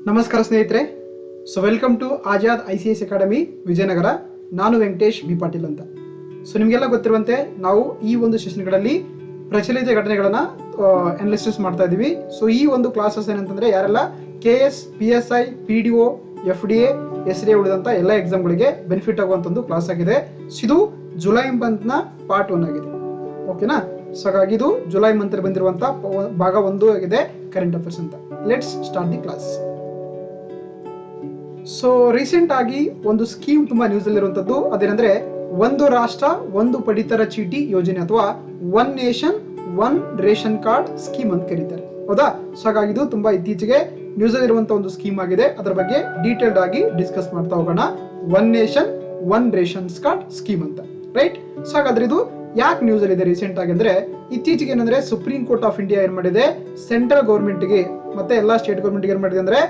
ನಮಸ್ಕಾರ ಸ್ನೇಹಿತರೆ. Welcome to Azad ICS academy Vijayanagar. ನಾನು ವೆಂಕಟೇಶ್ ಬಿ ಪಾಟೀಲ್ ಅಂತ. ನಿಮಗೆಲ್ಲ ಗೊತ್ತಿರುವಂತೆ ನಾವು ಈ ಒಂದು ಸೆಷನ್ಗಳಲ್ಲಿ ಪ್ರಚಲಿತ ಘಟನೆಗಳನ್ನು ಅನಾಲಿಸಿಸ್ ಮಾಡ್ತಾ ಇದ್ದೀವಿ. ಈ ಒಂದು ಕ್ಲಾಸಸ್ ಏನಂತಂದ್ರೆ ಯಾರೆಲ್ಲ KS, PSI, PDO, FDA, SDA ಉಳಿದಂಥ ಎಲ್ಲ ಎಕ್ಸಾಮ್ಗಳಿಗೆ ಬೆನಿಫಿಟ್ ಆಗುವಂಥ ಒಂದು ಕ್ಲಾಸ್ ಆಗಿದೆ. ಇದು ಜುಲೈ ಮಂತ್ನ ಪಾರ್ಟ್ 1 ಆಗಿದೆ. ಓಕೆನಾ? ಹಾಗಾಗಿ ಇದು ಜುಲೈ ಮಂತ್ ಬಂದಿರುವಂಥ ಭಾಗ 1 ಆಗಿದೆ ಕರೆಂಟ್ ಅಫೇರ್ಸ್ ಅಂತ. Let's start the class. Recent ಆಗಿ ಒಂದು ಸ್ಕೀಮ್ ತುಂಬಾ ನ್ಯೂಸ್ ಅಲ್ಲಿ ಇರುವಂತದ್ದು ಅದೇನಂದ್ರೆ ಒಂದು ರಾಷ್ಟ್ರ ಒಂದು ಪಡಿತರ ಚೀಟಿ ಯೋಜನೆ ಅಥವಾ one nation one ration card scheme ಅಂತ ಕರೀತಾರೆ. ಹೌದಾ? ಹಾಗಾಗಿ ಇದು ತುಂಬಾ ಇತ್ತೀಚೆಗೆ ನ್ಯೂಸ್ ಅಲ್ಲಿ ಇರುವಂತಹ ಒಂದು ಸ್ಕೀಮ್ ಆಗಿದೆ. ಅದರ ಬಗ್ಗೆ ಡೀಟೇಲ್ಡ್ ಆಗಿ ಡಿಸ್ಕಸ್ ಮಾಡ್ತಾ ಹೋಗೋಣ. One nation one ration card scheme ಅಂತ, ರೈಟ್? ಹಾಗಾದ್ರೆ ಇದು ಯಾಕೆ ನ್ಯೂಸ್ ಅಲ್ಲಿ ಇದೆ ರೀಸೆಂಟ್ ಆಗಿ ಅಂದ್ರೆ ಇತ್ತೀಚೆಗೆ ಏನಂದ್ರೆ ಸುಪ್ರೀಂ ಕೋರ್ಟ್ ಆಫ್ ಇಂಡಿಯಾ ಏನ್ ಮಾಡಿದೆ, ಸೆಂಟ್ರಲ್ ಗೌರ್ಮೆಂಟ್ ಗೆ ಮತ್ತೆ ಎಲ್ಲಾ ಸ್ಟೇಟ್ ಗೌರ್ಮೆಂಟ್ ಏನ್ ಮಾಡಿದೆ ಅಂದ್ರೆ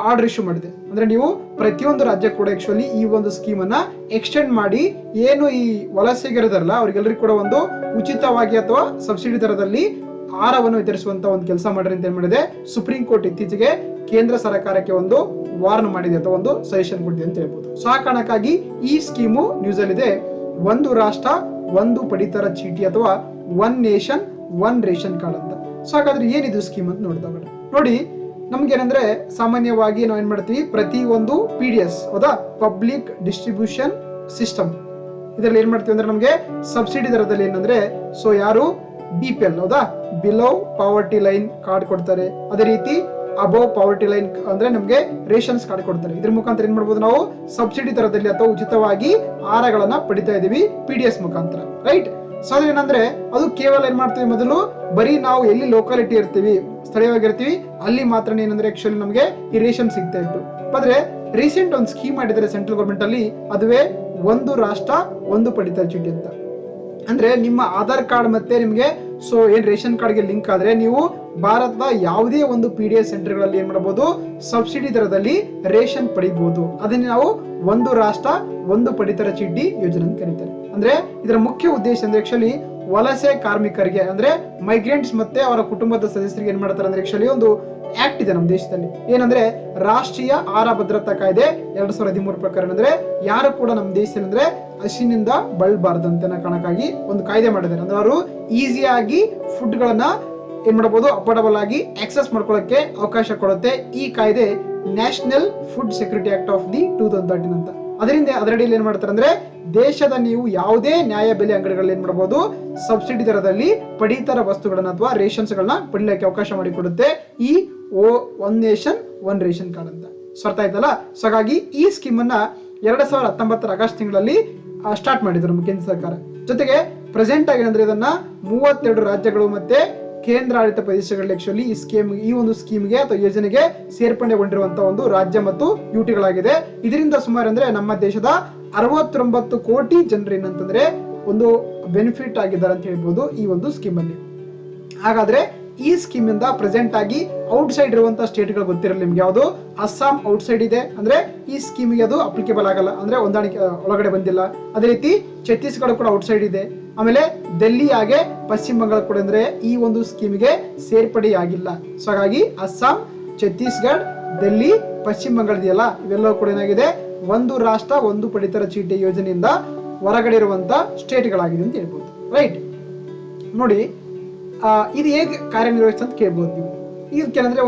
ಆರ್ಡರ್ ಇಶ್ಯೂ ಮಾಡಿದೆ. ಅಂದ್ರೆ ನೀವು ಪ್ರತಿಯೊಂದು ರಾಜ್ಯ ಕೂಡ ಆಕ್ಚುಲಿ ಈ ಒಂದು ಸ್ಕೀಮ್ ಅನ್ನ ಎಕ್ಸ್ಟೆಂಡ್ ಮಾಡಿ ಏನು ಈ ವಲಸಿಗರದಲ್ಲ ಅವ್ರಿಗೆಲ್ಲರಿಗೂ ಕೂಡ ಒಂದು ಉಚಿತವಾಗಿ ಅಥವಾ ಸಬ್ಸಿಡಿ ದರದಲ್ಲಿ ಆಹಾರವನ್ನು ವಿತರಿಸುವಂತ ಒಂದು ಕೆಲಸ ಮಾಡ್ರಿ ಅಂತ ಏನ್ ಮಾಡಿದೆ ಸುಪ್ರೀಂ ಕೋರ್ಟ್ ಇತ್ತೀಚೆಗೆ ಕೇಂದ್ರ ಸರ್ಕಾರಕ್ಕೆ ಒಂದು ವಾರ್ನ್ ಮಾಡಿದೆ ಅಥವಾ ಒಂದು ಸಜೆಷನ್ ಕೊಟ್ಟಿದೆ ಅಂತ ಹೇಳ್ಬೋದು. ಆ ಕಾರಣಕ್ಕಾಗಿ ಈ ಸ್ಕೀಮು ನ್ಯೂಸ್ ಅಲ್ಲಿ ಇದೆ. ಒಂದು ರಾಷ್ಟ್ರ ಒಂದು ಪಡಿತರ ಚೀಟಿ ಅಥವಾ one nation one ration card ಅಂತ. ಹಾಗಾದ್ರೆ ಏನಿದು ಸ್ಕೀಮ್ ಅಂತ ನೋಡಿ. ನಮ್ಗೇನಂದ್ರೆ ಸಾಮಾನ್ಯವಾಗಿ ನಾವು ಏನ್ ಮಾಡ್ತೀವಿ, ಪ್ರತಿ ಒಂದು PDS ಹೌದಾ, ಪಬ್ಲಿಕ್ ಡಿಸ್ಟ್ರಿಬ್ಯೂಷನ್ ಸಿಸ್ಟಮ್, ಇದರಲ್ಲಿ ಏನ್ ಮಾಡ್ತೀವಿ ಅಂದ್ರೆ ನಮ್ಗೆ ಸಬ್ಸಿಡಿ ದರದಲ್ಲಿ ಏನಂದ್ರೆ ಯಾರು BPL ಹೌದಾ, ಬಿಲೋ ಪಾವರ್ಟಿ ಲೈನ್ ಕಾರ್ಡ್ ಕೊಡ್ತಾರೆ. ಅದೇ ರೀತಿ ಅಬೋವ್ ಪಾವರ್ಟಿ ಲೈನ್ ಅಂದ್ರೆ ನಮ್ಗೆ ರೇಷನ್ಸ್ ಕಾರ್ಡ್ ಕೊಡ್ತಾರೆ. ಇದ್ರ ಮುಖಾಂತರ ಏನ್ ಮಾಡ್ಬೋದು, ನಾವು ಸಬ್ಸಿಡಿ ದರದಲ್ಲಿ ಅಥವಾ ಉಚಿತವಾಗಿ ಆಹಾರಗಳನ್ನ ಪಡಿತಾ ಇದೀವಿ PDS ಮುಖಾಂತರ, ರೈಟ್? ಏನಂದ್ರೆ ಅದು ಕೇವಲ ಏನ್ ಮಾಡ್ತೀವಿ, ಮೊದಲು ಬರೀ ನಾವು ಎಲ್ಲಿ ಲೋಕಾಲಿಟಿ ಇರ್ತೀವಿ, ಸ್ಥಳೀಯವಾಗಿರ್ತೀವಿ, ಅಲ್ಲಿ ಮಾತ್ರ ಏನಂದ್ರೆ ಆಕ್ಚುಲಿ ನಮ್ಗೆ ಈ ರೇಷನ್ ಸಿಗ್ತಾ ಇತ್ತು. ಆದ್ರೆ ರೀಸೆಂಟ್ ಒಂದು ಸ್ಕೀಮ್ ಮಾಡಿದ್ದಾರೆ ಸೆಂಟ್ರಲ್ ಗೌರ್ಮೆಂಟ್ ಅಲ್ಲಿ, ಅದುವೇ ಒಂದು ರಾಷ್ಟ್ರ ಒಂದು ಪಡಿತರ ಚೀಟಿ ಅಂತ. ಅಂದ್ರೆ ನಿಮ್ಮ ಆಧಾರ್ ಕಾರ್ಡ್ ಮತ್ತೆ ನಿಮ್ಗೆ ಏನ್ ರೇಷನ್ ಕಾರ್ಡ್ಗೆ ಲಿಂಕ್ ಆದ್ರೆ ನೀವು ಭಾರತದ ಯಾವುದೇ ಒಂದು PDS ಸೆಂಟರ್ಗಳಲ್ಲಿ ಏನ್ ಮಾಡಬಹುದು, ಸಬ್ಸಿಡಿ ದರದಲ್ಲಿ ರೇಷನ್ ಪಡಿಬಹುದು. ಅದನ್ನ ನಾವು ಒಂದು ರಾಷ್ಟ್ರ ಒಂದು ಪಡಿತರ ಚೀಟಿ ಯೋಜನೆ ಅಂತ ಕರೀತಾರೆ. ಅಂದ್ರೆ ಇದರ ಮುಖ್ಯ ಉದ್ದೇಶ ಅಂದ್ರೆ ಆಕ್ಚುಲಿ ವಲಸೆ ಕಾರ್ಮಿಕರಿಗೆ ಅಂದ್ರೆ ಮೈಗ್ರೆಂಟ್ಸ್ ಮತ್ತೆ ಅವರ ಕುಟುಂಬದ ಸದಸ್ಯರಿಗೆ ಏನ್ ಮಾಡ್ತಾರೆ ಅಂದ್ರೆ ಆಕ್ಚುಲಿ ಒಂದು ಆಕ್ಟ್ ಇದೆ ನಮ್ಮ ದೇಶದಲ್ಲಿ, ಏನಂದ್ರೆ ರಾಷ್ಟ್ರೀಯ ಆಹಾರ ಭದ್ರತಾ ಕಾಯ್ದೆ 2013 ಪ್ರಕಾರ ಅಂದ್ರೆ ಯಾರು ಕೂಡ ನಮ್ಮ ದೇಶದಲ್ಲಿ ಅಂದ್ರೆ ಹಸಿನಿಂದ ಬಳಲಬಾರದಂತ ಕಾರಣಕ್ಕಾಗಿ ಒಂದು ಕಾಯ್ದೆ ಮಾಡಿದ್ದಾರೆ. ಅಂದ್ರೆ ಅವರು ಈಸಿಯಾಗಿ ಫುಡ್ ಗಳನ್ನ ಏನ್ ಮಾಡಬಹುದು, ಅಫೋರ್ಡಬಲ್ ಆಗಿ ಆಕ್ಸೆಸ್ ಮಾಡ್ಕೊಳ್ಳಕ್ಕೆ ಅವಕಾಶ ಕೊಡುತ್ತೆ ಈ ಕಾಯ್ದೆ, national food security act of the 2013 ಅಂತ. ಅದರಡಿಯಲ್ಲಿ ಏನ್ ಮಾಡ್ತಾರೆ ಅಂದ್ರೆ ದೇಶದ ನೀವು ಯಾವುದೇ ನ್ಯಾಯ ಬೆಲೆ ಅಂಗಡಿಗಳಲ್ಲಿ ಏನ್ ಮಾಡಬಹುದು, ಸಬ್ಸಿಡಿ ದರದಲ್ಲಿ ಪಡಿತರ ವಸ್ತುಗಳನ್ನ ಅಥವಾ ರೇಷನ್ಸ್ ಗಳನ್ನ ಪಡಿಲಿಕ್ಕೆ ಅವಕಾಶ ಮಾಡಿಕೊಡುತ್ತೆ ಈ one nation one ration card ಅಂತ. ಅರ್ಥ ಆಯ್ತಲ್ಲ? ಹಾಗಾಗಿ ಈ ಸ್ಕೀಮ್ ಅನ್ನ 2019 ಆಗಸ್ಟ್ ತಿಂಗಳಲ್ಲಿ ಸ್ಟಾರ್ಟ್ ಮಾಡಿದ್ರು ನಮ್ಮ ಕೇಂದ್ರ ಸರ್ಕಾರ. ಜೊತೆಗೆ ಪ್ರೆಸೆಂಟ್ ಆಗಿ ಅಂದ್ರೆ ಇದನ್ನ 32 ರಾಜ್ಯಗಳು ಮತ್ತೆ ಕೇಂದ್ರಾಡಳಿತ ಪ್ರದೇಶಗಳಲ್ಲಿ ಈ ಒಂದು ಸ್ಕೀಮ್ಗೆ ಅಥವಾ ಯೋಜನೆಗೆ ಸೇರ್ಪಡೆಗೊಂಡಿರುವಂತಹ ಒಂದು ರಾಜ್ಯ ಮತ್ತು ಯುಟಿಗಳಾಗಿದೆ. ಇದರಿಂದ ಸುಮಾರು ಅಂದ್ರೆ ನಮ್ಮ ದೇಶದ 69 ಕೋಟಿ ಜನರು ಏನಂತಂದ್ರೆ ಒಂದು ಬೆನಿಫಿಟ್ ಆಗಿದ್ದಾರೆ ಅಂತ ಹೇಳ್ಬೋದು ಈ ಒಂದು ಸ್ಕೀಮ್ ಅಲ್ಲಿ. ಹಾಗಾದ್ರೆ ಈ ಸ್ಕೀಮ್ ಇಂದ ಪ್ರೆಸೆಂಟ್ ಆಗಿ ಔಟ್ ಸೈಡ್ ಇರುವಂತಹ ಸ್ಟೇಟ್ ಗಳು ಗೊತ್ತಿರಲ್ಲ ನಿಮ್ಗೆ, ಯಾವುದು ಅಸ್ಸಾಂ ಔಟ್ ಸೈಡ್ ಇದೆ, ಅಂದ್ರೆ ಈ ಸ್ಕೀಮ್ಗೆ ಅದು ಅಪ್ಲಿಕೇಬಲ್ ಆಗಲ್ಲ, ಅಂದ್ರೆ ಹೊಂದಾಣಿಕೆ ಒಳಗಡೆ ಬಂದಿಲ್ಲ. ಅದೇ ರೀತಿ ಛತ್ತೀಸ್ಗಢ ಕೂಡ ಔಟ್ ಸೈಡ್ ಇದೆ. ಆಮೇಲೆ ಡೆಲ್ಲಿ ಹಾಗೆ ಪಶ್ಚಿಮ ಬಂಗಾಳ ಕೂಡ ಅಂದ್ರೆ ಈ ಒಂದು ಸ್ಕೀಮ್ಗೆ ಸೇರ್ಪಡೆಯಾಗಿಲ್ಲ. ಹಾಗಾಗಿ ಅಸ್ಸಾಂ, ಛತ್ತೀಸ್ಗಢ, ಡೆಲ್ಲಿ, ಪಶ್ಚಿಮ ಬಂಗಾಳ ಇದೆಯಲ್ಲ, ಇವೆಲ್ಲವೂ ಕೂಡ ಏನಾಗಿದೆ, ಒಂದು ರಾಷ್ಟ್ರ ಒಂದು ಪಡಿತರ ಚೀಟಿ ಯೋಜನೆಯಿಂದ ಹೊರಗಡೆ ಇರುವಂತ ಸ್ಟೇಟ್ ಗಳಾಗಿದೆ ಅಂತ ಹೇಳ್ಬೋದು, ರೈಟ್? ನೋಡಿ, ಇದು ಹೇಗೆ ಕಾರ್ಯನಿರ್ವಹಿಸುತ್ತೆ ಅಂತ ಕೇಳ್ಬೋದು ನೀವು. ಇದಕ್ಕೇನಂದ್ರೆ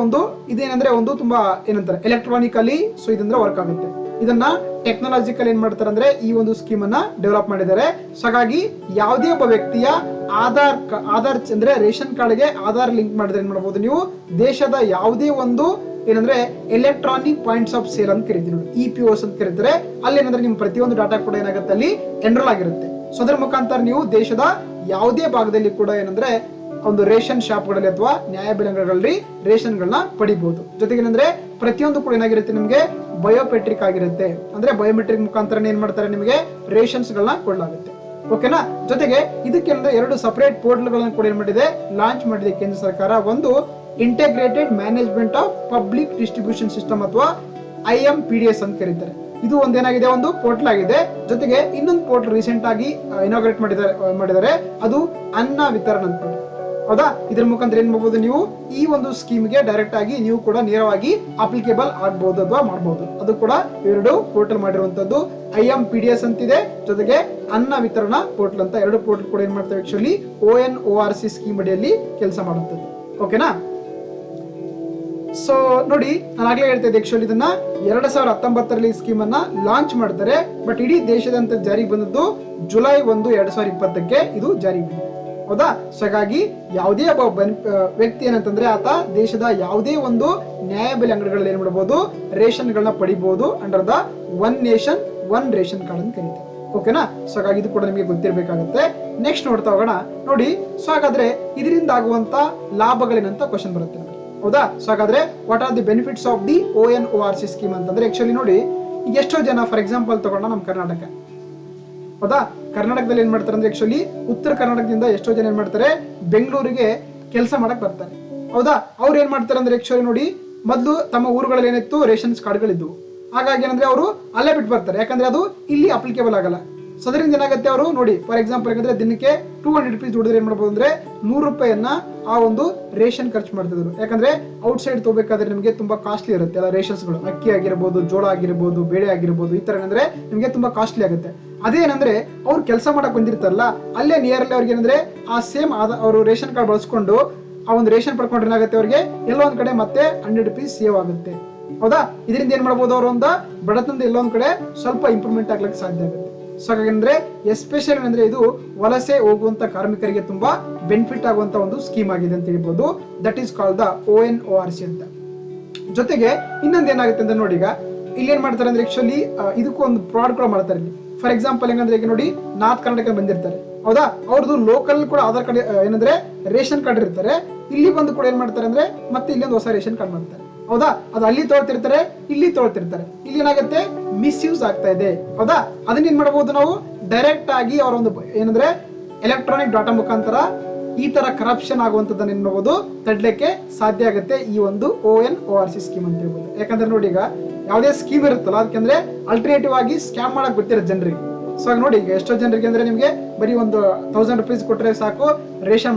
ಇದೇನಂದ್ರೆ ಒಂದು ತುಂಬಾ ಏನಂತಾರೆ ಎಲೆಕ್ಟ್ರಾನಿಕಲಿ ಇದಂದ್ರೆ ವರ್ಕ್ ಆಗುತ್ತೆ. ಇದನ್ನ ಟೆಕ್ನಾಲಜಿಕಲ್ ಏನ್ ಮಾಡ್ತಾರೆ ಅಂದ್ರೆ ಈ ಒಂದು ಸ್ಕೀಮ್ ಅನ್ನ ಡೆವಲಪ್ ಮಾಡಿದ್ದಾರೆ. ಹಾಗಾಗಿ ಯಾವುದೇ ಒಬ್ಬ ವ್ಯಕ್ತಿಯ ಆಧಾರ್ ಅಂದ್ರೆ ರೇಷನ್ ಕಾರ್ಡ್ಗೆ ಆಧಾರ್ ಲಿಂಕ್ ಮಾಡಿದ್ರೆ ಏನ್ ಮಾಡಬಹುದು, ನೀವು ದೇಶದ ಯಾವುದೇ ಒಂದು ಏನಂದ್ರೆ ಎಲೆಕ್ಟ್ರಾನಿಕ್ ಪಾಯಿಂಟ್ಸ್ ಆಫ್ ಸೇಲ್ ಅಂತ ಕರಿತೀವಿ ನೋಡಿ, EPOS ಅಂತ ಕರೀತಾರೆ. ಅಲ್ಲಿ ಏನಂದ್ರೆ ನಿಮ್ ಪ್ರತಿಯೊಂದು ಡಾಟಾ ಕೂಡ ಏನಾಗುತ್ತೆ, ಅಲ್ಲಿ ಎನ್ರೋಲ್ ಆಗಿರುತ್ತೆ. ಅದರ ಮುಖಾಂತರ ನೀವು ದೇಶದ ಯಾವುದೇ ಭಾಗದಲ್ಲಿ ಕೂಡ ಏನಂದ್ರೆ ಒಂದು ರೇಷನ್ ಶಾಪ್ಗಳಲ್ಲಿ ಅಥವಾ ನ್ಯಾಯ ಬೆಲೆ ಅಂಗಡಿಗಳಲ್ಲಿ ರೇಷನ್ ಗಳನ್ನ ಪಡಿಬಹುದು. ಜೊತೆಗೆ ಏನಂದ್ರೆ ಪ್ರತಿಯೊಂದು ಕೂಡ ಏನಾಗಿರುತ್ತೆ, ನಿಮ್ಗೆ ಬಯೋಮೆಟ್ರಿಕ್ ಆಗಿರುತ್ತೆ. ಅಂದ್ರೆ ಬಯೋಮೆಟ್ರಿಕ್ ಮುಖಾಂತರ ಏನ್ ಮಾಡ್ತಾರೆ, ನಿಮಗೆ ರೇಷನ್ಸ್ ಗಳನ್ನ ಕೊಡಲಾಗುತ್ತೆ. ಓಕೆನಾ? ಜೊತೆಗೆ ಇದಕ್ಕೆ 2 ಸಪರೇಟ್ ಪೋರ್ಟಲ್ ಗಳನ್ನ ಕೂಡ ಏನ್ ಮಾಡಿದೆ, ಲಾಂಚ್ ಮಾಡಿದೆ ಕೇಂದ್ರ ಸರ್ಕಾರ. ಒಂದು integrated management of public distribution system ಅಥವಾ IMPDS ಅಂತ ಕರೀತಾರೆ. ಇದು ಒಂದೇನಾಗಿದೆ, ಒಂದು ಪೋರ್ಟಲ್ ಆಗಿದೆ. ಜೊತೆಗೆ ಇನ್ನೊಂದು ಪೋರ್ಟಲ್ ರೀಸೆಂಟ್ ಆಗಿ ಇನಾಗ್ರೇಟ್ ಮಾಡಿದ್ದಾರೆ, ಅದು ಅನ್ನ ವಿತರಣೆ ಅಂತ. ಹೌದಾ. ಇದ್ರ ಮುಖಾಂತರ ಏನ್ ಮಾಡಬಹುದು, ನೀವು ಈ ಒಂದು ಸ್ಕೀಮ್ಗೆ ಡೈರೆಕ್ಟ್ ಆಗಿ ನೀವು ಕೂಡ ನೇರವಾಗಿ ಅಪ್ಲಿಕೇಬಲ್ ಆಗ್ಬಹುದು ಅಥವಾ ಮಾಡಬಹುದು. ಅದು ಕೂಡ ಎರಡು ಪೋರ್ಟಲ್ ಮಾಡಿರುವಂತದ್ದು. IMPDS ಅಂತಿದೆ, ಜೊತೆಗೆ ಅನ್ನ ವಿತರಣಾ ಪೋರ್ಟಲ್ ಅಂತ ಎರಡು ಪೋರ್ಟಲ್ ಕೂಡ ಏನ್ ಮಾಡ್ತವೆ ಆಕ್ಚುಲಿ ONORC ಸ್ಕೀಮ್ ಅಡಿಯಲ್ಲಿ ಕೆಲಸ ಮಾಡುತ್ತದೆ. ಓಕೆನಾ. ಸೊ ನೋಡಿ, ನಾನು ಆಗ್ಲೇ ಹೇಳ್ತಾ ಇದ್ದೆ ಆಕ್ಚುಲಿ ಇದನ್ನ 2019 ಸ್ಕೀಮ್ ಅನ್ನ ಲಾಂಚ್ ಮಾಡ್ತಾರೆ. ಬಟ್ ಇಡೀ ದೇಶದಂತ ಜಾರಿಗೆ ಬಂದದ್ದು ಜುಲೈ 1, 2020 ಇದು ಜಾರಿಗೆ ಬಂದಿದೆ. ಹೌದಾ. ಸೊ ಹಾಗಾಗಿ ಯಾವುದೇ ಒಬ್ಬ ವ್ಯಕ್ತಿ ಏನಂತಂದ್ರೆ ಆತ ದೇಶದ ಯಾವುದೇ ಒಂದು ನ್ಯಾಯಬೆಲೆ ಅಂಗಡಿಗಳಲ್ಲಿ ಏನ್ ಮಾಡಬಹುದು, ರೇಷನ್ ಗಳನ್ನ ಪಡಿಬಹುದು under the one nation one ration card ಅಂತ ಕರೀತಾರೆ. ಓಕೆನಾ. ಸೊ ಹಾಗಾಗಿ ಇದು ಕೂಡ ನಿಮಗೆ ಗೊತ್ತಿರಬೇಕಾಗುತ್ತೆ. ನೆಕ್ಸ್ಟ್ ನೋಡ್ತಾ ಹೋಗೋಣ. ನೋಡಿ, ಸೊ ಹಾಗಾದ್ರೆ ಇದರಿಂದ ಆಗುವಂತ ಲಾಭಗಳೇನಂತ ಕ್ವಶನ್ ಬರುತ್ತೆ. ಹೌದಾ. ಸೊ ಹಾಗಾದ್ರೆ what are the benefits of the ONORC scheme ಅಂತಂದ್ರೆ ಆಕ್ಚುಲಿ ನೋಡಿ, ಈಗ ಎಷ್ಟೋ ಜನ ಫಾರ್ ಎಕ್ಸಾಂಪಲ್ ತಗೊಂಡ ನಮ್ಮ ಕರ್ನಾಟಕ. ಹೌದಾ. ಕರ್ನಾಟಕದಲ್ಲಿ ಏನ್ ಮಾಡ್ತಾರೆ ಅಂದ್ರೆ ಆಕ್ಚುಲಿ ಉತ್ತರ ಕರ್ನಾಟಕದಿಂದ ಎಷ್ಟೋ ಜನ ಏನ್ ಮಾಡ್ತಾರೆ ಬೆಂಗಳೂರಿಗೆ ಕೆಲಸ ಮಾಡಕ್ ಬರ್ತಾರೆ. ಹೌದಾ. ಅವ್ರು ಏನ್ ಮಾಡ್ತಾರೆ ಅಂದ್ರೆ ಆಕ್ಚುಲಿ ನೋಡಿ, ಮೊದಲು ತಮ್ಮ ಊರುಗಳಲ್ಲಿ ಏನಿತ್ತು ರೇಷನ್ಸ್ ಕಾರ್ಡ್ಗಳಿದ್ವು. ಹಾಗಾಗಿ ಏನಂದ್ರೆ ಅವರು ಅಲ್ಲೇ ಬಿಟ್ಟು ಬರ್ತಾರೆ, ಯಾಕಂದ್ರೆ ಅದು ಇಲ್ಲಿ ಅಪ್ಲಿಕೇಬಲ್ ಆಗಲ್ಲ. ಸೊ ಅದರಿಂದ ಏನಾಗುತ್ತೆ, ಅವರು ನೋಡಿ ಫಾರ್ ಎಕ್ಸಾಂಪಲ್ ಯಾಕಂದ್ರೆ ದಿನಕ್ಕೆ 200 ರೂಪೀಸ್ ದುಡಿದ್ರೆ ಏನ್ ಮಾಡ್ಬೋದು ಅಂದ್ರೆ 100 ರೂಪಾಯಿಯನ್ನ ಆ ಒಂದು ರೇಷನ್ ಖರ್ಚು ಮಾಡ್ತಿದ್ರು. ಯಾಕಂದ್ರೆ ಔಟ್ ಸೈಡ್ ತಗೋಬೇಕಾದ್ರೆ ನಿಮಗೆ ತುಂಬಾ ಕಾಸ್ಟ್ಲಿ ಇರುತ್ತೆ ಎಲ್ಲ ರೇಷನ್ಸ್ಗಳು. ಅಕ್ಕಿ ಆಗಿರ್ಬೋದು, ಜೋಳ ಆಗಿರ್ಬೋದು, ಬೇಳೆ ಆಗಿರ್ಬೋದು, ಈ ತರ ಏನಂದ್ರೆ ನಿಮಗೆ ತುಂಬಾ ಕಾಸ್ಟ್ಲಿ ಆಗುತ್ತೆ. ಅದೇನಂದ್ರೆ ಅವ್ರು ಕೆಲಸ ಮಾಡಕ್ ಬಂದಿರ್ತಾರಲ್ಲ, ಅಲ್ಲೇ ನಿಯರ್ಲಿ ಅವ್ರಿಗೆ ಏನಂದ್ರೆ ಆ ಸೇಮ್ ಅವರು ರೇಷನ್ ಕಾರ್ಡ್ ಬಳಸ್ಕೊಂಡು ಆ ಒಂದು ರೇಷನ್ ಪಡ್ಕೊಂಡ್ರೆ ಏನಾಗುತ್ತೆ, ಅವ್ರಿಗೆ ಎಲ್ಲೋ ಒಂದ್ ಕಡೆ ಮತ್ತೆ 100 ರೂಪೀಸ್ ಸೇವ್ ಆಗುತ್ತೆ. ಹೌದಾ. ಇದರಿಂದ ಏನ್ ಮಾಡ್ಬೋದು, ಅವರು ಒಂದು ಬಡತನದ ಎಲ್ಲೊಂದ್ ಕಡೆ ಸ್ವಲ್ಪ ಇಂಪ್ರೂವ್ಮೆಂಟ್ ಆಗ್ಲಿಕ್ಕೆ ಸಾಧ್ಯ ಆಗುತ್ತೆ. ಸೊ ಹಾಗಂದ್ರೆ ಎಸ್ಪೆಷಲಿ ಅಂದ್ರೆ ಇದು ವಲಸೆ ಹೋಗುವಂತ ಕಾರ್ಮಿಕರಿಗೆ ತುಂಬಾ ಬೆನಿಫಿಟ್ ಆಗುವಂತ ಒಂದು ಸ್ಕೀಮ್ ಆಗಿದೆ ಅಂತ ಹೇಳ್ಬೋದು. That is called the ONORC ಅಂತ. ಜೊತೆಗೆ ಇನ್ನೊಂದು ಏನಾಗುತ್ತೆ ಅಂದ್ರೆ ನೋಡಿ, ಈಗ ಇಲ್ಲಿ ಏನ್ ಮಾಡ್ತಾರೆ ಅಂದ್ರೆ ಆಕ್ಚುಲಿ ಇದಕ್ಕೂ ಒಂದು ಫ್ರಾಡ್ ಕೂಡ ಮಾಡ್ತಾರೆ. ಫಾರ್ ಎಕ್ಸಾಂಪಲ್ ಹೆಂಗಂದ್ರೆ ಈಗ ನೋಡಿ, ನಾರ್ತ್ ಕರ್ನಾಟಕ ಬಂದಿರ್ತಾರೆ. ಹೌದಾ. ಅವ್ರದ್ದು ಲೋಕಲ್ ಕೂಡ ಆಧಾರ್ ಕಾರ್ಡ್ ಏನಂದ್ರೆ ರೇಷನ್ ಕಾರ್ಡ್ ಇರ್ತಾರೆ. ಇಲ್ಲಿ ಬಂದು ಕೂಡ ಏನ್ ಮಾಡ್ತಾರೆ ಅಂದ್ರೆ ಮತ್ತೆ ಇಲ್ಲೊಂದು ಹೊಸ ರೇಷನ್ ಕಾರ್ಡ್ ಮಾಡ್ತಾರೆ. ಹೌದಾ. ಅದು ಅಲ್ಲಿ ತೊಗೊಳ್ತಿರ್ತಾರೆ, ಇಲ್ಲಿ ತೊಗೊಳ್ತಿರ್ತಾರೆ. ಇಲ್ಲಿ ಏನಾಗುತ್ತೆ, ಮಿಸ್ಯೂಸ್ ಆಗ್ತಾ ಇದೆ. ಹೌದಾ. ಅದನ್ನ ಏನ್ ಮಾಡಬಹುದು ನಾವು, ಡೈರೆಕ್ಟ್ ಆಗಿ ಅವರ ಒಂದು ಏನಂದ್ರೆ ಎಲೆಕ್ಟ್ರಾನಿಕ್ ಡಾಟಾ ಮುಖಾಂತರ ಈ ತರ ಕರಪ್ಷನ್ ಆಗುವಂತದನ್ನ ಏನ್ ಮಾಡಬಹುದು, ತಡ್ಲಿಕ್ಕೆ ಸಾಧ್ಯ ಆಗುತ್ತೆ ಈ ಒಂದು ONORC ಸ್ಕೀಮ್ ಅಂತ ಹೇಳ್ಬೋದು. ಯಾಕಂದ್ರೆ ನೋಡಿ, ಈಗ ಯಾವುದೇ ಸ್ಕೀಮ್ ಇರುತ್ತಲ್ಲ ಅದಕ್ಕೆ ಅಲ್ಟರ್ನೇಟಿವ್ ಆಗಿ ಸ್ಕ್ಯಾಮ್ ಮಾಡಕ್ ಗೊತ್ತಿರುತ್ತೆ ಜನರಿಗೆ. ಸೊ ನೋಡಿ, ಈಗ ಎಷ್ಟೋ ಜನರಿಗೆ ಅಂದ್ರೆ ನಿಮ್ಗೆ ಬರೀ ಒಂದು 1000 ರೂಪೀಸ್ ಕೊಟ್ಟರೆ ಸಾಕು ರೇಷನ್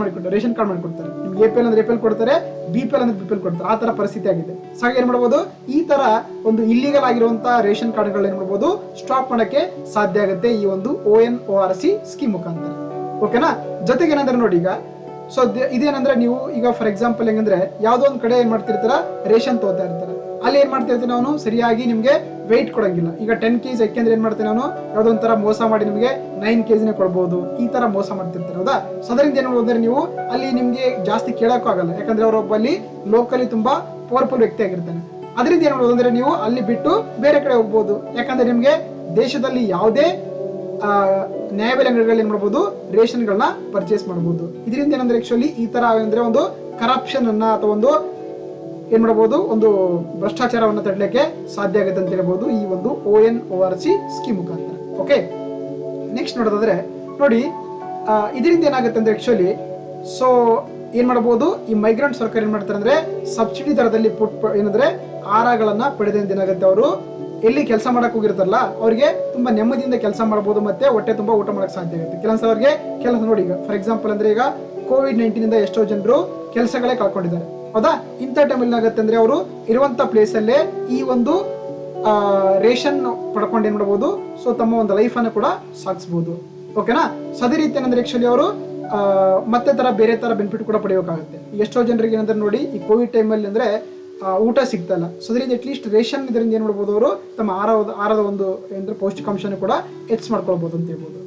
ಕಾರ್ಡ್ ಮಾಡಿಕೊಡ್ತಾರೆ. ನಿಮ್ಗೆ APL ಅಂದ್ರೆ APL ಕೊಡ್ತಾರೆ, BPL ಅಂದ್ರೆ BPL ಕೊಡ್ತಾರೆ. ಆ ತರ ಪರಿಸ್ಥಿತಿ ಆಗಿದೆ. ಸೊ ಹಾಗೆ ಏನ್ ಮಾಡಬಹುದು, ಈ ತರ ಒಂದು ಇಲ್ಲಿಗಲ್ ಆಗಿರುವಂತಹ ರೇಷನ್ ಕಾರ್ಡ್ಗಳನ್ನ ಏನ್ ಮಾಡಬಹುದು, ಸ್ಟಾಪ್ ಮಾಡಕ್ಕೆ ಸಾಧ್ಯ ಆಗುತ್ತೆ ಈ ಒಂದು ONORC ಸ್ಕೀಮ್ ಮುಖಾಂತರ. ಓಕೆನಾ. ಜೊತೆಗೆ ಏನಂದ್ರೆ ನೋಡಿ, ಈಗ ಸೊ ಇದೇನಂದ್ರೆ ನೀವು ಈಗ ಫಾರ್ ಎಕ್ಸಾಂಪಲ್ ಹೆಂಗಂದ್ರೆ ಯಾವ್ದೋ ಒಂದ್ ಕಡೆ ಏನ್ ಮಾಡ್ತಿರ್ತಾರ, ರೇಷನ್ ತಗೋತಾ ಇರ್ತಾರೆ. ಅಲ್ಲಿ ಏನ್ ಮಾಡ್ತಿರ್ತೀನಿ ನಾನು, ಸರಿಯಾಗಿ ನಿಮ್ಗೆ ವೆಯ್ಟ್ ಕೊಡಂಗಿಲ್ಲ. ಈಗ 10 kg ಯಾಕೆಂದ್ರೆ ಏನ್ ಮಾಡ್ತೀನಿ ನಾನು, ಯಾವ್ದೋ ಒಂಥರ ಮೋಸ ಮಾಡಿ ನಿಮ್ಗೆ 9 kg ಕೊಡ್ಬೋದು, ಈ ತರ ಮೋಸ ಮಾಡ್ತಿರ್ತಾರೆ. ಹೌದಾ. ಸೊ ಅದರಿಂದ ಏನ್ ಮಾಡೋದ್ರೆ ನೀವು ಅಲ್ಲಿ ನಿಮ್ಗೆ ಜಾಸ್ತಿ ಕೇಳಕ್ಕೂ ಆಗಲ್ಲ, ಯಾಕಂದ್ರೆ ಅವರೊಬ್ಬ ಅಲ್ಲಿ ಲೋಕಲಿ ತುಂಬಾ ಪವರ್ಫುಲ್ ವ್ಯಕ್ತಿ ಆಗಿರ್ತಾನೆ. ಅದರಿಂದ ಏನ್ ಮಾಡೋದು ಅಂದ್ರೆ ನೀವು ಅಲ್ಲಿ ಬಿಟ್ಟು ಬೇರೆ ಕಡೆ ಹೋಗ್ಬೋದು. ಯಾಕಂದ್ರೆ ನಿಮ್ಗೆ ದೇಶದಲ್ಲಿ ಯಾವುದೇ ನ್ಯಾಯಬೆಲೆ ಅಂಗಡಿಗಳಲ್ಲಿ ಏನ್ ಮಾಡಬಹುದು, ರೇಷನ್ ಗಳನ್ನ ಪರ್ಚೇಸ್ ಮಾಡಬಹುದು. ಇದರಿಂದ ಏನಂದ್ರೆ ಆಕ್ಚುಲಿ ಈ ತರ ಅಂದ್ರೆ ಒಂದು ಕರಪ್ಷನ್ ಅನ್ನ ಅಥವಾ ಒಂದು ಏನ್ ಮಾಡಬಹುದು, ಒಂದು ಭ್ರಷ್ಟಾಚಾರವನ್ನ ತಡಲಿಕ್ಕೆ ಸಾಧ್ಯ ಆಗುತ್ತೆ ಅಂತ ಹೇಳ್ಬಹುದು ಈ ಒಂದು ONORC ಸ್ಕೀಮ್ ಮುಖಾಂತರ. ಓಕೆ. ನೆಕ್ಸ್ಟ್ ನೋಡೋದಾದ್ರೆ ನೋಡಿ, ಇದರಿಂದ ಏನಾಗುತ್ತೆ ಅಂದ್ರೆ ಆಕ್ಚುಲಿ ಸೊ ಏನ್ ಮಾಡಬಹುದು, ಈ ಮೈಗ್ರೆಂಟ್ ಸರ್ಕಾರ ಏನ್ ಮಾಡ್ತಾರೆ ಅಂದ್ರೆ ಸಬ್ಸಿಡಿ ದರದಲ್ಲಿ ಏನಂದ್ರೆ ಆಹಾರಗಳನ್ನ ಪಡೆದಿಂದ ಏನಾಗುತ್ತೆ, ಅವರು ಎಲ್ಲಿ ಕೆಲಸ ಮಾಡಕ್ ಹೋಗಿರ್ತಾರಲ್ಲ ಅವ್ರಿಗೆ ತುಂಬಾ ನೆಮ್ಮದಿಯಿಂದ ಕೆಲಸ ಮಾಡಬಹುದು, ಮತ್ತೆ ಹೊಟ್ಟೆ ತುಂಬಾ ಊಟ ಮಾಡಕ್ ಸಾಧ್ಯ ಆಗುತ್ತೆ. ಕೆಲಸ ನೋಡಿ, ಈಗ ಫಾರ್ ಎಕ್ಸಾಂಪಲ್ ಅಂದ್ರೆ ಈಗ COVID-19 ಇಂದ ಎಷ್ಟೋ ಜನರು ಕೆಲಸಗಳೇ ಕಳ್ಕೊಂಡಿದ್ದಾರೆ. ಹೌದಾ. ಇಂಥ ಟೈಮಲ್ಲಿ ಏನಾಗುತ್ತೆ ಅಂದ್ರೆ ಅವರು ಇರುವಂತ ಪ್ಲೇಸ್ ಅಲ್ಲೇ ಈ ಒಂದು ರೇಷನ್ ಪಡ್ಕೊಂಡು ಏನ್ ಮಾಡಬಹುದು, ಸೊ ತಮ್ಮ ಒಂದು ಲೈಫ್ ಅನ್ನು ಕೂಡ ಸಾಗಿಸಬಹುದು. ಓಕೆನಾ. ಸೊ ಅದೇ ರೀತಿ ಏನಂದ್ರೆ ಆಕ್ಚುಲಿ ಅವರು ಮತ್ತೆ ಬೇರೆ ತರ ಬೆನಿಫಿಟ್ ಕೂಡ ಪಡೆಯೋಕ್ಕಾಗುತ್ತೆ. ಎಷ್ಟೋ ಜನರಿಗೆ ಏನಂದ್ರೆ ನೋಡಿ, ಈ ಕೋವಿಡ್ ಟೈಮಲ್ಲಿ ಅಂದ್ರೆ ಊಟ ಸಿಗ್ತಲ್ಲ. ಸೊ ಅದರಿಂದ ಅಟ್ಲೀಸ್ಟ್ ರೇಷನ್ ಇದರಿಂದ ಏನ್ ಮಾಡ್ಬೋದು, ಅವರು ತಮ್ಮ ಆಹಾರದ ಒಂದು ಅಂದ್ರೆ ಪೌಷ್ಟಿಕಾಂಶನ ಕೂಡ ಹೆಚ್ಚು ಮಾಡ್ಕೊಳ್ಬಹುದು ಅಂತ ಹೇಳ್ಬೋದು.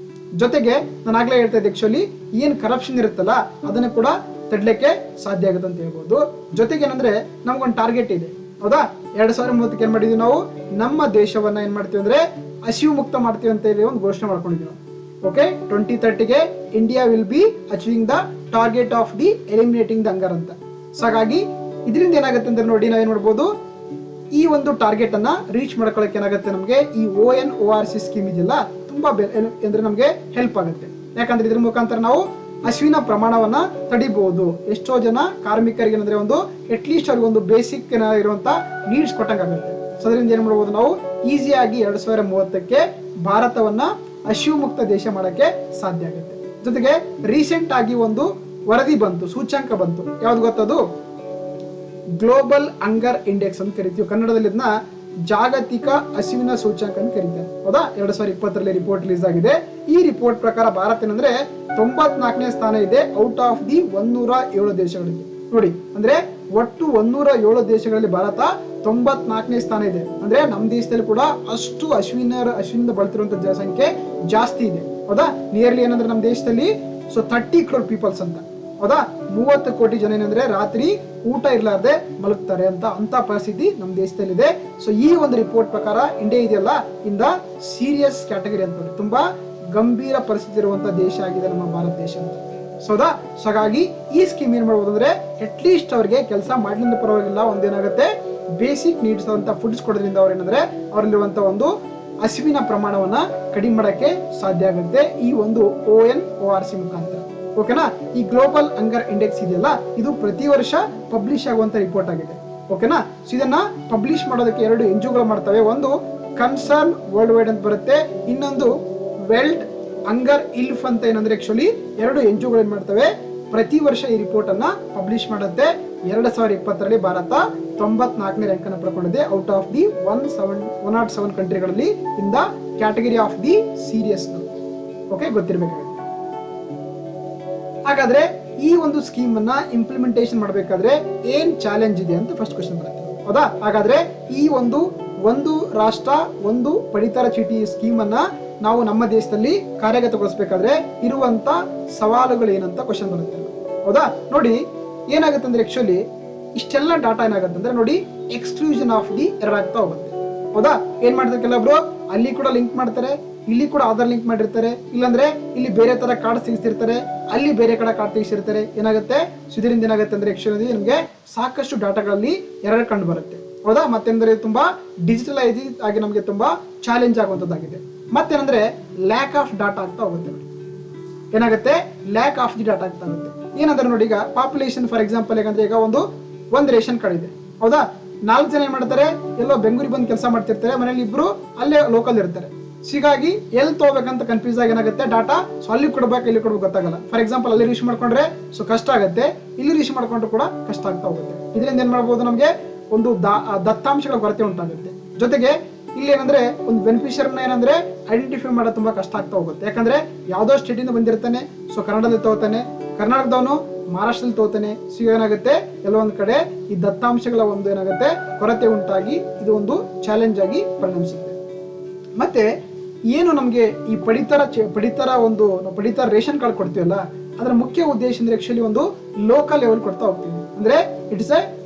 ಜೊತೆಗೆ ನಾನು ಆಗ್ಲೇ ಹೇಳ್ತಾ ಇದ್ದೆ ಆಕ್ಚುಲಿ ಏನ್ ಕರಪ್ಷನ್ ಇರುತ್ತಲ್ಲ ಅದನ್ನ ಕೂಡ ತಡ್ಲಿಕ್ಕೆ ಸಾಧ್ಯ ಆಗುತ್ತೆ ಅಂತ ಹೇಳ್ಬೋದು. ಜೊತೆಗೆ ಏನಂದ್ರೆ ನಮ್ಗೊಂದು ಟಾರ್ಗೆಟ್ ಇದೆ. ಹೌದಾ. 2030 ಏನ್ ಮಾಡಿದೀವಿ ನಾವು, ನಮ್ಮ ದೇಶವನ್ನ ಏನ್ ಮಾಡ್ತೀವಿ ಅಂದ್ರೆ ಹಸಿವು ಮುಕ್ತ ಮಾಡ್ತೀವಿ ಅಂತ ಹೇಳಿ ಒಂದು ಘೋಷಣೆ ಮಾಡ್ಕೊಂಡಿದ್ದೀವಿ ನಾವು. Okay. 2030 India will be achieving the target of the eliminating the hunger ಅಂತ. ಸೊ ಹಾಗಾಗಿ ಇದರಿಂದ ಏನಾಗುತ್ತೆ ಅಂದ್ರೆ ನೋಡಿ, ನಾವೇನ್ ಮಾಡ್ಬೋದು, ಈ ಒಂದು ಟಾರ್ಗೆಟ್ ಅನ್ನ ರೀಚ್ ಮಾಡ್ಕೊಳ್ಳೋಕೆ ಏನಾಗುತ್ತೆ, ನಮಗೆ ಈ ONORC ಸ್ಕೀಮ್ ಇದೆಯಲ್ಲ ತುಂಬಾ ಅಂದ್ರೆ ನಮ್ಗೆ ಹೆಲ್ಪ್ ಆಗುತ್ತೆ. ಯಾಕಂದ್ರೆ ಇದ್ರ ಮುಖಾಂತರ ನಾವು ಹಸಿವಿನ ಪ್ರಮಾಣವನ್ನ ತಡಿಬಹುದು. ಎಷ್ಟೋ ಜನ ಕಾರ್ಮಿಕರಿಗೆ ಅಂದ್ರೆ ಒಂದು ಅಟ್ಲೀಸ್ಟ್ ಅವ್ರಿಗೆ ಒಂದು ಬೇಸಿಕ್ ಇರುವಂತ ನೀಡ್ಸ್ ಕೊಟ್ಟಂಗಾಗುತ್ತೆ. ಸೊ ಅದರಿಂದ ಏನ್ ಮಾಡ್ಬೋದು, ನಾವು ಈಸಿಯಾಗಿ 2030 ಭಾರತವನ್ನ ಹಸಿವು ಮುಕ್ತ ದೇಶ ಮಾಡಕ್ಕೆ ಸಾಧ್ಯ ಆಗುತ್ತೆ. ಜೊತೆಗೆ ರೀಸೆಂಟ್ ಆಗಿ ಒಂದು ವರದಿ ಬಂತು, ಸೂಚ್ಯಂಕ ಬಂತು. ಯಾವ್ದು ಗೊತ್ತದು? ಗ್ಲೋಬಲ್ ಹಂಗರ್ ಇಂಡೆಕ್ಸ್ ಅಂತ ಕರಿತೀವಿ. ಕನ್ನಡದಲ್ಲಿ ಇದನ್ನ ಜಾಗತಿಕ ಹಸಿವಿನ ಸೂಚ್ಯಂಕ ಅಂತ ಕರೀತಾರೆ. ಹೌದಾ? 2020 ರಿಪೋರ್ಟ್ ರಿಲೀಸ್ ಆಗಿದೆ. ಈ ರಿಪೋರ್ಟ್ ಪ್ರಕಾರ ಭಾರತ ಏನಂದ್ರೆ 94ನೇ ಸ್ಥಾನ ಇದೆ ಔಟ್ ಆಫ್ ದಿ 107 ದೇಶಗಳಲ್ಲಿ. ನೋಡಿ, ಅಂದ್ರೆ ಒಟ್ಟು 107 ದೇಶಗಳಲ್ಲಿ ಭಾರತ 94ನೇ ಸ್ಥಾನ ಇದೆ. ಅಂದ್ರೆ ನಮ್ಮ ದೇಶದಲ್ಲಿ ಕೂಡ ಅಷ್ಟು ಅಶ್ವಿನಿಂದ ಬಳತಿರುವಂತ ಜನಸಂಖ್ಯೆ ಜಾಸ್ತಿ ಇದೆ. ಹೌದಾ? ನಿಯರ್ಲಿ ಏನಂದ್ರೆ ನಮ್ಮ ದೇಶದಲ್ಲಿ 30 crore ಪೀಪಲ್ಸ್ ಅಂತ. ಹೌದಾ? 30 ಕೋಟಿ ಜನ ಏನಂದ್ರೆ ರಾತ್ರಿ ಊಟ ಇರ್ಲಾರ್ದೆ ಮಲಗ್ತಾರೆ ಅಂತ ಪರಿಸ್ಥಿತಿ ನಮ್ಮ ದೇಶದಲ್ಲಿದೆ. ಸೊ ಈ ಒಂದು ರಿಪೋರ್ಟ್ ಪ್ರಕಾರ ಇಂಡಿಯಾ ಇದೆಯಲ್ಲ, ಇಂದ ಸೀರಿಯಸ್ ಕ್ಯಾಟಗರಿ ಅಂತ, ತುಂಬಾ ಗಂಭೀರ ಪರಿಸ್ಥಿತಿ ಇರುವಂತ ದೇಶ ಆಗಿದೆ ನಮ್ಮ ಭಾರತ ದೇಶ ಅಂತ. ಸೌದಾ? ಸೊ ಹಾಗಾಗಿ ಈ ಸ್ಕೀಮ್ ಏನ್ ಮಾಡ್ಬೋದು ಅಂದ್ರೆ ಅಟ್ಲೀಸ್ಟ್ ಅವ್ರಿಗೆ ಕೆಲಸ ಮಾಡ್ಲಿಂದ ಪರವಾಗಿಲ್ಲ, ಒಂದೇನಾಗುತ್ತೆ ಬೇಸಿಕ್ ನೀಡ್ಸ್ ಅಂತ ಫುಡ್ಸ್ ಕೊಡೋದ್ರಿಂದ ಅವ್ರೇನಂದ್ರೆ ಅವರಲ್ಲಿರುವಂತ ಒಂದು ಹಸಿವಿನ ಪ್ರಮಾಣವನ್ನ ಕಡಿಮೆ ಮಾಡಕ್ಕೆ ಸಾಧ್ಯ ಆಗುತ್ತೆ ಈ ಒಂದು ONORC ಮುಖಾಂತರ. ಓಕೆನಾ? ಈ ಗ್ಲೋಬಲ್ ಹಂಗರ್ ಇಂಡೆಕ್ಸ್ ಇದೆಯಲ್ಲ, ಇದು ಪ್ರತಿ ವರ್ಷ ಪಬ್ಲಿಷ್ ಆಗುವಂತ ರಿಪೋರ್ಟ್ ಆಗಿದೆ. ಓಕೆನಾ? ಸೊ ಇದನ್ನ ಪಬ್ಲಿಷ್ ಮಾಡೋದಕ್ಕೆ 2 NGOಗಳು ಮಾಡ್ತವೆ. ಒಂದು ಕನ್ಸರ್ನ್ ವರ್ಲ್ಡ್ ವೈಡ್ ಅಂತ ಬರುತ್ತೆ, ಇನ್ನೊಂದು ವೆಲ್ಡ್ ಹಂಗರ್ ಇಲ್ಫ್ ಅಂತ. ಏನಂದ್ರೆ ಆಕ್ಚುಲಿ 2 NGOಗಳು ಏನ್ ಮಾಡ್ತವೆ, ಪ್ರತಿ ವರ್ಷ ಈ ರಿಪೋರ್ಟ್ ಅನ್ನ ಪಬ್ಲಿಷ್ ಮಾಡುತ್ತೆ. 2020 ಭಾರತ 94ನೇ ರ್ಯಾಂಕ್ ಅನ್ನು ಪಡ್ಕೊಂಡಿದೆ ಔಟ್ ಆಫ್ ದಿ 107 ಕಂಟ್ರಿಗಳಲ್ಲಿ in the category of the serious. Okay, ಗೊತ್ತಿರಬೇಕಾಗುತ್ತೆ. ಹಾಗಾದ್ರೆ ಈ ಒಂದು ಸ್ಕೀಮ್ ಅನ್ನ ಇಂಪ್ಲಿಮೆಂಟೇಷನ್ ಮಾಡಬೇಕಾದ್ರೆ ಏನ್ ಚಾಲೆಂಜ್ ಇದೆ ಅಂತ ಫಸ್ಟ್ ಕ್ವೆಶ್ಚನ್ ಬರುತ್ತೆ. ಹೌದಾ? ಹಾಗಾದ್ರೆ ಈ ಒಂದು ರಾಷ್ಟ್ರ ಒಂದು ಪಡಿತರ ಚೀಟಿ ಸ್ಕೀಮ್ ಅನ್ನ ನಾವು ನಮ್ಮ ದೇಶದಲ್ಲಿ ಕಾರ್ಯಗತಗೊಳಿಸಬೇಕಾದ್ರೆ ಇರುವಂತ ಸವಾಲುಗಳು ಏನಂತ ಕ್ವೆಶ್ಚನ್ ಬರುತ್ತೆ. ಹೌದಾ? ನೋಡಿ, ಏನಾಗುತ್ತೆ ಅಂದ್ರೆ ಆಕ್ಚುಲಿ ಇಷ್ಟೆಲ್ಲ ಡಾಟಾ ಏನಾಗುತ್ತೆ ಅಂದ್ರೆ ನೋಡಿ ಎಕ್ಸ್ಕ್ಲೂಷನ್ ಆಫ್ ದಿ ಎರರ್ ಆಗ್ತಾ ಹೋಗುತ್ತೆ. ಹೌದಾ? ಏನ್ ಮಾಡ್ತಾರೆ ಕೆಲವೊಬ್ರು ಅಲ್ಲಿ ಕೂಡ ಲಿಂಕ್ ಮಾಡ್ತಾರೆ, ಇಲ್ಲಿ ಕೂಡ ಆಧಾರ್ ಲಿಂಕ್ ಮಾಡಿರ್ತಾರೆ, ಇಲ್ಲಾಂದ್ರೆ ಇಲ್ಲಿ ಬೇರೆ ತರ ಕಾರ್ಡ್ ತೆಗಿಸಿರ್ತಾರೆ, ಅಲ್ಲಿ ಬೇರೆ ಕಡೆ ಕಾರ್ಡ್ ತೆಗಿಸಿರ್ತಾರೆ. ಏನಾಗುತ್ತೆ ಇದರಿಂದ ಏನಾಗುತ್ತೆ ಅಂದ್ರೆ ಆಕ್ಚುಲಿ ನಿಮ್ಗೆ ಸಾಕಷ್ಟು ಡಾಟಾಗಳಲ್ಲಿ ಎರರ್ ಕಂಡು ಬರುತ್ತೆ. ಹೌದಾ? ಮತ್ತೇಂದ್ರೆ ತುಂಬಾ ಡಿಜಿಟಲೈಸ್ ಆಗಿ ನಮ್ಗೆ ತುಂಬಾ ಚಾಲೆಂಜ್ ಆಗುವಂತದ್ದಾಗಿದೆ. ಮತ್ತೇನಂದ್ರೆ ಲ್ಯಾಕ್ ಆಫ್ ಡಾಟಾ ಆಗ್ತಾ ಹೋಗುತ್ತೆ. ಏನಾಗುತ್ತೆ? ಲ್ಯಾಕ್ ಆಫ್ ದಿ ಡಾಟಾ ಆಗ್ತಾ ಹೋಗುತ್ತೆ. ಏನಂದ್ರೆ ನೋಡಿ, ಈಗ ಪಾಪ್ಯುಲೇಷನ್ ಫಾರ್ ಎಕ್ಸಾಂಪಲ್ ಹೇಗಂದ್ರೆ ಈಗ ಒಂದು ರೇಷನ್ ಕಾರ್ಡ್ ಇದೆ. ಹೌದಾ? 4 ಜನ ಏನ್ ಮಾಡ್ತಾರೆ, ಎಲ್ಲೋ ಬೆಂಗಳೂರಿಗೆ ಬಂದು ಕೆಲಸ ಮಾಡ್ತಿರ್ತಾರೆ, ಮನೇಲಿ 2 ಅಲ್ಲೇ ಲೋಕಲ್ ಇರ್ತಾರೆ. ಹೀಗಾಗಿ ಎಲ್ಲಿ ತಗೋಬೇಕಂತ ಕನ್ಫ್ಯೂಸ್ ಆಗಿ ಏನಾಗುತ್ತೆ ಡಾಟಾ, ಸೊ ಅಲ್ಲಿ ಕೊಡ್ಬೇಕು ಇಲ್ಲಿ ಕೊಡ್ಬೇಕು ಗೊತ್ತಾಗಲ್ಲ. ಫಾರ್ ಎಕ್ಸಾಂಪಲ್ ಅಲ್ಲಿ ರಿಸೀವ್ ಮಾಡ್ಕೊಂಡ್ರೆ ಸೊ ಕಷ್ಟ ಆಗುತ್ತೆ, ಇಲ್ಲಿ ರಿಸೀವ್ ಮಾಡ್ಕೊಂಡ್ರು ಕೂಡ ಕಷ್ಟ ಆಗ್ತಾ ಹೋಗುತ್ತೆ. ಇದರಿಂದ ಏನ್ ಮಾಡ್ಬೋದು, ನಮ್ಗೆ ಒಂದು ದತ್ತಾಂಶಗಳ ಕೊರತೆ ಉಂಟಾಗುತ್ತೆ. ಜೊತೆಗೆ ಇಲ್ಲಿ ಏನಂದ್ರೆ ಒಂದು ಬೆನಿಫಿಷಿಯರ್ನ ಏನಂದ್ರೆ ಐಡೆಂಟಿಫೈ ಮಾಡೋದು ತುಂಬಾ ಕಷ್ಟ ಆಗ್ತಾ ಹೋಗುತ್ತೆ. ಯಾಕಂದ್ರೆ ಯಾವ್ದೋ ಸ್ಟೇಟ್ ಇಂದ ಬಂದಿರ್ತಾನೆ, ಸೊ ಕನ್ನಡದಲ್ಲಿ ತಗೋತಾನೆ, ಕರ್ನಾಟಕದವನು ಮಹಾರಾಷ್ಟ್ರದಲ್ಲಿ ತಗೋತಾನೆ. ಸೊ ಏನಾಗುತ್ತೆ ಎಲ್ಲೊಂದ್ ಕಡೆ ಈ ದತ್ತಾಂಶಗಳ ಒಂದು ಏನಾಗುತ್ತೆ ಕೊರತೆ ಉಂಟಾಗಿ ಇದು ಒಂದು ಚಾಲೆಂಜ್ ಆಗಿ ಪರಿಣಮಿಸುತ್ತೆ. ಮತ್ತೆ ಏನು ನಮ್ಗೆ ಈ ಪಡಿತರ ರೇಷನ್ ಕಾರ್ಡ್ ಕೊಡ್ತೀವಲ್ಲ, ಅದರ ಮುಖ್ಯ ಉದ್ದೇಶ ಅಂದ್ರೆ ಆಕ್ಚುಲಿ ಒಂದು ಲೋಕಲ್ ಲೆವೆಲ್ ಕೊಡ್ತಾ ಹೋಗ್ತೀವಿ. ಅಂದ್ರೆ it's A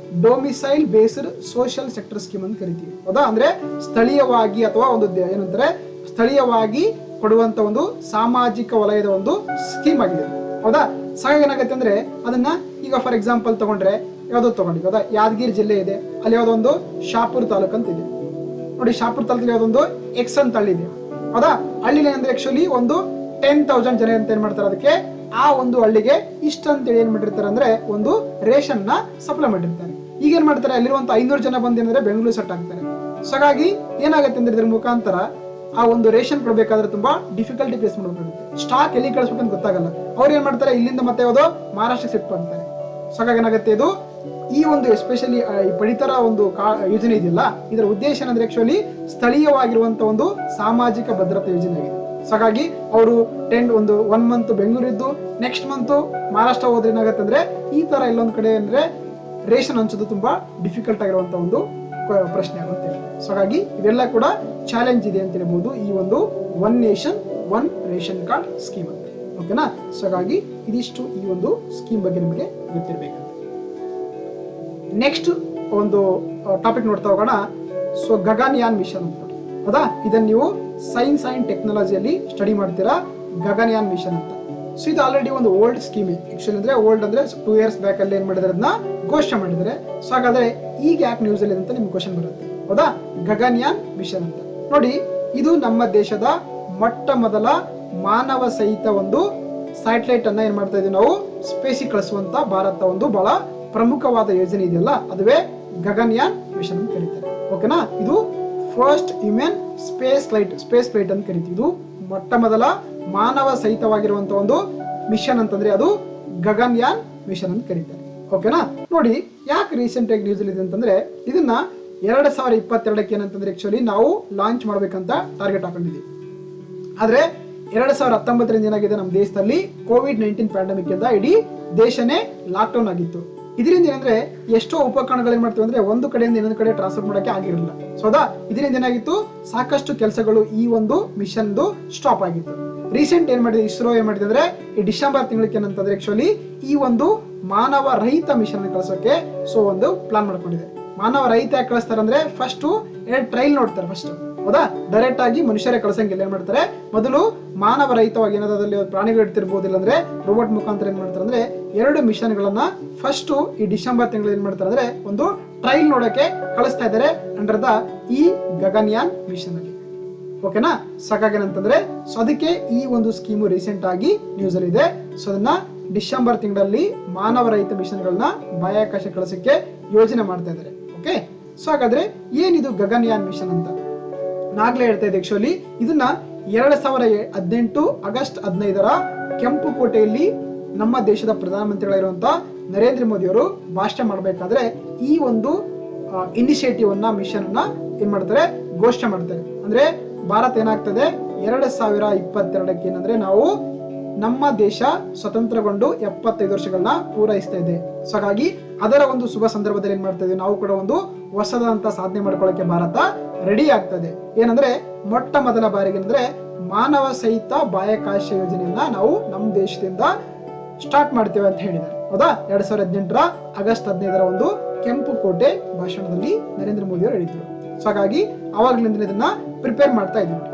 domicile based social sector scheme ಅಂತ ಕರಿತೀವಿ. ಹೌದಾ? ಅಂದ್ರೆ ಸ್ಥಳೀಯವಾಗಿ ಅಥವಾ ಒಂದು ಏನಂದ್ರೆ ಸ್ಥಳೀಯವಾಗಿ ಕೊಡುವಂತ ಒಂದು ಸಾಮಾಜಿಕ ವಲಯದ ಒಂದು ಸ್ಕೀಮ್ ಆಗಿದೆ. ಹೌದಾ? ಸಾಗ ಏನಾಗುತ್ತೆ ಅಂದ್ರೆ ಅದನ್ನ ಈಗ ಫಾರ್ ಎಕ್ಸಾಂಪಲ್ ತಗೊಂಡ್ರೆ ಯಾವ್ದು ತಗೊಂಡಿ, ಹೌದಾ? ಯಾದಗಿರಿ ಜಿಲ್ಲೆ ಇದೆ, ಅಲ್ಲಿ ಯಾವ್ದೊಂದು ಶಾಪುರ್ ತಾಲೂಕ್ ಅಂತ ಇದೆ. ನೋಡಿ, ಶಾಪುರ್ ತಾಲೂಕಲ್ಲಿ ಯಾವ್ದೊಂದು ಎಕ್ಸ್ ಅಂತ ಹಳ್ಳಿ ಇದೆ. ಹೌದಾ? ಹಳ್ಳಿ ಅಂದ್ರೆ ಆಕ್ಚುಲಿ ಒಂದು 10,000 ಜನ ಅಂತ ಏನ್ ಮಾಡ್ತಾರೆ, ಅದಕ್ಕೆ ಆ ಒಂದು ಹಳ್ಳಿಗೆ ಇಷ್ಟ ಅಂತೇಳಿ ಏನ್ ಮಾಡಿರ್ತಾರೆ ಅಂದ್ರೆ ಒಂದು ರೇಷನ್ ನ ಸಪ್ಲೈ ಮಾಡಿರ್ತಾರೆ. ಈಗ ಏನ್ ಮಾಡ್ತಾರೆ, ಅಲ್ಲಿರುವಂತ 500 ಜನ ಬಂದು ಏನಂದ್ರೆ ಬೆಂಗಳೂರು ಸೆಟ್ ಆಗ್ತಾರೆ. ಸೊ ಹಾಗಾಗಿ ಏನಾಗುತ್ತೆ ಅಂದ್ರೆ ಇದ್ರ ಮುಖಾಂತರ ಆ ಒಂದು ರೇಷನ್ ಕೊಡ್ಬೇಕಾದ್ರೆ ತುಂಬಾ ಡಿಫಿಕಲ್ಟಿ ಫೇಸ್ ಮಾಡಬೇಕಾಗುತ್ತೆ. ಸ್ಟಾಕ್ ಎಲ್ಲಿ ಕಳಿಸ್ಬೇಕಂತ ಗೊತ್ತಾಗಲ್ಲ. ಅವ್ರು ಏನ್ ಮಾಡ್ತಾರೆ, ಇಲ್ಲಿಂದ ಮತ್ತೆ ಯಾವ್ದೋ ಮಹಾರಾಷ್ಟ್ರ ಶಿಫ್ಟ್ ಮಾಡ್ತಾರೆ. ಸೊ ಹಾಗಾಗಿ ಏನಾಗುತ್ತೆ, ಇದು ಈ ಒಂದು ಎಸ್ಪೆಷಲಿ ಈ ಪಡಿತರ ಒಂದು ಯೋಜನೆ ಇದೆಯಲ್ಲ, ಇದರ ಉದ್ದೇಶ ಏನಂದ್ರೆ ಆಕ್ಚುಲಿ ಸ್ಥಳೀಯವಾಗಿರುವಂತ ಒಂದು ಸಾಮಾಜಿಕ ಭದ್ರತಾ ಯೋಜನೆ ಆಗಿದೆ. ಸೊ ಹಾಗಾಗಿ ಅವರು 1 ಮಂತ್ ಬೆಂಗಳೂರು ಇದ್ದು ನೆಕ್ಸ್ಟ್ ಮಂತ್ ಮಹಾರಾಷ್ಟ್ರ ಹೋದ್ರೆ ಏನಾಗುತ್ತೆ ಅಂದ್ರೆ ಈ ತರ ಎಲ್ಲೊಂದ್ ಕಡೆ ಅಂದ್ರೆ ರೇಷನ್ ಹಂಚೋದು ತುಂಬಾ ಡಿಫಿಕಲ್ಟ್ ಆಗಿರುವಂತ ಒಂದು ಪ್ರಶ್ನೆ ಆಗುತ್ತೆ. ಸೊ ಹಾಗಾಗಿ ಇವೆಲ್ಲ ಕೂಡ ಚಾಲೆಂಜ್ ಇದೆ ಅಂತ ಹೇಳ್ಬೋದು ಈ ಒಂದು one nation one ration card scheme ಅಂತ. ಓಕೆನಾ? ಸೊ ಹಾಗಾಗಿ ಇದಿಷ್ಟು ಈ ಒಂದು ಸ್ಕೀಮ್ ಬಗ್ಗೆ ನಿಮಗೆ ಗೊತ್ತಿರಬೇಕಂತ. ನೆಕ್ಸ್ಟ್ ಒಂದು ಟಾಪಿಕ್ ನೋಡ್ತಾ ಹೋಗೋಣ. ಸೊ ಗಗನಯಾನ್ ಮಿಷನ್ ಅಂತ. ಹೌದಾ? ಇದನ್ನ ನೀವು ಸೈನ್ಸ್ ಅಂಡ್ ಟೆಕ್ನಾಲಜಿಯಲ್ಲಿ ಸ್ಟಡಿ ಮಾಡ್ತೀರಾ, ಗಗನಯಾನ್ ಮಿಷನ್ ಅಂತ. ಸೊ ಇದು ಆಲ್ರೆಡಿ ಒಂದು ಓಲ್ಡ್ ಸ್ಕೀಮ್. ಆಕ್ಚುಲಿ ಅಂದ್ರೆ ಓಲ್ಡ್ ಅಂದ್ರೆ 2 years ಬ್ಯಾಕ್ ಅಲ್ಲಿ ಏನ್ ಮಾಡಿದ್ರೆ ಅದನ್ನ ಘೋಷಣೆ ಮಾಡಿದ್ರೆ. ಸೊ ಹಾಗಾದ್ರೆ ಈಗ ಯಾಕೆ ನ್ಯೂಸ್ ಅಲ್ಲಿ ಅಂತ ನಿಮ್ಗೆ ಕ್ವಶನ್ ಬರುತ್ತೆ. ಹೌದಾ? ಗಗನಯಾನ್ ಮಿಷನ್ ಅಂತ ನೋಡಿ, ಇದು ನಮ್ಮ ದೇಶದ ಮೊಟ್ಟ ಮೊದಲ ಮಾನವ ಸಹಿತ ಒಂದು ಸ್ಯಾಟಲೈಟ್ ಅನ್ನ ಏನ್ ಮಾಡ್ತಾ ಇದೀವಿ ನಾವು ಸ್ಪೇಸಿಗೆ ಕಳಿಸುವಂತ ಭಾರತ ಒಂದು ಬಹಳ ಪ್ರಮುಖವಾದ ಯೋಜನೆ ಇದೆಯಲ್ಲ, ಅದುವೇ ಗಗನಯಾನ್ ಮಿಷನ್ ಅಂತ ಕರೀತಾರೆ. ಓಕೆನಾ? ಇದು ಫಸ್ಟ್ ಹ್ಯೂಮನ್ ಸ್ಪೇಸ್ ಫ್ಲೈಟ್ ಅಂತ ಕರಿತೀವಿ. ಇದು ಮೊಟ್ಟ ಮೊದಲ ಮಾನವ ಸಹಿತವಾಗಿರುವಂತ ಒಂದು ಮಿಷನ್ ಅಂತಂದ್ರೆ ಅದು ಗಗನಯಾನ್ ಮಿಷನ್ ಅಂತ ಕರೀತಾರೆ. ಓಕೆನಾ. ನೋಡಿ ಯಾಕೆ ರೀಸೆಂಟ್ ಆಗಿ ನ್ಯೂಸ್ ಇದೆ ಅಂತಂದ್ರೆ ಇದನ್ನ 2022ಕ್ಕೆ ಏನಂತಂದ್ರೆ ಆಕ್ಚುಲಿ ನಾವು ಲಾಂಚ್ ಮಾಡ್ಬೇಕಂತ ಟಾರ್ಗೆಟ್ ಹಾಕೊಂಡಿದ್ದೀವಿ. ಆದ್ರೆ 2019ರಿಂದ ಏನಾಗಿದೆ, ನಮ್ಮ ದೇಶದಲ್ಲಿ COVID-19 ಪ್ಯಾಂಡಮಿಕ್ ಇಂದ ಇಡೀ ದೇಶನೇ ಲಾಕ್ ಡೌನ್ ಆಗಿತ್ತು. ಇದರಿಂದ ಏನಂದ್ರೆ ಎಷ್ಟೋ ಉಪಕರಣಗಳು ಏನ್ ಮಾಡ್ತೀವಿ ಅಂದ್ರೆ ಒಂದು ಕಡೆಯಿಂದ ಇನ್ನೊಂದು ಕಡೆ ಟ್ರಾನ್ಸ್ಫರ್ ಮಾಡಕ್ಕೆ ಆಗಿರಲಿಲ್ಲ. ಸೋದಾ ಇದರಿಂದ ಏನಾಗಿತ್ತು, ಸಾಕಷ್ಟು ಕೆಲಸಗಳು ಈ ಒಂದು ಮಿಷನ್ ಸ್ಟಾಪ್ ಆಗಿತ್ತು. ರೀಸೆಂಟ್ ಏನ್ ಮಾಡಿದೆ, ಇಸ್ರೋ ಏನ್ ಮಾಡಿದೆ ಅಂದ್ರೆ ಈ ಡಿಸೆಂಬರ್ ತಿಂಗಳಿಗೆ ಏನಂತಂದ್ರೆ ಆಕ್ಚುಲಿ ಈ ಒಂದು ಮಾನವ ರಹಿತ ಮಿಷನ್ ಕಳಿಸೋಕೆ ಒಂದು ಪ್ಲಾನ್ ಮಾಡ್ಕೊಂಡಿದೆ. ಮಾನವ ರಹಿತ ಯಾಕೆ ಕಳಿಸ್ತಾರೆ ಅಂದ್ರೆ ಫಸ್ಟ್ 2 ಟ್ರೈಲ್ ನೋಡ್ತಾರೆ. ಫಸ್ಟ್ ಹೌದಾ, ಡೈರೆಕ್ಟ್ ಆಗಿ ಮನುಷ್ಯರೇ ಕಳ್ಸಂಗಿಲ್ಲ. ಏನ್ ಮಾಡ್ತಾರೆ, ಮೊದಲು ಮಾನವ ರಹಿತವಾಗಿ ಏನಾದ್ರಲ್ಲಿ ಪ್ರಾಣಿಗಳು ಇಡ್ತಿರ್ಬೋದಿಲ್ಲ ಅಂದ್ರೆ ರೋಬೋಟ್ ಮುಖಾಂತರ ಏನ್ ಮಾಡ್ತಾರೆ ಅಂದ್ರೆ 2 ಮಿಷನ್ ಗಳನ್ನ ಫಸ್ಟ್ ಈ ಡಿಸೆಂಬರ್ ತಿಂಗಳಲ್ಲಿ ಏನ್ ಮಾಡ್ತಾರೆ ಅಂದ್ರೆ ಒಂದು ಟ್ರೈಲ್ ನೋಡಕ್ಕೆ ಕಳಿಸ್ತಾ ಇದ್ದಾರೆ ಅಂಡರ್ ದ ಈ ಗಗನಯಾನ್ ಮಿಷನ್ ಅಲ್ಲಿ. ಓಕೆನಾ. ಸಾಕಾಗೇನಂತಂದ್ರೆ ಸೊ ಅದಕ್ಕೆ ಈ ಒಂದು ಸ್ಕೀಮು ರೀಸೆಂಟ್ ಆಗಿ ನ್ಯೂಸ್ ಅಲ್ಲಿ ಇದೆ. ಸೊ ಅದನ್ನ ಡಿಸೆಂಬರ್ ತಿಂಗಳಲ್ಲಿ ಮಾನವ ರಹಿತ ಮಿಷನ್ ಗಳನ್ನ ಬಾಹ್ಯಾಕಾಶ ಕಳಿಸಕ್ಕೆ ಯೋಜನೆ ಮಾಡ್ತಾ ಇದ್ದಾರೆ. ಓಕೆ. ಸೊ ಹಾಗಾದ್ರೆ ಏನಿದು ಗಗನಯಾನ್ ಮಿಷನ್ ಅಂತ ನಾಗ್ಲೇ ಹೇಳ್ತಾ ಇದೆ. ಆಕ್ಚುಲಿ ಇದನ್ನ 2018 ಆಗಸ್ಟ್ 15ರ ಕೆಂಪು ಕೋಟೆಯಲ್ಲಿ ನಮ್ಮ ದೇಶದ ಪ್ರಧಾನಮಂತ್ರಿಗಳಾಗಿರುವಂತಹ ನರೇಂದ್ರ ಮೋದಿ ಅವರು ಭಾಷಣ ಮಾಡಬೇಕಾದ್ರೆ ಈ ಒಂದು ಇನಿಷಿಯೇಟಿವ್ ಅನ್ನ ಮಿಷನ್ ಅನ್ನ ಏನ್ ಮಾಡ್ತಾರೆ, ಘೋಷಣೆ ಮಾಡ್ತಾರೆ. ಅಂದ್ರೆ ಭಾರತ ಏನಾಗ್ತದೆ 2022ಕ್ಕೆ ಏನಂದ್ರೆ ನಾವು ನಮ್ಮ ದೇಶ ಸ್ವತಂತ್ರಗೊಂಡು 75 ವರ್ಷಗಳನ್ನ ಪೂರೈಸ್ತಾ ಇದೆ. ಸೊ ಹಾಗಾಗಿ ಅದರ ಒಂದು ಶುಭ ಸಂದರ್ಭದಲ್ಲಿ ಏನ್ ಮಾಡ್ತಾ ಇದೀವಿ, ನಾವು ಕೂಡ ಒಂದು ಹೊಸದಂತ ಸಾಧನೆ ಮಾಡ್ಕೊಳ್ಳಕ್ಕೆ ಭಾರತ ರೆಡಿ ಆಗ್ತದೆ. ಏನಂದ್ರೆ ಮೊಟ್ಟ ಮೊದಲ ಬಾರಿಗೆ ಅಂದ್ರೆ ಮಾನವ ಸಹಿತ ಬಾಹ್ಯಾಕಾಶ ಯೋಜನೆಯನ್ನ ನಾವು ನಮ್ಮ ದೇಶದಿಂದ ಸ್ಟಾರ್ಟ್ ಮಾಡ್ತೇವೆ ಅಂತ ಹೇಳಿದ್ದಾರೆ. ಹೌದಾ. 2018 ಆಗಸ್ಟ್ 15ರ ಒಂದು ಕೆಂಪು ಕೋಟೆ ಭಾಷಣದಲ್ಲಿ ನರೇಂದ್ರ ಮೋದಿ ಅವರು ಹೇಳಿದ್ರು. ಸೊ ಹಾಗಾಗಿ ಅವಾಗ್ಲಿಂದ ಇದನ್ನ ಪ್ರಿಪೇರ್ ಮಾಡ್ತಾ ಇದ್ದೀವಿ.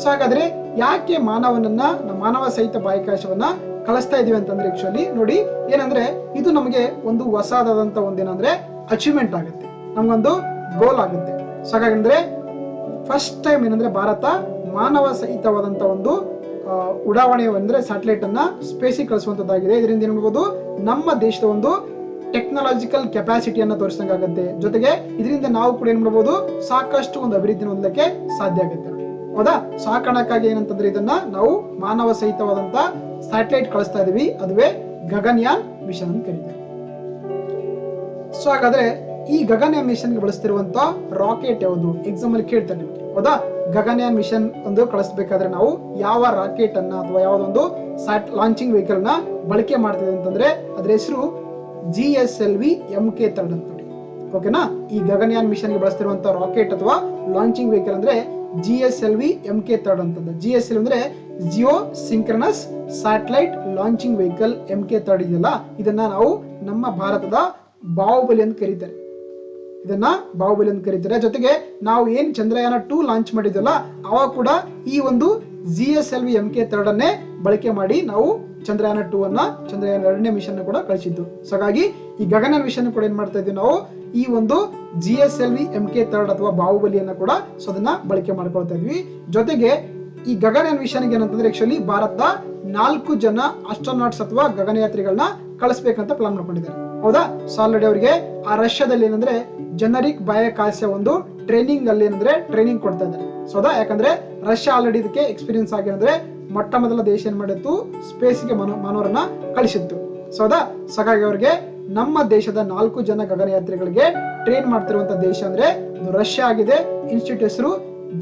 ಸೊ ಹಾಗಾದ್ರೆ ಯಾಕೆ ಮಾನವ ಸಹಿತ ಬಾಹ್ಯಾಕಾಶವನ್ನ ಕಳಿಸ್ತಾ ಇದೀವಿ ಅಂತಂದ್ರೆ ಆಕ್ಚುಲಿ ನೋಡಿ ಏನಂದ್ರೆ ಇದು ನಮಗೆ ಒಂದು ಹೊಸದಾದಂತ ಒಂದೇನಂದ್ರೆ ಅಚೀವ್ಮೆಂಟ್ ಆಗುತ್ತೆ, ನಮ್ಗೊಂದು ಗೋಲ್ ಆಗುತ್ತೆ. ಸೊ ಹಾಗಾದ್ರೆ ಫಸ್ಟ್ ಟೈಮ್ ಏನಂದ್ರೆ ಭಾರತ ಮಾನವ ಸಹಿತವಾದಂತ ಒಂದು ಉಡಾವಣೆ ಅಂದ್ರೆ ಸ್ಯಾಟಲೈಟ್ ಅನ್ನ ಸ್ಪೇಸಿಗೆ ಕಳಿಸುವಂತದ್ದಾಗಿದೆ. ಇದರಿಂದ ಏನ್ ಮಾಡ್ಬೋದು, ನಮ್ಮ ದೇಶದ ಒಂದು ಟೆಕ್ನಾಲಜಿಕಲ್ ಕೆಪಾಸಿಟಿಯನ್ನ ತೋರಿಸಿದಂಗಾಗುತ್ತೆ. ಜೊತೆಗೆ ಇದರಿಂದ ನಾವು ಕೂಡ ಏನ್ ಮಾಡ್ಬೋದು, ಸಾಕಷ್ಟು ಒಂದು ಅಭಿವೃದ್ಧಿ ಹೊಂದಲಿಕ್ಕೆ ಸಾಧ್ಯ ಆಗುತ್ತೆ. ಹೌದಾ. ಸೊ ಆ ಕಾರಣಕ್ಕಾಗಿ ಏನಂತಂದ್ರೆ ಇದನ್ನ ನಾವು ಮಾನವ ಸಹಿತವಾದಂತ ಸ್ಯಾಟಲೈಟ್ ಕಳಿಸ್ತಾ ಇದೀವಿ, ಅದುವೇ ಗಗನಯಾನ್ ಮಿಷನ್ ಅಂತ ಕರೀತಾರೆ. ಸೊ ಹಾಗಾದ್ರೆ ಈ ಗಗನಯಾನ್ ಮಿಷನ್ ಗೆ ಬಳಸ್ತಿರುವಂತ ರಾಕೆಟ್ ಯಾವುದು ಎಕ್ಸಾಮ್ ಅಲ್ಲಿ ಕೇಳ್ತಾರೆ ನಿಮಗೆ. ಹೌದಾ. ಗಗನಯಾನ್ ಮಿಷನ್ ಒಂದು ಕಳಿಸ್ಬೇಕಾದ್ರೆ ನಾವು ಯಾವ ರಾಕೆಟ್ ಅನ್ನ ಅಥವಾ ಯಾವ್ದೊಂದು ಲಾಂಚಿಂಗ್ ವೆಹಿಕಲ್ ನ ಬಳಕೆ ಮಾಡ್ತೀವಿ ಅಂತಂದ್ರೆ ಅದ್ರ ಹೆಸರು GSLV MK3 ಅಂತ ನೋಡಿ. ಓಕೆನಾ. ಈ ಗಗನಯಾನ್ ಮಿಷನ್ ಗೆ ಬಳಸ್ತಿರುವಂತ ರಾಕೆಟ್ ಅಥವಾ ಲಾಂಚಿಂಗ್ ವೆಹಿಕಲ್ ಅಂದ್ರೆ GSLV MK3 ಅಂತಂದ್ರೆ GSLV ಅಂದ್ರೆ Jio synchronous satellite launching vehicle MK3 ಇದೆಯಲ್ಲ, ಇದನ್ನ ನಾವು ನಮ್ಮ ಭಾರತದ ಬಾಹುಬಲಿ ಅಂತ ಕರೀತಾರೆ. ಜೊತೆಗೆ ನಾವು ಏನ್ ಚಂದ್ರಯಾನ 2 ಲಾಂಚ್ ಮಾಡಿದ್ವಲ್ಲ ಅವಾಗ ಕೂಡ ಈ ಒಂದು GSLV MK3 ಅನ್ನೇ ಬಳಕೆ ಮಾಡಿ ನಾವು ಚಂದ್ರಯಾನ 2 ಅನ್ನ ಚಂದ್ರಯಾನ 2ನೇ ಮಿಷನ್ ಕೂಡ ಕಳಿಸಿದ್ದು. ಸೊ ಹಾಗಾಗಿ ಈ ಗಗನಯಾನ್ ಮಿಷನ್ ಕೂಡ ಏನ್ ಮಾಡ್ತಾ ಇದ್ವಿ ನಾವು ಈ ಒಂದು GSLV MK3 ಅಥವಾ ಬಾಹುಬಲಿಯನ್ನ ಕೂಡ ಸೊ ಅದನ್ನ ಬಳಕೆ ಮಾಡ್ಕೊಳ್ತಾ ಇದ್ವಿ. ಜೊತೆಗೆ ಈ ಗಗನಯಾನ್ ಮಿಷನ್ ಏನಂತಂದ್ರೆ ಆಕ್ಚುಲಿ ಭಾರತದ 4 ಜನ ಆಸ್ಟ್ರೋನಾಟ್ಸ್ ಅಥವಾ ಗಗನಯಾತ್ರಿಗಳನ್ನ ಕಳಿಸ್ಬೇಕಂತ ಪ್ಲಾನ್ ಮಾಡ್ಕೊಂಡಿದ್ದಾರೆ. ಹೌದಾ. ಸೊ ಆಲ್ರೆಡಿ ಅವರಿಗೆ ಆ ರಷ್ಯಾದಲ್ಲಿ ಏನಂದ್ರೆ ಜನರಿಕ್ ಬಾಹ್ಯಾಕಾಶ ಒಂದು ಟ್ರೈನಿಂಗ್ ಅಲ್ಲಿ ಏನಂದ್ರೆ ಟ್ರೈನಿಂಗ್ ಕೊಡ್ತಾ ಇದ್ದಾರೆ. ಸೋದಾ ಯಾಕಂದ್ರೆ ರಷ್ಯಾ ಆಲ್ರೆಡಿ ಇದಕ್ಕೆ ಎಕ್ಸ್ಪೀರಿಯನ್ಸ್ ಆಗಿದ್ರೆ ಮೊಟ್ಟ ಮೊದಲ ದೇಶ ಏನ್ ಮಾಡಿತ್ತು, ಸ್ಪೇಸ್ಗೆ ಮಾನವರನ್ನ ಕಳಿಸಿತ್ತು. ಸೋದಾ ಹಾಗಾಗಿ ಅವರಿಗೆ ನಮ್ಮ ದೇಶದ 4 ಜನ ಗಗನಯಾತ್ರಿಗಳಿಗೆ ಟ್ರೈನ್ ಮಾಡ್ತಿರುವಂತ ದೇಶ ಅಂದ್ರೆ ಅದು ರಷ್ಯಾ ಆಗಿದೆ. ಇನ್ಸ್ಟಿಟ್ಯೂಟ್ ಹೆಸರು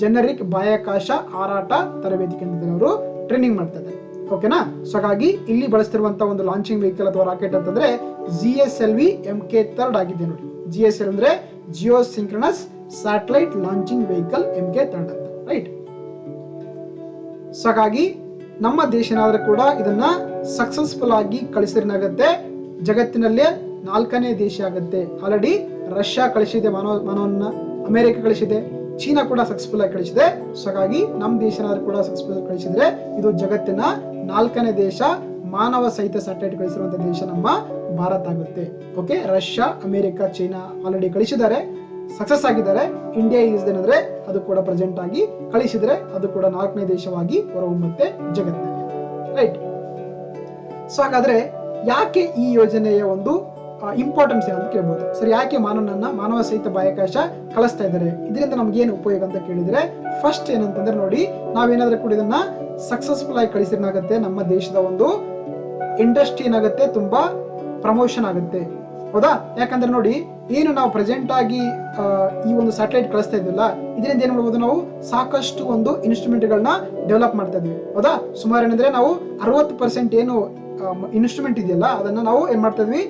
ಜನರಿಕ್ ಬಾಹ್ಯಾಕಾಶ ಹಾರಾಟ ತರಬೇತಿ ಕೇಂದ್ರದಲ್ಲಿ ಅವರು ಟ್ರೈನಿಂಗ್ ಮಾಡ್ತಾ ಇದ್ದಾರೆ. ಓಕೆನಾ. ಸೊ ಹಾಗಾಗಿ ಇಲ್ಲಿ ಬಳಸ್ತಿರುವಂತ ಒಂದು ಲಾಂಚಿಂಗ್ ವೆಹಿಕಲ್ ಅಥವಾ ರಾಕೆಟ್ ಅಂತಂದ್ರೆ GSLV MK3 ಆಗಿದೆ ನೋಡಿ. GSLV ಅಂದ್ರೆ Jio synchronous satellite launching vehicle MK3 ಅಂತ, ರೈಟ್. ಸೊ ಹಾಗಾಗಿ ನಮ್ಮ ದೇಶ ಏನಾದ್ರೂ ಕೂಡ ಇದನ್ನ ಸಕ್ಸಸ್ಫುಲ್ ಆಗಿ ಕಳಿಸಿದ್ರೆ ಜಗತ್ತಿನಲ್ಲೇ 4ನೇ ದೇಶ ಆಗುತ್ತೆ. ಆಲ್ರೆಡಿ ರಷ್ಯಾ ಕಳಿಸಿದೆ ಮಾನವನ್ನ, ಅಮೆರಿಕ ಕಳಿಸಿದೆ, ಚೀನಾ ಕೂಡ ಸಕ್ಸಸ್ಫುಲ್ ಆಗಿ ಕಳಿಸಿದೆ. ಸೊ ಹಾಗಾಗಿ ನಮ್ಮ ದೇಶ ಏನಾದ್ರೂ ಕೂಡ ಸಕ್ಸಸ್ಫುಲ್ ಕಳಿಸಿದ್ರೆ ಇದು ಜಗತ್ತಿನ 4ನೇ ದೇಶ, ಮಾನವ ಸಹಿತ ಸ್ಯಾಟಲೈಟ್ ಕಳಿಸಿರುವಂತ ದೇಶ ನಮ್ಮ ಭಾರತ ಆಗುತ್ತೆ. Okay. Russia, America, China already ಕಳಿಸಿದ್ದಾರೆ, ಸಕ್ಸಸ್ ಆಗಿದ್ದಾರೆ. ಇಂಡಿಯಾ ಏನಂದ್ರೆ ಅದು ಕೂಡ ಪ್ರೆಸೆಂಟ್ ಆಗಿ ಕಳಿಸಿದ್ರೆ ಅದು ಕೂಡ 4ನೇ ದೇಶವಾಗಿ ಹೊರಹೊಮ್ಮುತ್ತೆ ಜಗತ್ತಿನಲ್ಲಿ, ರೈಟ್. ಸೊ ಹಾಗಾದ್ರೆ ಯಾಕೆ ಈ ಯೋಜನೆಯ ಒಂದು ಇಂಪಾರ್ಟೆನ್ಸ್ ಏನಂತ ಕೇಳ್ಬೋದು. ಸರಿ, ಯಾಕೆ ಮಾನವ ಸಹಿತ ಬಾಹ್ಯಾಕಾಶ ಕಳಿಸ್ತಾ ಇದ್ದಾರೆ, ಇದರಿಂದ ನಮ್ಗೆ ಏನು ಉಪಯೋಗ ಅಂತ ಕೇಳಿದ್ರೆ ಫಸ್ಟ್ ಏನಂತಂದ್ರೆ ನೋಡಿ, ನಾವೇನಾದ್ರೂ ಕೂಡ ಇದನ್ನ ಸಕ್ಸಸ್ಫುಲ್ ಆಗಿ ಕಳಿಸಿರ್ನಾಗತ್ತೆ ನಮ್ಮ ದೇಶದ ಒಂದು ಇಂಡಸ್ಟ್ರಿ ಏನಾಗುತ್ತೆ ತುಂಬಾ ಪ್ರಮೋಷನ್ ಆಗುತ್ತೆ. ಹೌದಾ? ಯಾಕಂದ್ರೆ ನೋಡಿ, ಏನು ನಾವು ಪ್ರೆಸೆಂಟ್ ಆಗಿ ಈ ಒಂದು ಸ್ಯಾಟಲೈಟ್ ಕಳಿಸ್ತಾ ಇದ್ವಿಲ್ಲ, ಇದರಿಂದ ಏನ್ ಮಾಡ್ಬೋದು, ನಾವು ಸಾಕಷ್ಟು ಒಂದು ಇನ್ಸ್ಟ್ರೂಮೆಂಟ್ ಗಳನ್ನ ಡೆವಲಪ್ ಮಾಡ್ತಾ ಇದ್ವಿ. ಹೌದಾ? ಸುಮಾರು ಏನಂದ್ರೆ ನಾವು 60% ಏನು ಇನ್ಸ್ಟ್ರೂಮೆಂಟ್ ಇದೆಯಲ್ಲ ಅದನ್ನ ನಾವು ಏನ್ ಮಾಡ್ತಾ ಇದ್ವಿ,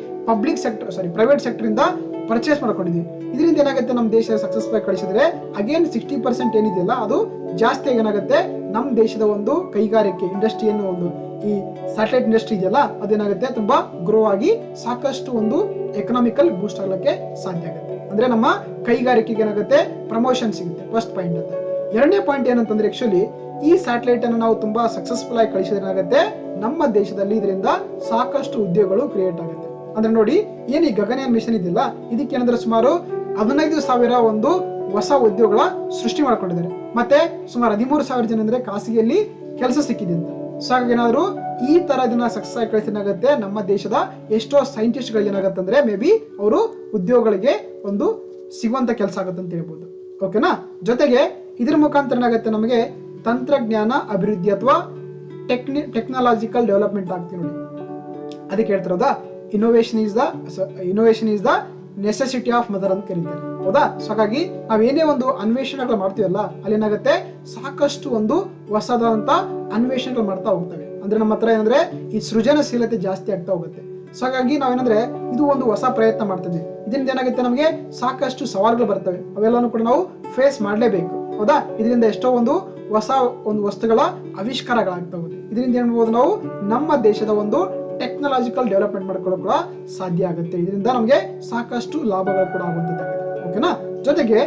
ಪ್ರೈವೇಟ್ ಸೆಕ್ಟರ್ ಇಂದ ಪರ್ಚೇಸ್ ಮಾಡ್ಕೊಂಡಿದ್ವಿ. ಇದರಿಂದ ಏನಾಗುತ್ತೆ, ನಮ್ಮ ದೇಶ ಸಕ್ಸಸ್ಫುಲ್ ಕಳಿಸಿದ್ರೆ ಅಗೇನ್ 60% ಏನಿದೆಯಲ್ಲ ಅದು ಜಾಸ್ತಿ ಏನಾಗುತ್ತೆ, ನಮ್ಮ ದೇಶದ ಒಂದು ಕೈಗಾರಿಕೆ ಇಂಡಸ್ಟ್ರಿ ಏನು ಒಂದು ಈ ಸ್ಯಾಟಲೈಟ್ ಇಂಡಸ್ಟ್ರಿ ಇದೆಯಲ್ಲ ಅದೇನಾಗುತ್ತೆ ತುಂಬಾ ಗ್ರೋ ಆಗಿ ಸಾಕಷ್ಟು ಒಂದು ಎಕನಾಮಿಕಲ್ ಬೂಸ್ಟ್ ಆಗ್ಲಿಕ್ಕೆ ಸಾಧ್ಯ ಆಗುತ್ತೆ. ಅಂದ್ರೆ ನಮ್ಮ ಕೈಗಾರಿಕೆಗೆ ಏನಾಗುತ್ತೆ, ಪ್ರಮೋಷನ್ ಸಿಗುತ್ತೆ. ಫಸ್ಟ್ ಪಾಯಿಂಟ್ ಅಂತ. ಎರಡನೇ ಪಾಯಿಂಟ್ ಏನಂತಂದ್ರೆ, ಆಕ್ಚುಲಿ ಈ ಸ್ಯಾಟಲೈಟ್ ಅನ್ನು ನಾವು ತುಂಬಾ ಸಕ್ಸಸ್ಫುಲ್ ಆಗಿ ಕಳಿಸಿದ್ರೆ ಏನಾಗುತ್ತೆ, ನಮ್ಮ ದೇಶದಲ್ಲಿ ಇದರಿಂದ ಸಾಕಷ್ಟು ಉದ್ಯೋಗಗಳು ಕ್ರಿಯೇಟ್ ಆಗುತ್ತೆ. ಅಂದ್ರೆ ನೋಡಿ, ಏನ್ ಈ ಗಗನಯಾನ್ ಮಿಷನ್ ಇದೆಯಲ್ಲ, ಇದಕ್ಕೆ ಏನಂದ್ರೆ ಸುಮಾರು 15,000 ಒಂದು ಹೊಸ ಉದ್ಯೋಗಗಳ ಸೃಷ್ಟಿ ಮಾಡ್ಕೊಂಡಿದ್ದಾರೆ. ಮತ್ತೆ ಸುಮಾರು 13,000 ಜನ ಅಂದ್ರೆ ಖಾಸಗಿಯಲ್ಲಿ ಕೆಲಸ ಸಿಕ್ಕಿದೆ ಅಂತ. ಸೊ ಹಾಗಾಗಿ ಏನಾದ್ರು ಈ ತರ ಇದನ್ನ ಸಕ್ಸಸ್ ಆಗಿ ಕಳಿಸಿನಾಗುತ್ತೆ, ನಮ್ಮ ದೇಶದ ಎಷ್ಟೋ ಸೈಂಟಿಸ್ಟ್ ಗಳಿಗೆ ಏನಾಗುತ್ತೆ ಅಂದ್ರೆ ಮೇ ಬಿ ಅವರು ಉದ್ಯೋಗಗಳಿಗೆ ಒಂದು ಸಿಗುವಂತ ಕೆಲಸ ಆಗುತ್ತೆ ಅಂತ ಹೇಳ್ಬೋದು. ಓಕೆನಾ? ಜೊತೆಗೆ ಇದ್ರ ಮುಖಾಂತರ ಏನಾಗುತ್ತೆ, ನಮಗೆ ತಂತ್ರಜ್ಞಾನ ಅಭಿವೃದ್ಧಿ ಅಥವಾ ಟೆಕ್ನಾಲಜಿಕಲ್ ಡೆವಲಪ್ಮೆಂಟ್ ಆಗ್ತೀವಿ ನೋಡಿ. ಅದಕ್ಕೆ ಹೇಳ್ತಿರೋದಾ, innovation is the necessity of mother ಅಂತ ಕರೀತಾರೆ. ಹೌದಾ? ಸೊ ಹಾಗಾಗಿ ನಾವೇನೇ ಒಂದು ಅನ್ವೇಷಣೆಗಳು ಮಾಡ್ತೀವಲ್ಲ, ಅಲ್ಲಿ ಏನಾಗುತ್ತೆ ಸಾಕಷ್ಟು ಒಂದು ಹೊಸದಂತ ಅನ್ವೇಷಣೆಗಳು ಮಾಡ್ತಾ ಹೋಗ್ತವೆ. ಅಂದ್ರೆ ನಮ್ಮ ಹತ್ರ ಏನಂದ್ರೆ ಈ ಸೃಜನಶೀಲತೆ ಜಾಸ್ತಿ ಆಗ್ತಾ ಹೋಗುತ್ತೆ. ಸೊ ಹಾಗಾಗಿ ನಾವೇನಂದ್ರೆ ಇದು ಒಂದು ಹೊಸ ಪ್ರಯತ್ನ ಮಾಡ್ತಿದ್ವಿ. ಇದರಿಂದ ಏನಾಗುತ್ತೆ, ನಮಗೆ ಸಾಕಷ್ಟು ಸವಾಲುಗಳು ಬರ್ತವೆ. ಅವೆಲ್ಲನೂ ಕೂಡ ನಾವು ಫೇಸ್ ಮಾಡ್ಲೇಬೇಕು. ಹೌದಾ? ಇದರಿಂದ ಎಷ್ಟೋ ಒಂದು ಹೊಸ ಒಂದು ವಸ್ತುಗಳ ಆವಿಷ್ಕಾರಗಳಾಗ್ತಾ ಹೋಗುತ್ತೆ. ಇದರಿಂದ ಏನ್ ಮಾಡ್ಬೋದು, ನಾವು ನಮ್ಮ ದೇಶದ ಒಂದು ಟೆಕ್ನಾಲಜಿಕಲ್ ಡೆವಲಪ್ಮೆಂಟ್ ಮಾಡ್ಕೊಳ್ಳೋಕೆ ಕೂಡ ಸಾಧ್ಯ ಆಗುತ್ತೆ. ಇದರಿಂದ ನಮಗೆ ಸಾಕಷ್ಟು ಲಾಭಗಳು ಕೂಡ ಆಗುವಂತದ್ದಾಗಿದೆ. ಓಕೆನಾ? ಜೊತೆಗೆ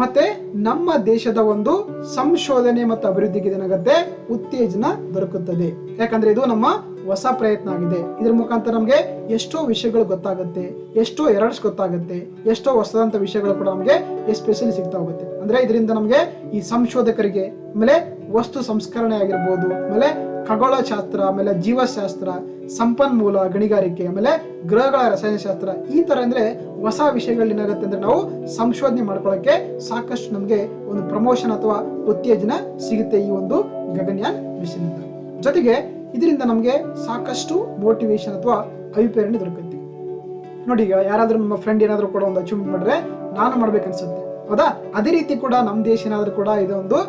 ಮತ್ತೆ ನಮ್ಮ ದೇಶದ ಒಂದು ಸಂಶೋಧನೆ ಮತ್ತು ಅಭಿವೃದ್ಧಿಗೆ ಏನಾಗುತ್ತೆ, ಉತ್ತೇಜನ ದೊರಕುತ್ತದೆ. ಯಾಕಂದ್ರೆ ಇದು ನಮ್ಮ ಹೊಸ ಪ್ರಯತ್ನ ಆಗಿದೆ. ಇದ್ರ ಮುಖಾಂತರ ನಮಗೆ ಎಷ್ಟೋ ವಿಷಯಗಳು ಗೊತ್ತಾಗುತ್ತೆ, ಎಷ್ಟೋ ಎರರ್ಸ್ ಗೊತ್ತಾಗುತ್ತೆ, ಎಷ್ಟೋ ಹೊಸದಂತ ವಿಷಯಗಳು ಕೂಡ ನಮಗೆ ಎಸ್ಪೆಷಲಿ ಸಿಗ್ತಾ ಹೋಗುತ್ತೆ. ಅಂದ್ರೆ ಇದರಿಂದ ನಮಗೆ ಈ ಸಂಶೋಧಕರಿಗೆ ಆಮೇಲೆ ವಸ್ತು ಸಂಸ್ಕರಣೆ ಆಗಿರ್ಬೋದು, ಆಮೇಲೆ ಖಗೋಳಶಾಸ್ತ್ರ, ಆಮೇಲೆ ಜೀವಶಾಸ್ತ್ರ, ಸಂಪನ್ಮೂಲ ಗಣಿಗಾರಿಕೆ, ಆಮೇಲೆ ಗ್ರಹಗಳ ರಸಾಯನಶಾಸ್ತ್ರ, ಈ ತರ ಅಂದ್ರೆ ಹೊಸ ವಿಷಯಗಳು ಏನಾಗುತ್ತೆ ಅಂದ್ರೆ ನಾವು ಸಂಶೋಧನೆ ಮಾಡ್ಕೊಳ್ಳೋಕೆ ಸಾಕಷ್ಟು ನಮಗೆ ಒಂದು ಪ್ರಮೋಷನ್ ಅಥವಾ ಉತ್ತೇಜನ ಸಿಗುತ್ತೆ ಈ ಒಂದು ಗಗನಯಾನ್ ಮಿಷನ್ ಇಂದ. ಜೊತೆಗೆ ಇದರಿಂದ ನಮಗೆ ಸಾಕಷ್ಟು ಮೋಟಿವೇಶನ್ ಅಥವಾ ಅಭಿಪ್ರೇರಣೆ ದೊರಕುತ್ತೆ. ನೋಡಿ, ಈಗ ಯಾರಾದ್ರೂ ನಮ್ಮ ಫ್ರೆಂಡ್ ಏನಾದ್ರು ಕೂಡ ಒಂದು ಅಚೀವ್ಮೆಂಟ್ ಮಾಡಿದ್ರೆ ನಾನು ಮಾಡ್ಬೇಕನ್ಸುತ್ತೆ. ಹೌದಾ? ಅದೇ ರೀತಿ ಕೂಡ ನಮ್ಮ ದೇಶ ಏನಾದ್ರೂ ಕೂಡ ಇದೊಂದು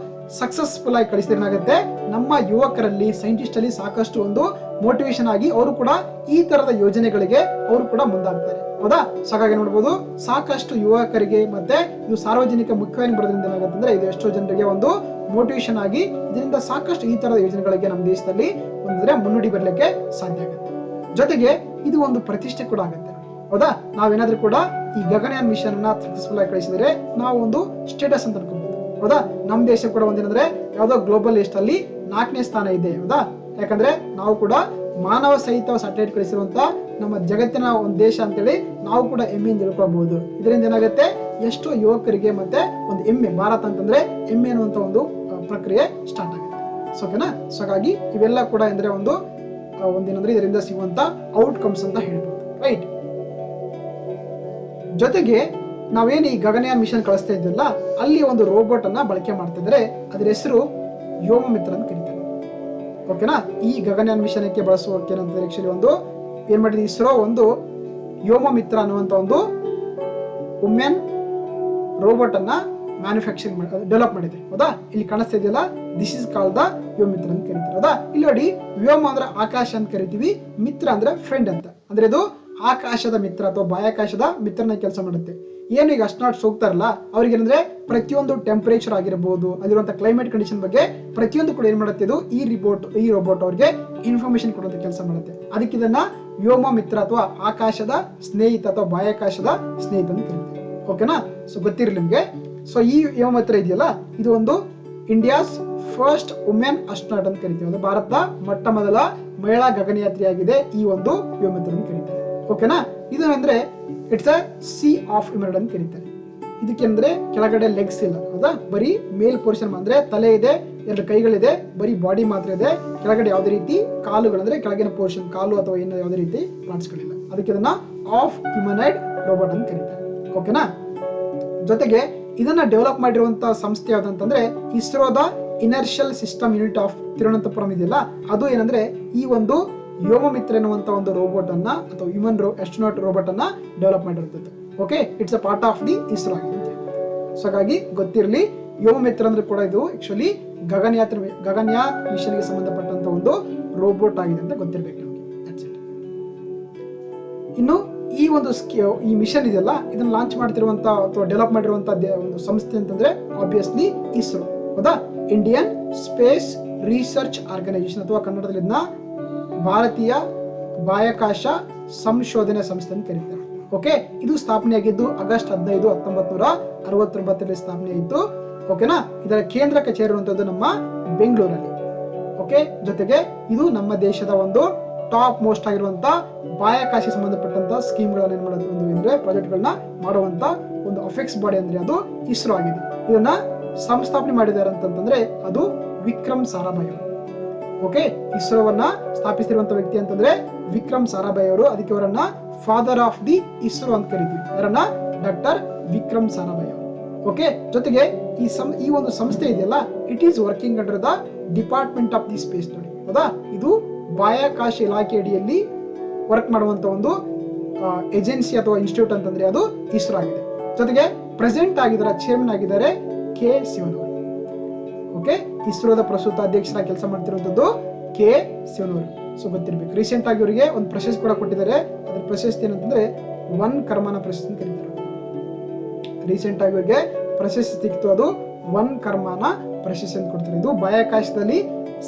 ಸಕ್ಸಸ್ಫುಲ್ ಆಗಿ ಕಳಿಸಿದ್ರೆ ಏನಾಗುತ್ತೆ, ನಮ್ಮ ಯುವಕರಲ್ಲಿ ಸೈಂಟಿಸ್ಟ್ ಅಲ್ಲಿ ಸಾಕಷ್ಟು ಒಂದು ಮೋಟಿವೇಶನ್ ಆಗಿ ಅವರು ಕೂಡ ಈ ತರದ ಯೋಜನೆಗಳಿಗೆ ಅವರು ಕೂಡ ಮುಂದಾಗ್ತಾರೆ. ಹೌದಾ? ಸೊ ಹಾಗಾಗಿ ನೋಡ್ಬೋದು, ಸಾಕಷ್ಟು ಯುವಕರಿಗೆ ಮತ್ತೆ ಇದು ಸಾರ್ವಜನಿಕ ಮುಖ್ಯವಾಗಿ ಬರೋದ್ರಿಂದ ಏನಾಗುತ್ತೆ ಅಂದ್ರೆ ಇದು ಎಷ್ಟೋ ಜನರಿಗೆ ಒಂದು ಮೋಟಿವೇಶನ್ ಆಗಿ ಇದರಿಂದ ಸಾಕಷ್ಟು ಈ ತರದ ಯೋಜನೆಗಳಿಗೆ ನಮ್ಮ ದೇಶದಲ್ಲಿ ಒಂದ್ರೆ ಮುನ್ನುಡಿ ಬರಲಿಕ್ಕೆ ಸಾಧ್ಯ ಆಗುತ್ತೆ. ಜೊತೆಗೆ ಇದು ಒಂದು ಪ್ರತಿಷ್ಠೆ ಕೂಡ ಆಗುತ್ತೆ. ಹೌದಾ? ನಾವೇನಾದ್ರೂ ಕೂಡ ಈ ಗಗನಯಾನ್ ಮಿಷನ್ ಅನ್ನ ಸಕ್ಸಸ್ಫುಲ್ ಆಗಿ ಕಳಿಸಿದ್ರೆ ನಾವು ಒಂದು ಸ್ಟೇಟಸ್ ಅಂತ ಅನ್ಕೋಬಹುದು. ಹೌದಾ? ನಮ್ಮ ದೇಶ ಕೂಡ ಒಂದೇನಂದ್ರೆ ಯಾವ್ದೋ ಗ್ಲೋಬಲ್ ಲಿಸ್ಟ್ ಅಲ್ಲಿ 4ನೇ ಸ್ಥಾನ ಇದೆ. ಹೌದಾ? ಯಾಕಂದ್ರೆ ನಾವು ಕೂಡ ಮಾನವ ಸಹಿತ ಸ್ಯಾಟಲೈಟ್ ಕಳಿಸಿರುವಂತ ನಮ್ಮ ಜಗತ್ತಿನ ಒಂದು ದೇಶ ಅಂತೇಳಿ ನಾವು ಕೂಡ ಹೆಮ್ಮೆಯಿಂದ ಹೇಳ್ಕೊಳ್ಬಹುದು. ಇದರಿಂದ ಏನಾಗುತ್ತೆ, ಎಷ್ಟೋ ಯುವಕರಿಗೆ ಮತ್ತೆ ಒಂದು ಹೆಮ್ಮೆ, ಭಾರತ ಅಂತಂದ್ರೆ ಹೆಮ್ಮೆ ಅನ್ನುವಂತ ಒಂದು ಪ್ರಕ್ರಿಯೆ ಸ್ಟಾರ್ಟ್ ಆಗುತ್ತೆ. ಸೊ ಓಕೆನಾ? ಸೊ ಹಾಗಾಗಿ ಇವೆಲ್ಲ ಕೂಡ ಅಂದ್ರೆ ಒಂದೇನಂದ್ರೆ ಇದರಿಂದ ಸಿಗುವಂತ ಔಟ್ಕಮ್ಸ್ ಅಂತ ಹೇಳ್ಬೋದು. ರೈಟ್? ಜೊತೆಗೆ ನಾವೇನು ಈ ಗಗನಯಾನ್ ಮಿಷನ್ ಕಳಿಸ್ತಾ ಇದ್ವಲ್ಲ, ಅಲ್ಲಿ ಒಂದು ರೋಬೋಟ್ ಅನ್ನ ಬಳಕೆ ಮಾಡ್ತಿದ್ರೆ ಅದ್ರ ಹೆಸರು ವ್ಯೋಮ ಮಿತ್ರ ಅಂತ ಕರೀತಾರೆ. ಓಕೆನಾ? ಈ ಗಗನಯಾನ್ ಮಿಷನ್ ಕ್ಕೆ ಬಳಸುವಕ್ಕೆ ಏನಂತ ಆಕ್ಚುಲಿ ಒಂದು ಏನ್ ಮಾಡಿದೆ, ಇಸ್ರೋ ಒಂದು ವ್ಯೋಮ ಮಿತ್ರ ಅನ್ನುವಂತ ಒಂದು ವುಮೆನ್ ರೋಬೋಟ್ ಅನ್ನ ಮ್ಯಾನುಫ್ಯಾಕ್ಚರಿಂಗ್ ಡೆವಲಪ್ ಮಾಡಿದೆ. ಹೌದಾ? ಇಲ್ಲಿ ಕಾಣಿಸ್ತಾ ಇದೆಯಲ್ಲ, ದಿಸ್ ಇಸ್ ಕಾಲ್ಡ್ ದ ವ್ಯೋಮ ಮಿತ್ರ ಅಂತ ಕರೀತಾರೆ. ಹೌದಾ? ಇಲ್ಲಿ ನೋಡಿ, ವ್ಯೋಮ ಅಂದ್ರೆ ಆಕಾಶ ಅಂತ ಕರಿತೀವಿ, ಮಿತ್ರ ಅಂದ್ರೆ ಫ್ರೆಂಡ್ ಅಂತ. ಅಂದ್ರೆ ಇದು ಆಕಾಶದ ಮಿತ್ರ ಅಥವಾ ಬಾಹ್ಯಾಕಾಶದ ಮಿತ್ರನ ಕೆಲಸ ಮಾಡುತ್ತೆ. ಏನು ಈಗ ಅಸ್ಟ್ರಾನಾಟ್ಸ್ ಹೋಗ್ತಾರಲ್ಲ, ಅವ್ರಿಗೆ ಏನಂದ್ರೆ ಪ್ರತಿಯೊಂದು ಟೆಂಪರೇಚರ್ ಆಗಿರಬಹುದು, ಅಲ್ಲಿರುವಂತ ಕ್ಲೈಮೇಟ್ ಕಂಡೀಷನ್ ಬಗ್ಗೆ ಪ್ರತಿಯೊಂದು ಕೂಡ ಏನ್ ಮಾಡುತ್ತೆ, ಇದು ಈ ರೋಬೋಟ್ ಅವ್ರಿಗೆ ಇನ್ಫಾರ್ಮೇಶನ್ ಕೊಡುವಂತ ಕೆಲಸ ಮಾಡುತ್ತೆ. ಅದಕ್ಕೆ ಇದನ್ನ ವ್ಯೋಮ ಮಿತ್ರ ಅಥವಾ ಆಕಾಶದ ಸ್ನೇಹಿತ ಅಥವಾ ಬಾಹ್ಯಾಕಾಶದ ಸ್ನೇಹಿತ ಅಂತ ಕರೀತಾರೆ. ಓಕೆನಾ? ಸೊ ಗೊತ್ತಿರಲಿ ನಿಮ್ಗೆ. ಸೊ ಈ ವ್ಯೋಮ ಮಿತ್ರ ಇದೆಯಲ್ಲ, ಇದು ಒಂದು ಇಂಡಿಯಾಸ್ ಫಸ್ಟ್ ವುಮೆನ್ ಅಸ್ಟ್ರಾನಾಟ್ ಅಂತ ಕರಿತೀವಿ. ಅಂದ್ರೆ ಭಾರತದ ಮೊಟ್ಟ ಮೊದಲ ಮಹಿಳಾ ಗಗನಯಾತ್ರಿ ಆಗಿದೆ ಈ ಒಂದು ವ್ಯೋಮ ಮಿತ್ರ ಅಂತ ಕರೀತಾರೆ. ಓಕೆನಾ? ಇದು ಅಂದ್ರೆ it's a C of emerald ಅಂತ ಕರೀತಾರೆ. ಇದಕ್ಕೆ ಅಂದ್ರೆ ಕೆಳಗಡೆ ಲೆಗ್ಸ್ ಇಲ್ಲ. ಹೌದಾ? ಬರೀ ಮೇಲ್ ಪೋರ್ಷನ್ ಅಂದ್ರೆ ತಲೆ ಇದೆ, 2 ಕೈಗಳಿದೆ, ಬರೀ ಬಾಡಿ ಮಾತ್ರ ಇದೆ. ಕೆಳಗಡೆ ಯಾವುದೇ ರೀತಿ ಕಾಲುಗಳಂದ್ರೆ ಕೆಳಗಿನ ಪೋರ್ಷನ್ ಕಾಲು ಅಥವಾ ಏನು ಯಾವುದೇ ರೀತಿ ಪಾರ್ಟ್ಸ್ಗಳಿಲ್ಲ. ಅದಕ್ಕೆ ಇದನ್ನ ಆಫ್ ಹ್ಯೂಮನೈಡ್ ರೋಬೋಟ್ ಅಂತ ಕರೀತಾರೆ. ಓಕೆನಾ? ಜೊತೆಗೆ ಇದನ್ನ ಡೆವಲಪ್ ಮಾಡಿರುವಂತ ಸಂಸ್ಥೆ ಯಾವ್ದಂತಂದ್ರೆ ಇಸ್ರೋದ ಇನರ್ಷಿಯಲ್ ಸಿಸ್ಟಮ್ ಯೂನಿಟ್ ಆಫ್ ತಿರುವನಂತಪುರಂ ಇದೆಯಲ್ಲ, ಅದು ಏನಂದ್ರೆ ಈ ಒಂದು ವ್ಯೋಮಮಿತ್ರ ಎನ್ನುವಂತ ಒಂದು ರೋಬೋಟ್ ಅನ್ನ ಅಥವಾ ಹ್ಯೂಮನ್ ಆಸ್ಟ್ರೋನಾಟ್ ರೋಬೋಟ್ ಅನ್ನ ಡೆವಲಪ್ ಮಾಡಿರುತ್ತದೆ. Okay, it's a part of the ISRO ಆಗಿದೆ. ಸೊ ಹಾಗಾಗಿ ಗೊತ್ತಿರಲಿ, ವ್ಯೋಮಮಿತ್ರ ಅಂದ್ರೆ ಕೂಡ ಇದು ಆಕ್ಚುಲಿ ಗಗನಯಾನ್ ಮಿಷನ್ ಗೆ ಸಂಬಂಧಪಟ್ಟಂತ ಒಂದು ರೋಬೋಟ್ ಆಗಿದೆ ಅಂತ ಗೊತ್ತಿರಬೇಕು ನಿಮಗೆ. ಇನ್ನು ಈ ಒಂದು ಈ ಮಿಷನ್ ಇದೆಯಲ್ಲ, ಇದನ್ನ ಲಾಂಚ್ ಮಾಡ್ತಿರುವಂತ ಅಥವಾ ಡೆವಲಪ್ ಮಾಡಿರುವಂತ ಒಂದು ಸಂಸ್ಥೆ ಅಂತಂದ್ರೆ ಆಬ್ವಿಯಸ್ಲಿ ಇಸ್ರೋ. ಹೌದಾ? ಇಂಡಿಯನ್ ಸ್ಪೇಸ್ ರಿಸರ್ಚ್ ಆರ್ಗನೈಸೇಷನ್ ಅಥವಾ ಕನ್ನಡದಲ್ಲಿ ಇದನ್ನ ಭಾರತೀಯ ಬಾಹ್ಯಾಕಾಶ ಸಂಶೋಧನೆ ಸಂಸ್ಥೆ ಅಂತ ಕರೀತಾರೆ. ಓಕೆ, ಇದು ಸ್ಥಾಪನೆಯಾಗಿದ್ದು ಆಗಸ್ಟ್ 15, 1969 ಸ್ಥಾಪನೆಯಾಗಿತ್ತು. ಓಕೆನಾ? ಇದರ ಕೇಂದ್ರ ಕಚೇರಿ ಇರುವಂತದ್ದು ನಮ್ಮ ಬೆಂಗಳೂರಲ್ಲಿ. ಓಕೆ, ಜೊತೆಗೆ ಇದು ನಮ್ಮ ದೇಶದ ಒಂದು ಟಾಪ್ ಮೋಸ್ಟ್ ಆಗಿರುವಂತ ಬಾಹ್ಯಾಕಾಶ ಸಂಬಂಧಪಟ್ಟಂತ ಸ್ಕೀಮ್ಗಳನ್ನ ಏನ್ ಮಾಡೋದು ಅಂದ್ರೆ ಪ್ರಾಜೆಕ್ಟ್ ಗಳನ್ನ ಮಾಡುವಂತ ಒಂದು ಅಫೆಕ್ಸ್ ಬಾಡಿ ಅಂದ್ರೆ ಅದು ಇಸ್ರೋ ಆಗಿದೆ. ಇದನ್ನ ಸಂಸ್ಥಾಪನೆ ಮಾಡಿದ್ದಾರೆ ಅಂತಂದ್ರೆ ಅದು ವಿಕ್ರಮ್ ಸಾರಾಭಾಯ್ ಅವರು. ಓಕೆ, ಇಸ್ರೋವನ್ನ ಸ್ಥಾಪಿಸಿರುವಂತ ವ್ಯಕ್ತಿ ಅಂತಂದ್ರೆ ವಿಕ್ರಮ್ ಸಾರಾಭಾಯ್ ಅವರು. ಅದಕ್ಕೆ ಅವರನ್ನ ಫಾದರ್ ಆಫ್ ದಿ ಇಸ್ರೋ ಅಂತ ಕರಿತೀವಿ. ಯಾರನ್ನ? ಡಾಕ್ಟರ್ ವಿಕ್ರಮ್ ಸಾರಾಭಾಯ್ ಅವರು. ಓಕೆ, ಜೊತೆಗೆ ಈ ಒಂದು ಸಂಸ್ಥೆ ಇದೆಯಲ್ಲ, it is working under the department of the space. ನೋಡಿ, ಹೌದಾ? ಇದು ಬಾಹ್ಯಾಕಾಶ ಇಲಾಖೆ ಅಡಿಯಲ್ಲಿ ವರ್ಕ್ ಮಾಡುವಂತ ಒಂದು ಏಜೆನ್ಸಿ ಅಥವಾ ಇನ್ಸ್ಟಿಟ್ಯೂಟ್ ಅಂತಂದ್ರೆ ಅದು ಇಸ್ರೋ ಆಗಿದೆ. ಜೊತೆಗೆ ಪ್ರೆಸೆಂಟ್ ಆಗಿದ್ದಾರೆ, ಚೇರ್ಮನ್ ಆಗಿದ್ದಾರೆ ಕೆ ಶಿವನ್ ಅವರು. ಓಕೆ, ಇಸ್ರೋದ ಪ್ರಸ್ತುತ ಅಧ್ಯಕ್ಷರಾಗಿ ಕೆಲಸ ಮಾಡ್ತಿರುವಂತದ್ದು ಕೆ ಶಿವನ್ ಅವರು. ಸೊ ಗೊತ್ತಿರ್ಬೇಕು. ರೀಸೆಂಟ್ ಆಗಿ ಅವರಿಗೆ ಒಂದು ಪ್ರಶಸ್ತಿ ಕೂಡ ಕೊಟ್ಟಿದ್ದಾರೆ. ಅದ್ರ ಪ್ರಶಸ್ತಿ ಏನಂತಂದ್ರೆ ಒನ್ ಕರ್ಮನ ಪ್ರಶಸ್ತಿ ಅಂತ ಕರೀತಾರೆ. ರೀಸೆಂಟ್ ಆಗಿ ಅವರಿಗೆ ಪ್ರಶಸ್ತಿ ಸಿಕ್ತು, ಅದು ಒನ್ ಕರ್ಮನ ಪ್ರಶಸ್ತಿ ಅಂತ ಕೊಡ್ತಾರೆ. ಇದು ಬಾಹ್ಯಾಕಾಶದಲ್ಲಿ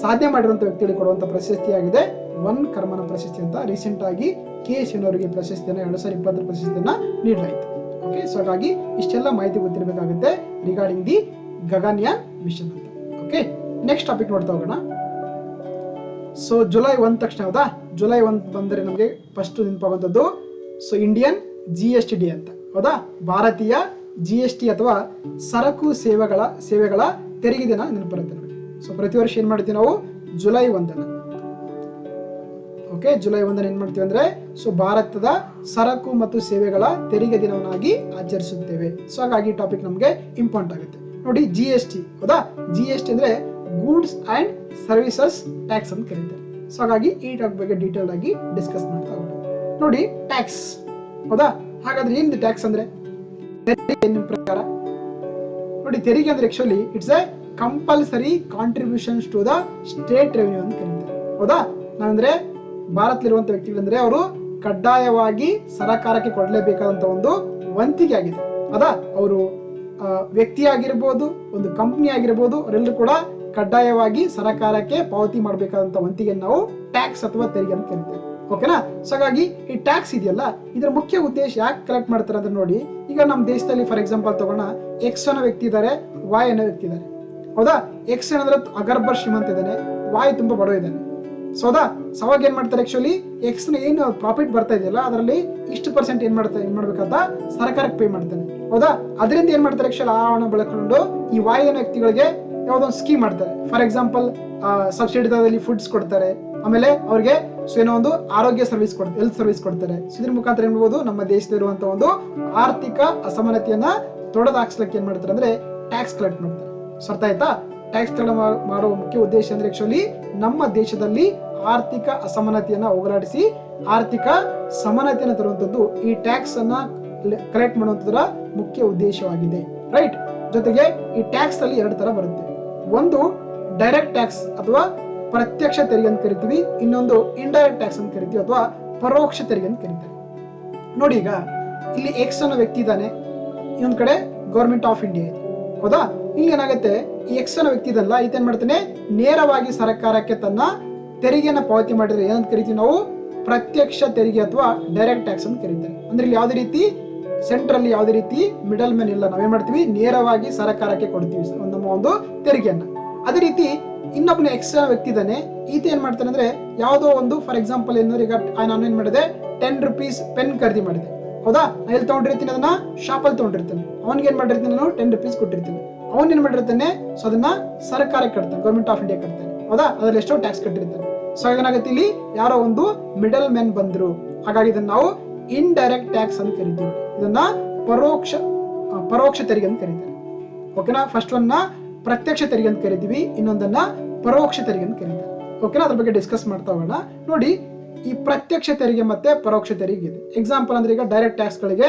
ಸಾಧನೆ ಮಾಡಿರುವಂತ ವ್ಯಕ್ತಿಗಳಿಗೆ ಕೊಡುವಂತ ಪ್ರಶಸ್ತಿ ಆಗಿದೆ, ಒನ್ ಕರ್ಮನ ಪ್ರಶಸ್ತಿ ಅಂತ. ರೀಸೆಂಟ್ ಆಗಿ ಕೆ ಶಿವನ್ ಅವರಿಗೆ ಪ್ರಶಸ್ತಿಯನ್ನ 2020 ಪ್ರಶಸ್ತಿಯನ್ನ ನೀಡಲಾಯಿತು. ಓಕೆ, ಸೊ ಹಾಗಾಗಿ ಇಷ್ಟೆಲ್ಲ ಮಾಹಿತಿ ಗೊತ್ತಿರಬೇಕಾಗುತ್ತೆ ರಿಗಾರ್ಡಿಂಗ್ ದಿ ಗಗನಯಾನ್ ಮಿಷನ್ ಅಂತ. ಓಕೆ, ನೆಕ್ಸ್ಟ್ ಟಾಪಿಕ್ ನೋಡ್ತಾ ಹೋಗೋಣ. ಸೊ ಜುಲೈ 1 ತಕ್ಷಣ, ಹೌದಾ? ಜುಲೈ 1 ಬಂದರೆ ನಮಗೆ ಫಸ್ಟ್ ನೆನಪಾಗುವಂಥದ್ದು ಸೊ ಇಂಡಿಯನ್ GST ಅಂತ. ಹೌದಾ? ಭಾರತೀಯ GST ಅಥವಾ ಸರಕು ಸೇವೆಗಳ ತೆರಿಗೆ ದಿನ ನೆನಪಿರುತ್ತೆ ನೋಡಿ. ಸೊ ಪ್ರತಿ ವರ್ಷ ಏನ್ ಮಾಡ್ತೀವಿ ನಾವು? ಜುಲೈ 1. ಓಕೆ, ಜುಲೈ 1 ಏನ್ ಮಾಡ್ತೀವಿ ಅಂದ್ರೆ ಸೊ ಭಾರತದ ಸರಕು ಮತ್ತು ಸೇವೆಗಳ ತೆರಿಗೆ ದಿನವನ್ನಾಗಿ ಆಚರಿಸುತ್ತೇವೆ. ಸೊ ಹಾಗಾಗಿ ಟಾಪಿಕ್ ನಮಗೆ ಇಂಪಾರ್ಟೆಂಟ್ ಆಗುತ್ತೆ ನೋಡಿ. GST, ಹೌದಾ? GST ಅಂದ್ರೆ ಗೂಡ್ಸ್ ಅಂಡ್ ಸರ್ವಿಸಸ್ ಟ್ಯಾಕ್ಸ್ ಅಂತ ಕರೀತಾರೆ. ಸೊ ಹಾಗಾಗಿ ಈ ಟಾಪಿಕ್ ಬಗ್ಗೆ ಡೀಟೇಲ್ ಆಗಿ ಡಿಸ್ಕಸ್ ಮಾಡ್ತಾ ಹೋಗೋಣ. ನೋಡಿ, ಟ್ಯಾಕ್ಸ್, ಹೌದಾ? ಹಾಗಾದ್ರೆ ಏನಿದೆ ಟ್ಯಾಕ್ಸ್ ಅಂದ್ರೆ? ನಿಮ್ ಪ್ರಕಾರ ನೋಡಿ, ತೆರಿಗೆ ಅಂದ್ರೆ actually it's a compulsory contributions to the state revenue ಅಂತ ಕರೀತಾರೆ. ಹೌದಾ? ನಾವಂದ್ರೆ ಭಾರತದಲ್ಲಿರುವಂತ ವ್ಯಕ್ತಿಗಳಂದ್ರೆ ಅವರು ಕಡ್ಡಾಯವಾಗಿ ಸರಕಾರಕ್ಕೆ ಕೊಡಲೇಬೇಕಾದಂತ ಒಂದು ವಂತಿಗೆ ಆಗಿದೆ. ಹೌದಾ? ಅವರು ವ್ಯಕ್ತಿ ಆಗಿರ್ಬೋದು, ಒಂದು ಕಂಪನಿ ಆಗಿರ್ಬೋದು, ಅವರೆಲ್ಲರೂ ಕೂಡ ಕಡ್ಡಾಯವಾಗಿ ಸರಕಾರಕ್ಕೆ ಪಾವತಿ ಮಾಡಬೇಕಾದಂತ ವಂತಿಗೆ ನಾವು ಟ್ಯಾಕ್ಸ್ ಅಥವಾ ತೆರಿಗೆ ಅಂತ ಕರೀತೇವೆ. ಓಕೆನಾ? ಸೊ ಹಾಗಾಗಿ ಈ ಟ್ಯಾಕ್ಸ್ ಇದೆಯಲ್ಲ, ಇದರ ಮುಖ್ಯ ಉದ್ದೇಶ ಯಾಕೆ ಕಲೆಕ್ಟ್ ಮಾಡ್ತಾರೆ ಅಂದ್ರೆ ನೋಡಿ, ಈಗ ನಮ್ಮ ದೇಶದಲ್ಲಿ ಫಾರ್ ಎಕ್ಸಾಂಪಲ್ ತಗೋಣ, ಎಕ್ಸ್ ಅನ್ನೋ ವ್ಯಕ್ತಿ ಇದ್ದಾರೆ, ವಾಯ್ ಅನ್ನೋ ವ್ಯಕ್ತಿ ಇದ್ದಾರೆ. ಹೌದಾ? ಎಕ್ಸ್ ಏನಂದ್ರೆ ಅಗರ್ಭ ಶ್ರೀಮಂತ ಇದ್ದಾನೆ, ವಾಯ್ ತುಂಬಾ ಬಡವ ಇದ್ದಾನೆ. ಸೊ ಹೌದಾ? ಸವಾಗ ಏನ್ ಮಾಡ್ತಾರೆ ಆಕ್ಚುಲಿ ಎಕ್ಸ್ ನ ಏನು ಪ್ರಾಫಿಟ್ ಬರ್ತಾ ಇದೆಯಲ್ಲ ಅದರಲ್ಲಿ ಇಷ್ಟು ಪರ್ಸೆಂಟ್ ಏನ್ ಮಾಡ್ಬೇಕಂತ ಸರ್ಕಾರಕ್ಕೆ ಪೇ ಮಾಡ್ತಾನೆ. ಹೌದಾ? ಅದರಿಂದ ಏನ್ ಮಾಡ್ತಾರೆ ಆಕ್ಚುಲಿ ಆ ಹಣ ಬಳಕೊಂಡು ಈ ವಾಯ್ ಅನ್ನೋ ವ್ಯಕ್ತಿಗಳಿಗೆ ಯಾವ್ದೋ ಒಂದು ಸ್ಕೀಮ್ ಮಾಡ್ತಾರೆ. ಫಾರ್ ಎಕ್ಸಾಂಪಲ್ ಸಬ್ಸಿಡಿ ದರದಲ್ಲಿ ಫುಡ್ಸ್ ಕೊಡ್ತಾರೆ, ಆಮೇಲೆ ಅವ್ರಿಗೆ ಏನೋ ಒಂದು ಆರೋಗ್ಯ ಸರ್ವಿಸ್ ಕೊಡ್ತಾರೆ, ಹೆಲ್ತ್ ಸರ್ವಿಸ್ ಕೊಡ್ತಾರೆ. ಇದ್ರ ಮುಖಾಂತರ ಏನ್ ಮಾಡ್ಬೋದು, ನಮ್ಮ ದೇಶದಲ್ಲಿರುವಂತಹ ಒಂದು ಆರ್ಥಿಕ ಅಸಮಾನತೆಯನ್ನ ತೊಡೆದಾಕ್ಸ್ಲಿಕ್ಕೆ ಏನ್ ಮಾಡ್ತಾರೆ ಅಂದ್ರೆ ಟ್ಯಾಕ್ಸ್ ಕಲೆಕ್ಟ್ ಮಾಡ್ತಾರೆ. ಅರ್ಥ ಆಯ್ತಾ? ಟ್ಯಾಕ್ಸ್ ಮಾಡುವ ಮುಖ್ಯ ಉದ್ದೇಶ ಅಂದ್ರೆ ಆಕ್ಚುಲಿ ನಮ್ಮ ದೇಶದಲ್ಲಿ ಆರ್ಥಿಕ ಅಸಮಾನತೆಯನ್ನ ಹೋಗಲಾಡಿಸಿ ಆರ್ಥಿಕ ಸಮಾನತೆಯನ್ನು ತರುವಂತದ್ದು ಈ ಟ್ಯಾಕ್ಸ್ ಅನ್ನ ಕಲೆಕ್ಟ್ ಮಾಡುವಂತದರ ಮುಖ್ಯ ಉದ್ದೇಶವಾಗಿದೆ. ರೈಟ್? ಜೊತೆಗೆ ಈ ಟ್ಯಾಕ್ಸ್ ಅಲ್ಲಿ 2 ತರ ಬರುತ್ತೆ. ಒಂದು ಡೈರೆಕ್ಟ್ ಟ್ಯಾಕ್ಸ್ ಅಥವಾ ಪ್ರತ್ಯಕ್ಷ ತೆರಿಗೆ ಅಂತ ಕರಿತೀವಿ, ಇನ್ನೊಂದು ಇಂಡೈರೆಕ್ಟ್ ಟ್ಯಾಕ್ಸ್ ಅಂತ ಕರಿತೀವಿ ಅಥವಾ ಪರೋಕ್ಷ ತೆರಿಗೆ ಅಂತ ಕರಿತೀವಿ. ನೋಡಿ, ಈಗ ಇಲ್ಲಿ ಎಕ್ಸ್ ಅನ್ನೋ ವ್ಯಕ್ತಿ ಇದ್ದಾನೆ, ಇನ್ನೊಂದ್ ಕಡೆ ಗವರ್ಮೆಂಟ್ ಆಫ್ ಇಂಡಿಯಾ ಇದೆ. ಹೌದಾ? ಇಲ್ಲಿ ಏನಾಗುತ್ತೆ, ಈ ಎಕ್ಸ್ ಅನ್ನೋ ವ್ಯಕ್ತಿ ಇದಲ್ಲ, ಈತೇನ್ ಮಾಡ್ತಾನೆ, ನೇರವಾಗಿ ಸರ್ಕಾರಕ್ಕೆ ತನ್ನ ತೆರಿಗೆಯನ್ನ ಪಾವತಿ ಮಾಡಿದ್ರೆ ಏನಂತ ಕರಿತೀವಿ ನಾವು? ಪ್ರತ್ಯಕ್ಷ ತೆರಿಗೆ ಅಥವಾ ಡೈರೆಕ್ಟ್ ಟ್ಯಾಕ್ಸ್ ಅಂತ ಕರೀತಾರೆ. ಅಂದ್ರೆ ಇಲ್ಲಿ ಯಾವುದೇ ರೀತಿ ಸೆಂಟ್ರಲ್ಲಿ ಯಾವುದೇ ರೀತಿ ಮಿಡಲ್ ಮ್ಯಾನ್ ಇಲ್ಲ, ನಾವೇನ್ ಮಾಡ್ತೀವಿ, ನೇರವಾಗಿ ಸರ್ಕಾರಕ್ಕೆ ಕೊಡ್ತೀವಿ ನಮ್ಮ ಒಂದು ತೆರಿಗೆಯನ್ನ. ಅದೇ ರೀತಿ ಇನ್ನೊಬ್ಬನ ಎಕ್ಸ್ಟ್ರಾ ವ್ಯಕ್ತಿ ಇದ್ದಾನೆ, ಈತ ಏನ್ ಮಾಡ್ತಾನೆ ಅಂದ್ರೆ ಯಾವುದೋ ಒಂದು ಫಾರ್ ಎಕ್ಸಾಂಪಲ್ ಏನಂದ್ರೆ ಈಗ ನಾನು ಏನ್ ಮಾಡಿದೆ, 10 ರೂಪೀಸ್ ಪೆನ್ ಖರೀದಿ ಮಾಡಿದೆ. ಹೌದಾ? ನಾನು ಎಲ್ಲಿ ತಗೊಂಡಿರ್ತೀನಿ, ಅದನ್ನ ಶಾಪಲ್ಲಿ ತಗೊಂಡಿರ್ತಾನೆ. ಅವನ್ಗೆ ಏನ್ ಮಾಡಿರ್ತೀನಿ, ನಾನು 10 ರೂಪೀಸ್ ಕೊಟ್ಟಿರ್ತೀನಿ. ಅವನ್ ಏನ್ ಮಾಡಿರ್ತಾನೆ, ಸೊ ಅದನ್ನ ಸರ್ಕಾರಕ್ಕೆ ಕಟ್ತಾನೆ, ಗವರ್ಮೆಂಟ್ ಆಫ್ ಇಂಡಿಯಾ ಕಟ್ತಾನೆ. ಹೌದಾ? ಅದ್ರಲ್ಲಿ ಎಷ್ಟೋ ಟ್ಯಾಕ್ಸ್ ಕಟ್ಟಿರ್ತಾನೆ. ಸೊ ಏನಾಗುತ್ತೆ, ಇಲ್ಲಿ ಯಾರೋ ಒಂದು ಮಿಡಲ್ ಮ್ಯಾನ್ ಬಂದ್ರು, ಹಾಗಾಗಿ ಇದನ್ನ ನಾವು ಇಂಡೈರೆಕ್ಟ್ ಟ್ಯಾಕ್ಸ್ ಅಂತ ಕರಿತೀವಿ. ಇದನ್ನ ಪರೋಕ್ಷ ತೆರಿಗೆ ಅಂತ ಕರೀತಾರೆ. ಓಕೆನಾ? ಫಸ್ಟ್ ಒನ್ನ ಪ್ರತ್ಯಕ್ಷ ತೆರಿಗೆ ಅಂತ ಕರಿತೀವಿ, ಇನ್ನೊಂದನ್ನ ಪರೋಕ್ಷ ತೆರಿಗೆ ಅಂತ ಕರೀತಾರೆ. ಓಕೆನಾ, ಅದ್ರ ಬಗ್ಗೆ ಡಿಸ್ಕಸ್ ಮಾಡ್ತಾ ಹೋಗೋಣ. ನೋಡಿ, ಈ ಪ್ರತ್ಯಕ್ಷ ತೆರಿಗೆ ಮತ್ತೆ ಪರೋಕ್ಷ ತೆರಿಗೆ ಇದೆ. ಎಕ್ಸಾಂಪಲ್ ಅಂದ್ರೆ ಈಗ ಡೈರೆಕ್ಟ್ ಟ್ಯಾಕ್ಸ್ ಗಳಿಗೆ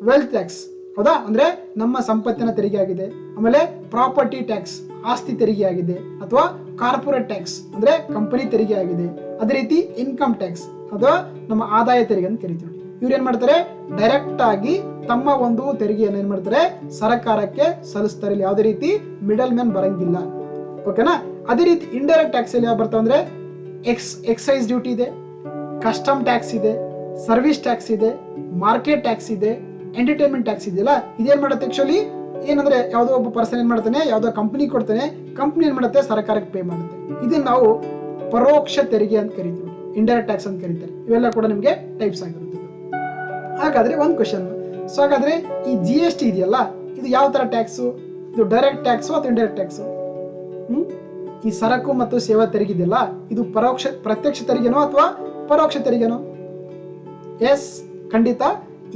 ವೆಲ್ತ್ ಟ್ಯಾಕ್ಸ್, ಹೌದಾ, ಅಂದ್ರೆ ನಮ್ಮ ಸಂಪತ್ತಿನ ತೆರಿಗೆ ಆಗಿದೆ. ಆಮೇಲೆ ಪ್ರಾಪರ್ಟಿ ಟ್ಯಾಕ್ಸ್, ಆಸ್ತಿ ತೆರಿಗೆ ಆಗಿದೆ. ಅಥವಾ ಕಾರ್ಪೊರೇಟ್ ಟ್ಯಾಕ್ಸ್ ಅಂದ್ರೆ ಕಂಪನಿ ತೆರಿಗೆ ಆಗಿದೆ. ಅದೇ ರೀತಿ ಇನ್ಕಮ್ ಟ್ಯಾಕ್ಸ್ ಅಥವಾ ನಮ್ಮ ಆದಾಯ ತೆರಿಗೆ ಅಂತ ಕರಿತೀವಿ. ಇವ್ರು ಏನ್ ಮಾಡ್ತಾರೆ, ಡೈರೆಕ್ಟ್ ಆಗಿ ತಮ್ಮ ಒಂದು ತೆರಿಗೆಯನ್ನು ಏನ್ ಮಾಡ್ತಾರೆ, ಸರ್ಕಾರಕ್ಕೆ ಸಲ್ಲಿಸ್ತಾರೆ. ಯಾವುದೇ ರೀತಿ ಮಿಡಲ್ ಮ್ಯಾನ್ ಬರಂಗಿಲ್ಲ. ಓಕೆನಾ. ಅದೇ ರೀತಿ ಇಂಡೈರೆಕ್ಟ್ ಟ್ಯಾಕ್ಸ್ ಅಲ್ಲಿ ಯಾವ ಬರ್ತಾವ ಅಂದ್ರೆ ಎಕ್ಸೈಸ್ ಡ್ಯೂಟಿ ಇದೆ, ಕಸ್ಟಮ್ ಟ್ಯಾಕ್ಸ್ ಇದೆ, ಸರ್ವಿಸ್ ಟ್ಯಾಕ್ಸ್ ಇದೆ, ಮಾರ್ಕೆಟ್ ಟ್ಯಾಕ್ಸ್ ಇದೆ, ಎಂಟರ್ಟೈನ್ಮೆಂಟ್ ಟ್ಯಾಕ್ಸ್ ಇದೆಯಲ್ಲ. ಇದೇನ್ ಮಾಡುತ್ತೆ ಆಕ್ಚುಲಿ ಏನಂದ್ರೆ, ಯಾವುದೋ ಒಬ್ಬ ಪರ್ಸನ್ ಏನ್ ಮಾಡ್ತಾನೆ, ಯಾವುದೋ ಕಂಪನಿ ಕೊಡ್ತಾನೆ, ಕಂಪನಿ ಏನ್ ಮಾಡುತ್ತೆ, ಸರ್ಕಾರಕ್ಕೆ ಪೇ ಮಾಡುತ್ತೆ. ಇದನ್ನ ನಾವು ಪರೋಕ್ಷ ತೆರಿಗೆ ಅಂತ ಕರಿತೀವಿ, ಇಂಡೈರೆಕ್ಟ್ ಟ್ಯಾಕ್ಸ್ ಅಂತ ಕರೀತಾರೆ. ಇವೆಲ್ಲ ಕೂಡ ನಿಮ್ಗೆ ಟೈಪ್ಸ್ ಆಗಿರುತ್ತೆ. ಹಾಗಾದ್ರೆ ಒಂದು ಕ್ವಶನ್, ಸೊ ಹಾಗಾದ್ರೆ ಈ GST ಇದೆಯಲ್ಲ, ಇದು ಯಾವ ತರ ಟ್ಯಾಕ್ಸ್? ಇದು ಡೈರೆಕ್ಟ್ ಟ್ಯಾಕ್ಸ್ ಅಥವಾ ಇಂಡೈರೆಕ್ಟ್ ಟ್ಯಾಕ್ಸ್? ಈ ಸರಕು ಮತ್ತು ಸೇವಾ ತೆರಿಗೆ ಇದೆಯಲ್ಲ, ಇದು ಪ್ರತ್ಯಕ್ಷ ತೆರಿಗೆನೋ ಅಥವಾ ಪರೋಕ್ಷ ತೆರಿಗೆನೋ? ಎಸ್, ಖಂಡಿತ.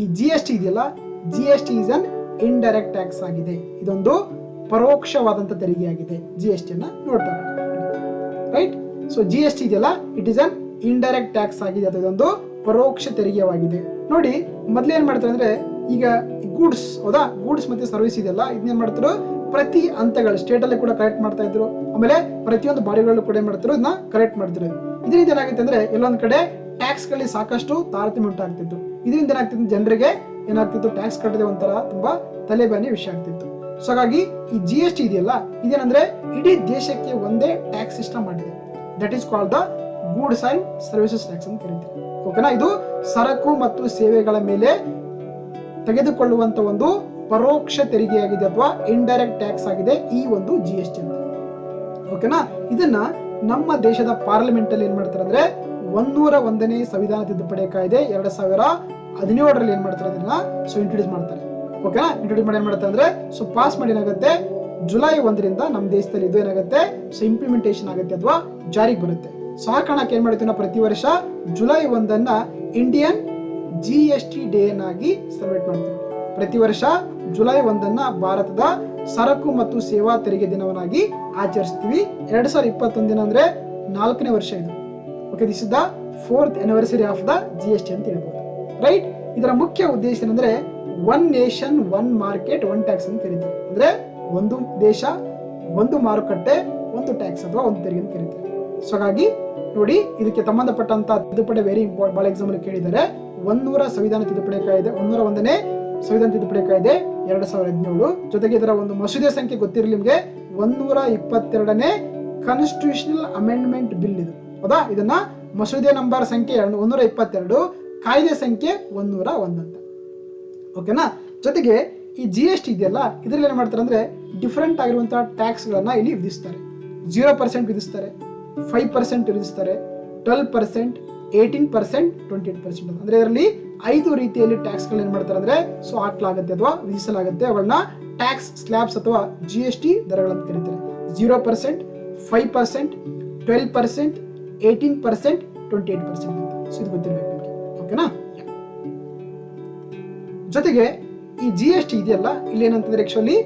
ಈ GST ಇದೆಯಲ್ಲ, GST is an indirect tax ಆಗಿದೆ. ಇದೊಂದು ಪರೋಕ್ಷವಾದಂತ ತೆರಿಗೆ ಆಗಿದೆ. GST ಅನ್ನ ನೋಡ್ತಾ ರೈಟ್. ಸೊ GST ಇದೆಯಲ್ಲ, it is an indirect tax ಆಗಿದೆ, ಅದೊಂದು ಪರೋಕ್ಷ ತೆರಿಗೆವಾಗಿದೆ. ನೋಡಿ, ಮೊದ್ಲು ಏನ್ ಮಾಡ್ತಾರೆ ಅಂದ್ರೆ, ಈಗ ಗೂಡ್ಸ್, ಹೌದಾ, ಗೂಡ್ಸ್ ಮತ್ತೆ ಸರ್ವಿಸ್ ಇದೆಯಲ್ಲ, ಇದನ್ನೇನ್ ಮಾಡ್ತಾರೆ, ಪ್ರತಿ ಹಂತಗಳು ಸ್ಟೇಟ್ ಅಲ್ಲಿ ಕೂಡ ಕಲೆಕ್ಟ್ ಮಾಡ್ತಾ ಇದ್ರು. ಆಮೇಲೆ ಪ್ರತಿಯೊಂದು ಬಾಡಿಗಳಲ್ಲೂ ಕೂಡ ಏನ್ ಮಾಡ್ತಾರೆ, ಇದನ್ನ ಕಲೆಕ್ಟ್ ಮಾಡ್ತಿದ್ರು. ಇದರಿಂದ ಏನಾಗುತ್ತೆ ಅಂದ್ರೆ, ಎಲ್ಲೊಂದ್ ಕಡೆ ಟ್ಯಾಕ್ಸ್ ಗಳಲ್ಲಿ ಸಾಕಷ್ಟು ತಾರತಮ್ಯ ಉಂಟಾಗ್ತಿತ್ತು. ಇದರಿಂದ ಏನಾಗ್ತಿತ್ತು, ಜನರಿಗೆ ಏನಾಗ್ತಿತ್ತು, ಟ್ಯಾಕ್ಸ್ ಕಟ್ಟದೆ ಒಂಥರ ತುಂಬಾ ತಲೆಬಾನಿ ವಿಷಯ ಆಗ್ತಿತ್ತು. ಸೊ ಹಾಗಾಗಿ ಈ GST ಇದೆಯಲ್ಲ, ಇದೇನಂದ್ರೆ ಇಡೀ ದೇಶಕ್ಕೆ ಒಂದೇ ಟ್ಯಾಕ್ಸ್ ಸಿಸ್ಟಮ್ ಮಾಡಿದೆ. That is called the goods and services tax ಅಂತ ಕರೀತೀವಿ. ಓಕೆನಾ. ಇದು ಸರಕು ಮತ್ತು ಸೇವೆಗಳ ಮೇಲೆ ತೆಗೆದುಕೊಳ್ಳುವಂತ ಒಂದು ಪರೋಕ್ಷ ತೆರಿಗೆಯಾಗಿದೆ ಅಥವಾ ಇಂಡೈರೆಕ್ಟ್ ಟ್ಯಾಕ್ಸ್ ಆಗಿದೆ ಈ ಒಂದು GST ಅಂತ. ಓಕೆನಾ. ಇದನ್ನ ನಮ್ಮ ದೇಶದ ಪಾರ್ಲಿಮೆಂಟ್ ಅಲ್ಲಿ ಏನ್ ಮಾಡ್ತಾರೆ ಅಂದ್ರೆ, 101ನೇ ಸಂವಿಧಾನ ತಿದ್ದುಪಡಿ ಕಾಯ್ದೆ 2017ರಲ್ಲಿ ಏನ್ ಮಾಡ್ತಾರೆ, ಅದನ್ನ ಸೊ ಇಂಟ್ರೊಡ್ಯೂಸ್ ಮಾಡ್ತಾರೆ. ಓಕೆನಾ. ಇಂಟ್ರೊಡ್ಯೂಸ್ ಮಾಡಿ ಏನ್ ಮಾಡ್ತಾರೆ ಅಂದ್ರೆ, ಸೊ ಪಾಸ್ ಮಾಡಿ ಏನಾಗುತ್ತೆ, ಜುಲೈ 1ರಿಂದ ನಮ್ಮ ದೇಶದಲ್ಲಿ ಇದು ಏನಾಗುತ್ತೆ, ಸೊ ಇಂಪ್ಲಿಮೆಂಟೇಷನ್ ಆಗುತ್ತೆ ಅಥವಾ ಜಾರಿಗೆ ಬರುತ್ತೆ. ಸೊ ಆ ಕಾರಣಕ್ಕೆ ಏನ್ ಮಾಡ್ತೀವಿ ನಾವು, ಪ್ರತಿ ವರ್ಷ ಜುಲೈ 1ಅನ್ನ ಇಂಡಿಯನ್ GST ಡೇ ಅನ್ನಾಗಿ ಸೆಲೆಬ್ರೇಟ್ ಮಾಡ್ತೀವಿ. ಪ್ರತಿ ವರ್ಷ ಜುಲೈ 1ಅನ್ನ ಭಾರತದ ಸರಕು ಮತ್ತು ಸೇವಾ ತೆರಿಗೆ ದಿನವನ್ನಾಗಿ ಆಚರಿಸ್ತೀವಿ. 2021 ದಿನ ಅಂದ್ರೆ 4ನೇ ವರ್ಷ ಇದು. Okay, this is the 4th anniversary of the GST ಅಂತ ಹೇಳ್ಬೋದು. ರೈಟ್. ಇದರ ಮುಖ್ಯ ಉದ್ದೇಶ ಏನಂದ್ರೆ, one nation one market one tax ಅಂತ ಕರೀತಾರೆ. ಅಂದ್ರೆ ಒಂದು ದೇಶ ಒಂದು ಮಾರುಕಟ್ಟೆ ಒಂದು ಟ್ಯಾಕ್ಸ್ ಅಥವಾ ಒಂದು ತೆರಿಗೆ ಅಂತ ಕರೀತಾರೆ. ಸೊ ಹಾಗಾಗಿ ನೋಡಿ, ಇದಕ್ಕೆ ಸಂಬಂಧಪಟ್ಟಂತ ತಿದ್ದುಪಡಿ ವೆರಿ ಇಂಪಾರ್ಟೆಂಟ್. ಬಹಳ ಎಕ್ಸಾಂಪಲ್ ಕೇಳಿದ್ದಾರೆ. 100 ಸಂವಿಧಾನ ತಿದ್ದುಪಡಿ ಕಾಯ್ದೆ, 101ನೇ ಸಂವಿಧಾನ ತಿದ್ದುಪಡಿ ಕಾಯ್ದೆ 2017. ಜೊತೆಗೆ ಇದರ ಒಂದು ಮಸೂದೆ ಸಂಖ್ಯೆ ಗೊತ್ತಿರಲಿ ನಿಮ್ಗೆ, 122ನೇ ಕಾನ್ಸ್ಟಿಟ್ಯೂಷನಲ್ ಅಮೆಂಡ್ಮೆಂಟ್ ಬಿಲ್ ಇದು, ಹೌದಾ. ಇದನ್ನ ಮಸೂದೆ ನಂಬರ್ ಸಂಖ್ಯೆ 122, ಕಾಯ್ದೆ ಸಂಖ್ಯೆ 101 ಅಂತ. ಓಕೆನಾ. ಜೊತೆಗೆ ಈ GST ಇದೆಯಲ್ಲ, ಇದ್ರಲ್ಲಿ ಏನ್ ಮಾಡ್ತಾರೆ ಅಂದ್ರೆ, ಡಿಫರೆಂಟ್ ಆಗಿರುವಂತಹ ಟ್ಯಾಕ್ಸ್ ಗಳನ್ನ ಇಲ್ಲಿ ವಿಧಿಸ್ತಾರೆ. 0% ವಿಧಿಸ್ತಾರೆ, 5% ವಿಧಿಸ್ತಾರೆ, 12%, 18%, 28%. ಅಂದ್ರೆ ಇದರಲ್ಲಿ 5 ರೀತಿಯಲ್ಲಿ ಟ್ಯಾಕ್ಸ್ ಗಳು ಏನ್ ಮಾಡ್ತಾರೆ ಅಂದ್ರೆ, ಸೊ ಹಾಕ್ಲಾಗುತ್ತೆ ಅಥವಾ ವಿಧಿಸಲಾಗುತ್ತೆ. ಅವುಗಳನ್ನ ಟ್ಯಾಕ್ಸ್ ಸ್ಲ್ಯಾಬ್ಸ್ ಅಥವಾ GST ದರಗಳಂತ ಕರೀತಾರೆ. 0%, 5%, 12%, 18%, 28% ಅಂತ. ಸೊ ಇದು ಗೊತ್ತಿರಬೇಕು ನಿಮಗೆ. ಓಕೆನಾ. ಜೊತೆಗೆ ಈ GST ಇದೆಯಲ್ಲ, ಇಲ್ಲಿ ಏನಂತಂದ್ರೆ ಆಕ್ಚುಲಿ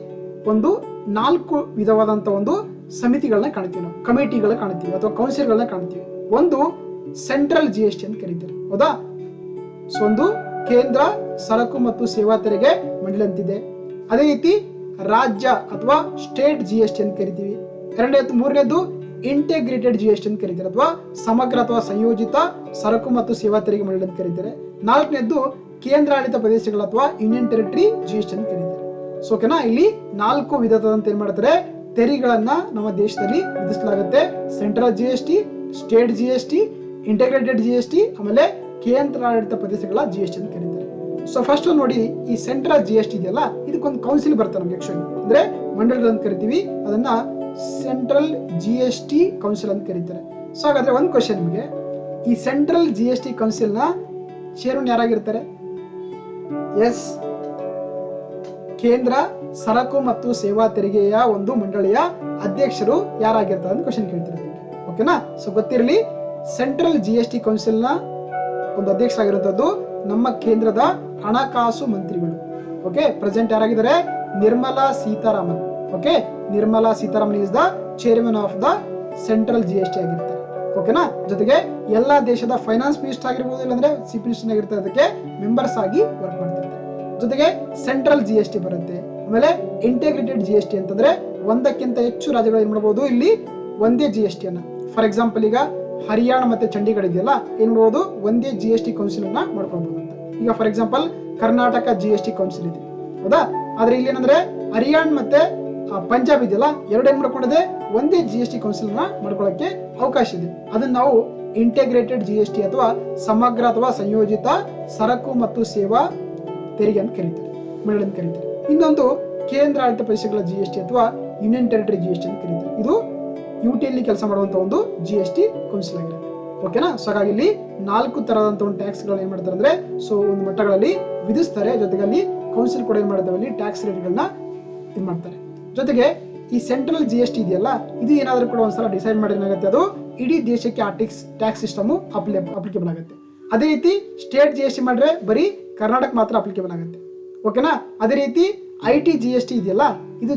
ಒಂದು 4 ವಿಧವಾದಂತ ಒಂದು ಸಮಿತಿಗಳನ್ನ ಕಾಣ್ತೀವಿ ನಾವು, ಕಮಿಟಿಗಳನ್ನ ಕಾಣ್ತೀವಿ ಅಥವಾ ಕೌನ್ಸಿಲ್ಗಳನ್ನ ಕಾಣ್ತೀವಿ. ಒಂದು ಸೆಂಟ್ರಲ್ GST ಅಂತ ಕರೀತಾರೆ, ಹೌದಾ. ಸೊ ಒಂದು ಕೇಂದ್ರ ಸರಕು ಮತ್ತು ಸೇವಾ ತೆರಿಗೆ ಮಂಡಳಿ ಅಂತಿದೆ. ಅದೇ ರೀತಿ ರಾಜ್ಯ ಅಥವಾ ಸ್ಟೇಟ್ GST ಅಂತ ಕರಿತೀವಿ. ಮೂರನೇದು ಇಂಟಿಗ್ರೇಟೆಡ್ GST ಅಂತ ಕರೀತಾರೆ ಅಥವಾ ಸಮಗ್ರ ಅಥವಾ ಸಂಯೋಜಿತ ಸರಕು ಮತ್ತು ಸೇವಾ ತೆರಿಗೆ ಮಂಡಳಿ ಅಂತ ಕರೀತಾರೆ. 4ನೇದು ಕೇಂದ್ರಾಡಳಿತ ಪ್ರದೇಶಗಳ ಅಥವಾ ಯೂನಿಯನ್ ಟೆರಿಟರಿ GST ಅಂತ ಕರೀತಾರೆ. ಸೊ ಓಕೆನಾ. ಇಲ್ಲಿ 4 ವಿಧದಂತ ಏನ್ ಮಾಡ್ತಾರೆ, ತೆರಿಗೆಗಳನ್ನ ನಮ್ಮ ದೇಶದಲ್ಲಿ ವಿಧಿಸಲಾಗುತ್ತೆ. Central GST, state GST, integrated GST, ಆಮೇಲೆ ಕೇಂದ್ರಾಡಳಿತ ಪ್ರದೇಶಗಳ GST ಅಂತ ಕರೀತಾರೆ. ಸೊ ಫಸ್ಟ್ ನೋಡಿ, ಈ ಸೆಂಟ್ರಲ್ GST ಇದೆಯಲ್ಲ, ಇದಕ್ಕೊಂದು ಕೌನ್ಸಿಲ್ ಬರ್ತದೆ ನಮ್ಗೆ ಆಕ್ಚುಲಿ, ಅಂದ್ರೆ ಮಂಡಳಿಗಳು ಅಂತ ಕರಿತೀವಿ. ಅದನ್ನ ಸೆಂಟ್ರಲ್ GST ಕೌನ್ಸಿಲ್ ಅಂತ ಕರೀತಾರೆ. ಸೊ ಹಾಗಾದ್ರೆ ಒಂದು ಕ್ವಶನ್ ನಿಮಗೆ, ಈ ಸೆಂಟ್ರಲ್ GST ಕೌನ್ಸಿಲ್ ನ ಚೇರ್ಮನ್ ಯಾರಾಗಿರ್ತಾರೆ? ಎಸ್, ಕೇಂದ್ರ ಸರಕು ಮತ್ತು ಸೇವಾ ತೆರಿಗೆಯ ಒಂದು ಮಂಡಳಿಯ ಅಧ್ಯಕ್ಷರು ಯಾರಾಗಿರ್ತಾರೆ ಅಂತ ಕ್ವಶನ್ ಕೇಳ್ತಾರೆ. ಓಕೆನಾ. ಸೊ ಗೊತ್ತಿರಲಿ, ಸೆಂಟ್ರಲ್ GST ಕೌನ್ಸಿಲ್ ನ ಒಂದು ಅಧ್ಯಕ್ಷರಾಗಿರುವಂತದ್ದು ನಮ್ಮ ಕೇಂದ್ರದ ಹಣಕಾಸು ಮಂತ್ರಿಗಳು. ಓಕೆ, ಪ್ರೆಸೆಂಟ್ ಯಾರಾಗಿದ್ದಾರೆ? Nirmala Sitharaman. Okay, Nirmala Sitharaman is the chairman of the central GST ಆಗಿರ್ತಾರೆ. ಓಕೆನಾ. ಜೊತೆಗೆ ಎಲ್ಲಾ ದೇಶದ ಫೈನಾನ್ಸ್ ಮಿನಿಸ್ಟರ್ ಆಗಿರ್ಬೋದು, ಇಲ್ಲಾಂದ್ರೆ ಚೀಫ್ ಮಿನಿಸ್ಟರ್ ಆಗಿರ್ತಾರೆ, ಅದಕ್ಕೆ ಮೆಂಬರ್ಸ್ ಆಗಿ ವರ್ಕ್ ಮಾಡ್ತಿರ್ತಾರೆ. ಜೊತೆಗೆ ಸೆಂಟ್ರಲ್ GST ಬರುತ್ತೆ. ಆಮೇಲೆ ಇಂಟಿಗ್ರೇಟೆಡ್ GST ಅಂತಂದ್ರೆ ಒಂದಕ್ಕಿಂತ ಹೆಚ್ಚು ರಾಜ್ಯಗಳು ಏನ್ ಮಾಡಬಹುದು ಇಲ್ಲಿ ಒಂದೇ GST ಅನ್ನ. ಫಾರ್ ಎಕ್ಸಾಂಪಲ್ ಈಗ ಹರಿಯಾಣ ಮತ್ತೆ ಚಂಡೀಗಢ ಇದೆಯಲ್ಲ, ಏನ್ ಮಾಡಬಹುದು ಒಂದೇ GST ಕೌನ್ಸಿಲ್ ಅನ್ನ ಮಾಡ್ಕೊಳ್ಬಹುದು ಅಂತ. ಈಗ for example Karnataka GST council ಇದೆ, ಹೌದಾ. ಆದ್ರೆ ಇಲ್ಲಿ ಏನಂದ್ರೆ ಹರಿಯಾಣ ಮತ್ತೆ ಪಂಜಾಬ್ ಇದೆಯಲ್ಲ, ಎರಡು ಏನ್ ಮಾಡ್ಕೊಂಡಿದೆ ಒಂದೇ GST ಕೌನ್ಸಿಲ್ ನ ಮಾಡ್ಕೊಳ್ಳಕ್ಕೆ ಅವಕಾಶ ಇದೆ. ಅದನ್ನ ನಾವು ಇಂಟಿಗ್ರೇಟೆಡ್ GST ಅಥವಾ ಸಮಗ್ರ ಅಥವಾ ಸಂಯೋಜಿತ ಸರಕು ಮತ್ತು ಸೇವಾ ತೆರಿಗೆ ಅಂತ ಕರೀತಾರೆ, ಮಂಡಳಿ ಅಂತ ಕರೀತಾರೆ. ಇನ್ನೊಂದು ಕೇಂದ್ರ ಆಡಳಿತ ಪ್ರದೇಶಗಳ GST ಅಥವಾ ಯೂನಿಯನ್ ಟೆರಿಟರಿ GST ಅಂತ ಕರೀತಾರೆ. ಇದು ಯುಟಿಯಲ್ಲಿ ಕೆಲಸ ಮಾಡುವಂತ ಒಂದು GST ಕೌನ್ಸಿಲ್ ಆಗಿರುತ್ತೆ. ಓಕೆನಾ. ಸೊ ಹಾಗಾಗಿ ಇಲ್ಲಿ 4 ತರದಂತ ಒಂದು ಟ್ಯಾಕ್ಸ್ ಗಳು ಏನ್ ಮಾಡ್ತಾರೆ ಅಂದ್ರೆ ಒಂದು ಮಟ್ಟಗಳಲ್ಲಿ ವಿಧಿಸ್ತಾರೆ. ಜೊತೆಗೆ ಅಲ್ಲಿ ಕೌನ್ಸಿಲ್ ಕೂಡ ಏನ್ ಮಾಡ್ತಾರೆ, ಅಲ್ಲಿ ಟ್ಯಾಕ್ಸ್ ರೇಟ್ ಗಳನ್ನ ಇದು ಮಾಡ್ತಾರೆ. ಜೊತೆಗೆ ಈ ಸೆಂಟ್ರಲ್ GST ಇದೆಯಲ್ಲ, ಇದು ಏನಾದ್ರೂ ಕೂಡ ಒಂದ್ಸಲ ಡಿಸೈಡ್ ಮಾಡಿದ್ರೆ ಅದು ಇಡೀ ದೇಶಕ್ಕೆ ಆ ಟ್ಯಾಕ್ಸ್ ಸಿಸ್ಟಮ್ ಅಪ್ಲಿಕೇಬಲ್ ಆಗುತ್ತೆ. ಅದೇ ರೀತಿ ಸ್ಟೇಟ್ GST ಮಾಡಿದ್ರೆ ಬರೀ ಕರ್ನಾಟಕ ಮಾತ್ರ ಅಪ್ಲಿಕೇಬಲ್ ಆಗುತ್ತೆ. ಓಕೆನಾ. ಅದೇ ರೀತಿ IT GST ಇದೆಯಲ್ಲ, ಇದು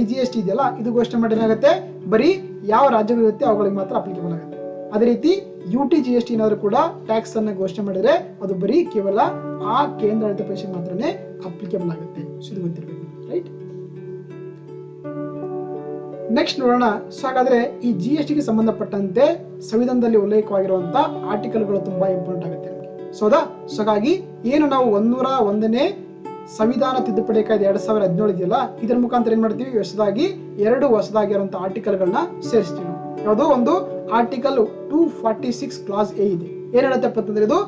IGST ಇದೆಯಲ್ಲ, ಇದು ಘೋಷಣೆ ಮಾಡಿದ್ರೆ ಬರೀ ಯಾವ ರಾಜ್ಯಗಳಿರುತ್ತೆ ಅವುಗಳಿಗೆ ಮಾತ್ರ ಅಪ್ಲಿಕೇಬಲ್ ಆಗುತ್ತೆ. ಅದೇ ರೀತಿ UT GST ಏನಾದ್ರೂ ಕೂಡ ಟ್ಯಾಕ್ಸ್ ಅನ್ನ ಘೋಷಣೆ ಮಾಡಿದ್ರೆ ಅದು ಬರೀ ಕೇವಲ ಆ ಕೇಂದ್ರ ಆಡಳಿತ ಪ್ರದೇಶಕ್ಕೆ ಮಾತ್ರನೇ ಅಪ್ಲಿಕೇಬಲ್ ಆಗುತ್ತೆ. ಇದು ಗೊತ್ತಿರಬೇಕು, ರೈಟ್. ನೆಕ್ಸ್ಟ್ ನೋಡೋಣ. ಸೊ ಹಾಗಾದ್ರೆ ಈ GST ಗೆ ಸಂಬಂಧಪಟ್ಟಂತೆ ಸಂವಿಧಾನದಲ್ಲಿ ಉಲ್ಲೇಖವಾಗಿರುವಂತಹ ಆರ್ಟಿಕಲ್ಗಳು ತುಂಬಾ ಇಂಪಾರ್ಟೆಂಟ್ ಆಗುತ್ತೆ ನಮಗೆ. ಸೊ ಹಾಗಾಗಿ ಏನು ನಾವು 101ನೇ ಸಂವಿಧಾನ ತಿದ್ದುಪಡಿ ಕಾಯ್ದೆ 2017 ಇದೆಯಲ್ಲ, ಇದರ ಮುಖಾಂತರ ಏನ್ ಮಾಡ್ತೀವಿ, ಹೊಸದಾಗಿರುವಂತಹ ಆರ್ಟಿಕಲ್ಗಳನ್ನ ಸೇರಿಸ್ತೀವಿ. ಯಾವುದೋ ಒಂದು ಆರ್ಟಿಕಲ್ 246 ಕ್ಲಾಸ್ A ಇದೆ. ಏನ್ ಹೇಳುತ್ತಪ್ಪ ಅಂತಂದ್ರೆ ಇದು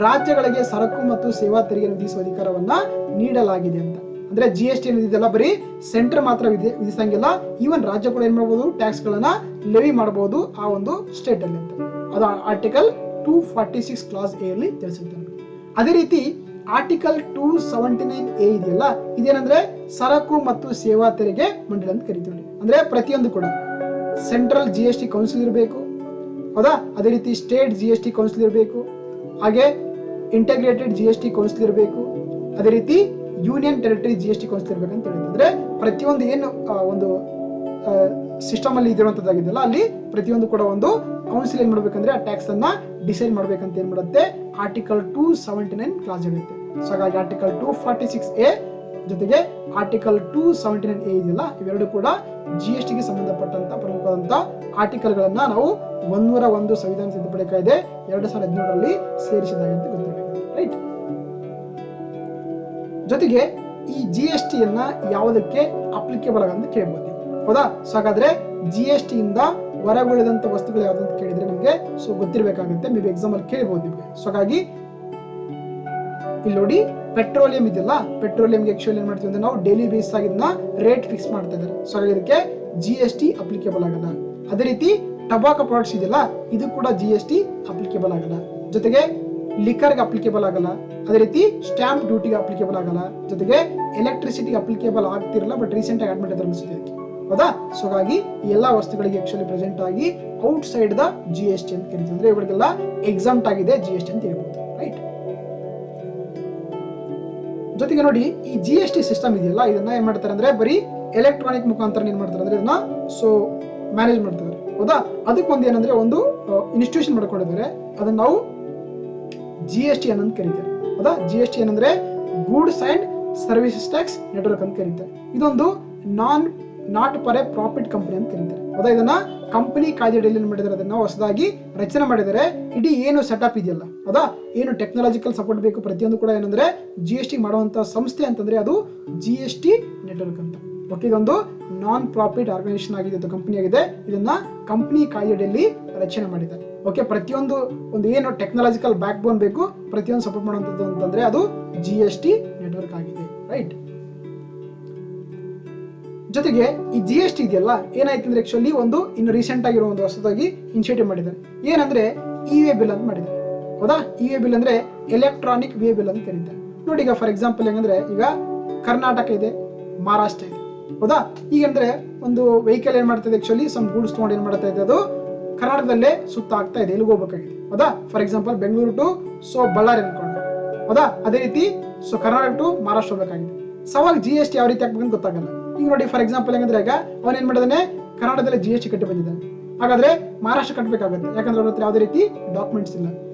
ರಾಜ್ಯಗಳಿಗೆ ಸರಕು ಮತ್ತು ಸೇವಾ ತೆರಿಗೆ ವಿಧಿಸುವ ಅಧಿಕಾರವನ್ನ ನೀಡಲಾಗಿದೆ ಅಂತ. ಅಂದ್ರೆ GST ಏನಿದೆಯಲ್ಲ ಬರೀ ಸೆಂಟರ್ ಮಾತ್ರ ವಿಧಿಸಂಗಿಲ್ಲ, ಈವನ್ ರಾಜ್ಯ ಕೂಡ ಏನ್ ಮಾಡಬಹುದು ಟ್ಯಾಕ್ಸ್ ಗಳನ್ನ ಲೆವಿ ಮಾಡಬಹುದು ಆ ಒಂದು ಸ್ಟೇಟ್ ಅಲ್ಲಿ ಅಂತ. ಅದು ಆರ್ಟಿಕಲ್ 246 ಕ್ಲಾಸ್ A ಅಲ್ಲಿ ತಿಳಿಸುತ್ತೆ. ಅದೇ ರೀತಿ ಆರ್ಟಿಕಲ್ 279A ಇದೆಯಲ್ಲ, ಇದೇನಂದ್ರೆ ಸರಕು ಮತ್ತು ಸೇವಾ ತೆರಿಗೆ ಮಂಡಳಿ ಅಂತ ಕರಿತೀವಿ. ಅಂದ್ರೆ ಪ್ರತಿಯೊಂದು ಕೂಡ ಸೆಂಟ್ರಲ್ GST ಕೌನ್ಸಿಲ್ ಇರಬೇಕು, ಹೌದಾ. ಅದೇ ರೀತಿ ಸ್ಟೇಟ್ GST ಕೌನ್ಸಿಲ್ ಇರಬೇಕು, ಹಾಗೆ ಇಂಟಿಗ್ರೇಟೆಡ್ GST ಕೌನ್ಸಿಲ್ ಇರಬೇಕು, ಅದೇ ರೀತಿ ಯೂನಿಯನ್ ಟೆರಿಟರಿ GST ಕೌನ್ಸಿಲ್ ಇರಬೇಕು ಅಂತ ಹೇಳಿದ್ರೆ, ಅಂದ್ರೆ ಪ್ರತಿಯೊಂದು ಏನು ಒಂದು ಸಿಸ್ಟಮ್ ಅಲ್ಲಿ ಇದಿರುವಂತದ್ದಾಗಿದೆಯಲ್ಲ, ಅಲ್ಲಿ ಪ್ರತಿಯೊಂದು ಕೂಡ ಒಂದು ಕೌನ್ಸಿಲ್ ಏನ್ ಮಾಡ್ಬೇಕಂದ್ರೆ ಆ ಟ್ಯಾಕ್ಸ್ ಅನ್ನ ಡಿಸೈಡ್ ಮಾಡ್ಬೇಕಂತ ಏನ್ ಮಾಡುತ್ತೆ ಆರ್ಟಿಕಲ್ 279 ಕ್ಲಾಸ್ ಆಗುತ್ತೆ. ಸೊ ಹಾಗಾಗಿ ಆರ್ಟಿಕಲ್ 246A ಜೊತೆಗೆ ಆರ್ಟಿಕಲ್ 279A ಇದೆಯಲ್ಲ, ಇವೆರಡು ಕೂಡ GST ಗೆ ಸಂಬಂಧಪಟ್ಟಂತ ಪ್ರಮುಖವಾದಂತ ಆರ್ಟಿಕಲ್ ಗಳನ್ನ ನಾವು 101 ಸಂವಿಧಾನ ತಿದ್ದುಪಡಿ ಕಾಯ್ದೆ 2017ರಲ್ಲಿ ಸೇರಿಸಿದಾಗ ಅಂತ ಗೊತ್ತಿರಬೇಕು, ರೈಟ್. ಜೊತೆಗೆ ಈ GST ಯನ್ನ ಯಾವುದಕ್ಕೆ ಅಪ್ಲಿಕೇಬಲ್ ಆಗಂತ ಕೇಳಬಹುದು, ಹೌದಾ. ಸೊ ಹಾಗಾದ್ರೆ GST ಇಂದ ಹೊರಗುಳಿದಂತ ವಸ್ತುಗಳು ಯಾವ್ದು ಅಂತ ಕೇಳಿದ್ರೆ ನಿಮ್ಗೆ ಗೊತ್ತಿರಬೇಕಾಗುತ್ತೆ, ಮೇ ಬಿ ಎಕ್ಸಾಮ್ ಅಲ್ಲಿ ಕೇಳಬಹುದು ನಿಮ್ಗೆ. ಸೊ ಹಾಗಾಗಿ ಇಲ್ಲಿ ನೋಡಿ ಪೆಟ್ರೋಲಿಯಂ ಇದೆಯಲ್ಲ, ಪೆಟ್ರೋಲಿಯಂಗೆ ಆಕ್ಚುಲಿ ಏನ್ ಮಾಡ್ತೀವಿ ಅಂದ್ರೆ ನಾವು ಡೈಲಿ ಬೇಸ್ ಆಗಿ ಇದನ್ನ ರೇಟ್ ಫಿಕ್ಸ್ ಮಾಡ್ತಾ ಇದ್ದಾರೆ. ಸೊ ಹಾಗಾಗಿ ಇದಕ್ಕೆ GST ಅಪ್ಲಿಕೇಬಲ್ ಆಗಲ್ಲ. ಅದೇ ರೀತಿ ಟೊಬಾಕೋ ಪ್ರಾಡಕ್ಟ್ಸ್ ಇದೆಯಲ್ಲ, ಇದು ಕೂಡ GST ಅಪ್ಲಿಕೇಬಲ್ ಆಗಲ್ಲ. ಜೊತೆಗೆ ಲಿಕರ್ಗೆ ಅಪ್ಲಿಕೇಬಲ್ ಆಗಲ್ಲ. ಅದೇ ರೀತಿ ಸ್ಟಾಂಪ್ ಡ್ಯೂಟಿಗೆ ಅಪ್ಲಿಕೇಬಲ್ ಆಗಲ್ಲ. ಜೊತೆಗೆ ಎಲೆಕ್ಟ್ರಿಸಿಟಿಗೆ ಅಪ್ಲಿಕೇಬಲ್ ಆಗ್ತಿರಲ್ಲ, ಬಟ್ ರೀಸೆಂಟ್ ಆಗಿ ಆಡ್ ಮಾಡಿದ್ರೆ ಅನ್ಸುತ್ತೆ, ಹೌದಾ. ಸೊ ಹಾಗಾಗಿ ಎಲ್ಲಾ ವಸ್ತುಗಳಿಗೆ ಆಕ್ಚುಲಿ ಪ್ರೆಸೆಂಟ್ ಆಗಿ ಔಟ್ ಸೈಡ್ ದ GST ಅಂತ ಕರಿತೀವಿ. ಅಂದ್ರೆ ಇವುಗಳಿಗೆಲ್ಲ ಎಕ್ಸಾಮ್ಟ್ ಆಗಿದೆ GST ಅಂತ ಹೇಳ್ಬೋದು, ರೈಟ್. ಜೊತೆಗೆ ನೋಡಿ ಈ GST ಸಿಸ್ಟಮ್ ಇದೆಯಲ್ಲ, ಇದನ್ನ ಏನ್ ಮಾಡ್ತಾರೆ ಅಂದ್ರೆ ಬರೀ ಎಲೆಕ್ಟ್ರಾನಿಕ್ ಮುಖಾಂತರ ಏನ್ ಮಾಡ್ತಾರೆ ಅಂದ್ರೆ ಇದನ್ನ ಮ್ಯಾನೇಜ್ ಮಾಡ್ತಾರೆ, ಹೌದಾ. ಅದಕ್ಕೊಂದು ಏನಂದ್ರೆ ಒಂದು ಇನ್ಸ್ಟಿಟ್ಯೂಷನ್ ಮಾಡ್ಕೊಂಡಿದ್ದಾರೆ, ಅದನ್ನ ನಾವು GST ಅಂತ ಕರೀತಾರೆ, ಹೌದಾ. GST ಏನಂದ್ರೆ goods and services tax network ಅಂತ ಕರೀತಾರೆ. ಇದೊಂದು not for A profit company ಅಂತ ಕರೀತಾರೆ, ಹೌದಾ. ಇದನ್ನ ಕಂಪನಿ ಕಾಯ್ದೆಯಲ್ಲಿ ಏನ್ ಮಾಡಿದ್ದಾರೆ, ಅದನ್ನ ಹೊಸದಾಗಿ ರಚನೆ ಮಾಡಿದ್ದಾರೆ. ಇಡೀ ಏನು ಸೆಟಪ್ ಇದೆಯಲ್ಲ, ಹೌದಾ, ಏನು ಟೆಕ್ನಾಲಜಿಕಲ್ ಸಪೋರ್ಟ್ ಬೇಕು ಪ್ರತಿಯೊಂದು ಕೂಡ ಏನಂದ್ರೆ GST ಮಾಡುವಂತ ಸಂಸ್ಥೆ ಅಂತಂದ್ರೆ ಅದು GST ನೆಟ್ವರ್ಕ್ ಅಂತ. ಓಕೆ, ಇದೊಂದು ನಾನ್ ಪ್ರಾಫಿಟ್ ಆರ್ಗನೈಸೇಷನ್ ಆಗಿದೆ, ಇದು ಕಂಪನಿ ಆಗಿದೆ. ಇದನ್ನ ಕಂಪನಿ ಕಾಯ್ದೆಯಲ್ಲಿ ರಚನೆ ಮಾಡಿದ್ದಾರೆ. ಓಕೆ, ಪ್ರತಿಯೊಂದು ಒಂದು ಏನು ಟೆಕ್ನಾಲಜಿಕಲ್ ಬ್ಯಾಕ್ ಬೋನ್ ಬೇಕು ಪ್ರತಿಯೊಂದು ಸಪೋರ್ಟ್ ಮಾಡುವಂತದ್ದು ಅಂತಂದ್ರೆ ಅದು GST ನೆಟ್ವರ್ಕ್ ಆಗಿದೆ, ರೈಟ್. ಜೊತೆಗೆ ಈ GST ಇದೆಯಲ್ಲ ಏನಾಯ್ತು ಅಂದ್ರೆ ಆಕ್ಚುಲಿ ಒಂದು ಇನ್ನು ರೀಸೆಂಟ್ ಆಗಿರೋ ಒಂದು ಹೊಸದಾಗಿ ಇನಿಷಿಯೇಟಿವ್ ಮಾಡಿದ್ದಾರೆ. ಏನಂದ್ರೆ ಇ-ವೇ ಬಿಲ್ ಅಂತ ಮಾಡಿದ್ದಾರೆ, ಹೌದಾ. ಇ-ವೇ ಬಿಲ್ ಅಂದ್ರೆ ಎಲೆಕ್ಟ್ರಾನಿಕ್ ವೇ ಬಿಲ್ ಅಂತ ಕರೀತಾರೆ. ನೋಡಿ ಈಗ ಫಾರ್ ಎಕ್ಸಾಂಪಲ್ ಹೆಂಗಂದ್ರೆ ಈಗ ಕರ್ನಾಟಕ ಇದೆ, ಮಹಾರಾಷ್ಟ್ರ ಇದೆ, ಹೌದಾ. ಈಗ ಅಂದ್ರೆ ಒಂದು ವೆಹಿಕಲ್ ಏನ್ ಮಾಡ್ತಾ ಇದೆ ಆಕ್ಚುಲಿ ಸಮ್ ಗೂಡ್ಸ್ ತಗೊಂಡು ಏನ್ ಮಾಡ್ತಾ ಇದೆ, ಅದು ಕರ್ನಾಟಕದಲ್ಲೇ ಸುತ್ತ ಆಗ್ತಾ ಇದೆ, ಎಲ್ಲಿಗೆ ಹೋಗ್ಬೇಕಾಗಿದೆ, ಹೌದಾ. For example Bengaluru to Ballari ಅನ್ಕೊಂಡು, ಹೌದಾ. ಅದೇ ರೀತಿ ಕರ್ನಾಟಕ ಟು ಮಹಾರಾಷ್ಟ್ರ ಹೋಗ್ಬೇಕಾಗಿದೆ. ಸವಾಗ GST ಯಾವ ರೀತಿ ಹಾಕ್ಬೇಕಂತ ಗೊತ್ತಾಗಲ್ಲ. ಈಗ ನೋಡಿ ಫಾರ್ ಎಕ್ಸಾಂಪಲ್ ಹೆಂಗಂದ್ರೆ ಈಗ ಅವನ್ ಏನ್ ಮಾಡಿದಾನೆ, ಕರ್ನಾಟಕದಲ್ಲಿ GST ಕಟ್ಟಿ ಬಂದಿದ್ದಾನೆ. ಹಾಗಾದ್ರೆ ಮಹಾರಾಷ್ಟ್ರ ಕಟ್ಟಬೇಕಾಗುತ್ತೆ, ಯಾಕಂದ್ರೆ ಅವ್ರ ಹತ್ರ ಯಾವುದೇ ರೀತಿ ಡಾಕ್ಯುಮೆಂಟ್ಸ್ ಇಲ್ಲ.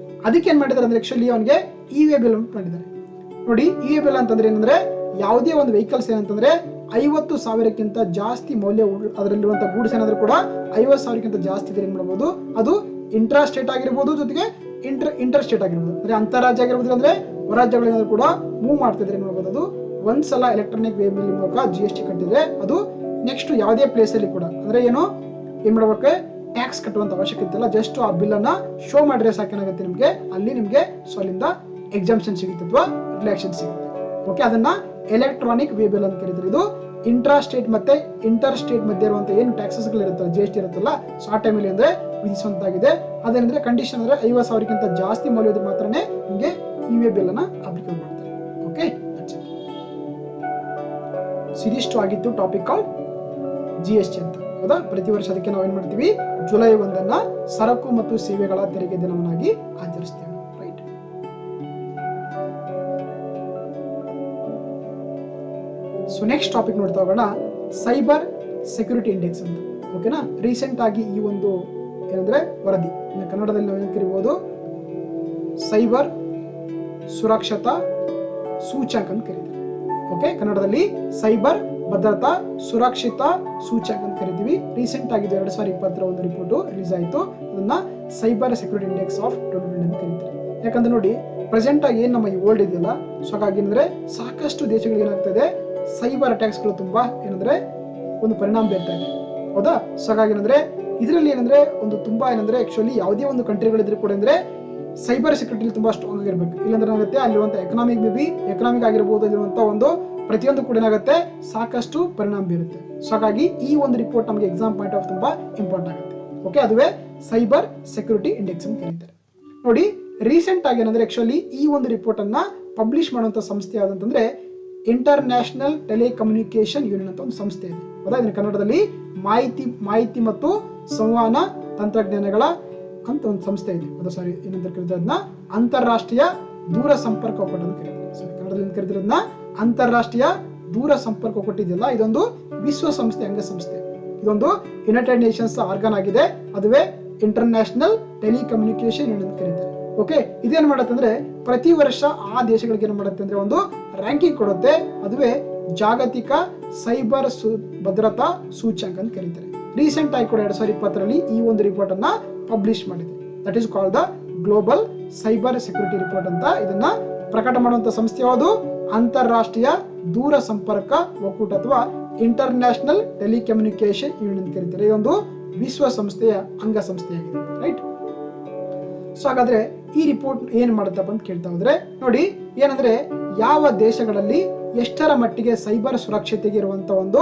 ಅದಕ್ಕೆ ಏನ್ ಮಾಡಿದಾರೆ ಅಂದ್ರೆ ಆಕ್ಚುಲಿ ಅವನಿಗೆ ಇ-ವೇ ಬಿಲ್ ಮಾಡಿದ್ದಾರೆ. ನೋಡಿ ಇ-ವೇ ಬಿಲ್ ಅಂತಂದ್ರೆ ಏನಂದ್ರೆ ಯಾವುದೇ ಒಂದು ವೆಹಿಕಲ್ಸ್ ಏನಂತಂದ್ರೆ 50,000ಕ್ಕಿಂತ ಜಾಸ್ತಿ ಮೌಲ್ಯ ಅದರಲ್ಲಿರುವಂತ ಗೂಡ್ಸ್ ಏನಾದ್ರೂ ಕೂಡ 50,000ಕ್ಕಿಂತ ಜಾಸ್ತಿ ಇದ್ರೆ ಏನ್ ಮಾಡಬಹುದು, ಅದು ಇಂಟ್ರಾ ಸ್ಟೇಟ್ ಆಗಿರ್ಬೋದು, ಜೊತೆಗೆ ಇಂಟರ್ ಸ್ಟೇಟ್ ಆಗಿರ್ಬೋದು, ಅಂದ್ರೆ ಅಂತಾರಾಜ್ಯ ಆಗಿರ್ಬೋದು, ಅಂದ್ರೆ ಹೊರಾಜ್ಯಗಳೇನಾದ್ರೂ ಕೂಡ ಮೂವ್ ಮಾಡ್ತಿದ್ರೆ ಏನ್ ಮಾಡಬಹುದು, ಅದು ಒಂದ್ಸಲ ಎಲೆಕ್ಟ್ರಾನಿಕ್ ವೇ ಬಿಲ್ ಮೂಲಕ GST ಕಟ್ಟಿದ್ರೆ ಅದು ನೆಕ್ಸ್ಟ್ ಯಾವುದೇ ಪ್ಲೇಸ್ ಅಲ್ಲಿ ಕೂಡ ಅಂದ್ರೆ ಏನು ಏನ್ ಮಾಡ್ಬೇಕು, ಟ್ಯಾಕ್ಸ್ ಕಟ್ಟುವಂತ ಅವಶ್ಯಕತೆ ಇಲ್ಲ. ಜಸ್ಟ್ ಆ ಬಿಲ್ ಅನ್ನ ಶೋ ಮಾಡಿದ್ರೆ ಸಾಕೇನಾಗುತ್ತೆ ನಿಮ್ಗೆ, ಅಲ್ಲಿ ನಿಮ್ಗೆ ಸೊ ಅಲ್ಲಿಂದ ಎಕ್ಸಾಮ್ಷನ್ ಸಿಗುತ್ತೆ ಅಥವಾ ರಿಲ್ಯಾಕ್ಷನ್ ಸಿಗುತ್ತೆ. ಓಕೆ, ಅದನ್ನ ಎಲೆಕ್ಟ್ರಾನಿಕ್ ವೇ ಬಿಲ್ ಅಂತ ಕರೀತಾರೆ. ಇದು ಇಂಟ್ರಾ ಸ್ಟೇಟ್ ಮತ್ತೆ ಇಂಟರ್ ಸ್ಟೇಟ್ ಮಧ್ಯೆ ಇರುವಂತ ಏನು ಟ್ಯಾಕ್ಸಸ್ ಗಳು ಇರುತ್ತಲ್ಲ, GST ಇರುತ್ತಲ್ಲ, ಸೊ ಆ ಟೈಮಲ್ಲಿ ಅಂದ್ರೆ ವಿಧಿಸುವಂತಾಗಿದೆ. ಅದೇನಂದ್ರೆ ಕಂಡೀಷನ್ ಅಂದ್ರೆ 50,000ಕ್ಕಿಂತ ಜಾಸ್ತಿ ಮೌಲ್ಯ ಇದ್ರೆ ಮಾತ್ರನೇ ನಿಮ್ಗೆ ಇ-ವೇ ಬಿಲ್ ಅನ್ನ ಅಪ್ಲಿಕೇಬಲ್ ಮಾಡ್ತಾರೆ. ಓಕೆ, ಸಿರಿಷ್ಟು ಆಗಿತ್ತು ಟಾಪಿಕ್ ಕಾಲ್ಡ್ GST ಅಂತ, ಹೌದಾ? ಪ್ರತಿ ವರ್ಷ ಅದಕ್ಕೆ ನಾವು ಏನ್ ಮಾಡ್ತೀವಿ, ಜುಲೈ 1 ಸರಕು ಮತ್ತು ಸೇವೆಗಳ ತೆರಿಗೆ ದಿನವನ್ನಾಗಿ ಆಚರಿಸ್ತೇವೆ. ರೈಟ್. ಸೊ ನೆಕ್ಸ್ಟ್ ಟಾಪಿಕ್ ನೋಡ್ತಾ ಹೋಗೋಣ, ಸೈಬರ್ ಸೆಕ್ಯೂರಿಟಿ ಇಂಡೆಕ್ಸ್ ಅಂತ. ಓಕೆನಾ, ರೀಸೆಂಟ್ ಆಗಿ ಈ ಒಂದು ಏನಂದ್ರೆ ವರದಿ, ಕನ್ನಡದಲ್ಲಿ ನಾವು ಕರಿಬಹುದು ಸೈಬರ್ ಸುರಕ್ಷತಾ ಸೂಚ್ಯಂಕ ಅಂತ ಕರೀತೀವಿ. ಓಕೆ, ಕನ್ನಡದಲ್ಲಿ ಸೈಬರ್ ಭದ್ರತಾ ಸುರಕ್ಷಿತ ಸೂಚ್ಯಂಕ ಅಂತ ಕರಿತೀವಿ. ರೀಸೆಂಟ್ ಆಗಿ 2020 ಒಂದು ರಿಪೋರ್ಟ್ ರಿಲೀಸ್ ಆಯಿತು. ಅದನ್ನ ಸೈಬರ್ ಸೆಕ್ಯೂರಿಟಿ ಇಂಡೆಕ್ಸ್ ಆಫ್ 2020 ಅಂತ ಕರೀತಾರೆ. ಯಾಕಂದ್ರೆ ನೋಡಿ ಪ್ರೆಸೆಂಟ್ ಆಗಿ ಏನ್ ನಮ್ಮ ಈ ವರ್ಲ್ಡ್ ಇದೆಯಲ್ಲ, ಸೊ ಹಾಗಾಗಿ ಏನಂದ್ರೆ ಸಾಕಷ್ಟು ದೇಶಗಳಿಗೆ ಏನಾಗ್ತದೆ, ಸೈಬರ್ ಅಟ್ಯಾಕ್ಸ್ ಗಳು ತುಂಬಾ ಏನಂದ್ರೆ ಒಂದು ಪರಿಣಾಮ ಬೀರ್ತಾ ಇದೆ, ಹೌದಾ? ಸೊ ಹಾಗಾಗಿ ಏನಂದ್ರೆ ಇದರಲ್ಲಿ ಏನಂದ್ರೆ ಒಂದು ತುಂಬಾ ಏನಂದ್ರೆ ಆಕ್ಚುಲಿ ಯಾವುದೇ ಒಂದು ಕಂಟ್ರಿಗಳಿದ್ರು ಕೂಡ ಅಂದ್ರೆ ಸೈಬರ್ ಸೆಕ್ಯೂರಿಟಿ ತುಂಬಾ ಸ್ಟ್ರಾಂಗ್ ಆಗಿರ್ಬೇಕು. ಇಲ್ಲಾಂದ್ರೆ ಏನಾಗುತ್ತೆ, ಅಲ್ಲಿರುವಂತ ಎಕನಾಮಿಕ್ ಆಗಿರ್ಬೋದು, ಅಲ್ಲಿರುವಂತ ಒಂದು ಪ್ರತಿಯೊಂದು ಕೂಡ ಏನಾಗುತ್ತೆ, ಸಾಕಷ್ಟು ಪರಿಣಾಮ ಬೀರುತ್ತೆ. ಸೊ ಹಾಗಾಗಿ ಈ ಒಂದು ರಿಪೋರ್ಟ್ ನಮಗೆ ಎಕ್ಸಾಮ್ ಪಾಯಿಂಟ್ ಆಫ್ ತುಂಬಾ ಇಂಪಾರ್ಟೆಂಟ್ ಆಗುತ್ತೆ. ಓಕೆ, ಅದುವೇ ಸೈಬರ್ ಸೆಕ್ಯೂರಿಟಿ ಇಂಡೆಕ್ಸ್ ಅಂತ ಕರೀತಾರೆ. ನೋಡಿ ರೀಸೆಂಟ್ ಆಗಿ ಏನಂದ್ರೆ ಆಕ್ಚುಲಿ ಈ ಒಂದು ರಿಪೋರ್ಟ್ ಅನ್ನ ಪಬ್ಲಿಷ್ ಮಾಡುವಂತ ಸಂಸ್ಥೆ ಯಾವ್ದಂತಂದ್ರೆ ಇಂಟರ್ನ್ಯಾಷನಲ್ ಟೆಲಿಕಮ್ಯುನಿಕೇಶನ್ ಯೂನಿಯನ್ ಅಂತ ಒಂದು ಸಂಸ್ಥೆ ಇದೆ, ಹೌದಾ? ಇದನ್ನ ಕನ್ನಡದಲ್ಲಿ ಮಾಹಿತಿ ಮತ್ತು ಸಂವಹನ ತಂತ್ರಜ್ಞಾನಗಳ ಅಂತ ಒಂದು ಸಂಸ್ಥೆ ಇದೆ, ಹೌದಾ? ಸಾರಿ, ಏನಂತ ಕರೀತಾರೆ ಅದನ್ನ ಅಂತಾರಾಷ್ಟ್ರೀಯ ದೂರ ಸಂಪರ್ಕ ಒಕ್ಕೂಟ ಅಂತ ಕರೀತಾರೆ. ಸಾರಿ, ಕನ್ನಡದಲ್ಲಿ ಕರೀತಿರೋದನ್ನ ಅಂತಾರಾಷ್ಟ್ರೀಯ ದೂರ ಸಂಪರ್ಕ ಒಕ್ಕೂಟ ಇದೆಯಲ್ಲ, ಇದೊಂದು ವಿಶ್ವಸಂಸ್ಥೆ ಅಂಗಸಂಸ್ಥೆ. ಇದೊಂದು ಯುನೈಟೆಡ್ ನೇಷನ್ಸ್ ಆರ್ಗನ್ ಆಗಿದೆ, ಅದುವೇ ಇಂಟರ್ನ್ಯಾಷನಲ್ ಟೆಲಿಕಮ್ಯುನಿಕೇಶನ್ ಯೂನಿಯನ್ ಅಂತ ಕರೀತಾರೆ. ಓಕೆ, ಇದೇನ್ ಮಾಡುತ್ತೆ ಅಂದ್ರೆ ಪ್ರತಿ ವರ್ಷ ಆ ದೇಶಗಳಿಗೆ ಏನ್ ಮಾಡುತ್ತೆ ಅಂದ್ರೆ ಒಂದು ರ್ಯಾಂಕಿಂಗ್ ಕೊಡುತ್ತೆ, ಅದುವೇ ಜಾಗತಿಕ ಸೈಬರ್ ಭದ್ರತಾ ಸೂಚ್ಯಂಕ ಅಂತ ಕರೀತಾರೆ. ರೀಸೆಂಟ್ ಆಗಿ ಕೂಡ 2020 ಈ ಒಂದು ರಿಪೋರ್ಟ್ ಅನ್ನ ಪಬ್ಲಿಷ್ ಮಾಡಿದೆ. That is called the global cyber security report ಅಂತ. ಇದನ್ನ ಪ್ರಕಟ ಮಾಡುವಂತ ಸಂಸ್ಥೆ ಯಾವುದು, ಅಂತಾರಾಷ್ಟ್ರೀಯ ದೂರ ಸಂಪರ್ಕ ಒಕ್ಕೂಟ ಅಥವಾ ಇಂಟರ್ನ್ಯಾಷನಲ್ ಟೆಲಿಕಮ್ಯುನಿಕೇಶನ್ ಯೂನಿಯನ್ ಅಂತ ಕರೀತಾರೆ. ಇದೊಂದು ವಿಶ್ವಸಂಸ್ಥೆಯ ಅಂಗಸಂಸ್ಥೆಯಾಗಿದೆ. ರೈಟ್. ಸೊ ಹಾಗಾದ್ರೆ ಈ ರಿಪೋರ್ಟ್ ಏನ್ ಮಾಡುತ್ತಪ್ಪ ಅಂತ ಕೇಳ್ತಾ ಹೋದ್ರೆ, ನೋಡಿ ಏನಂದ್ರೆ ಯಾವ ದೇಶಗಳಲ್ಲಿ ಎಷ್ಟರ ಮಟ್ಟಿಗೆ ಸೈಬರ್ ಸುರಕ್ಷತೆಗೆ ಇರುವಂತ ಒಂದು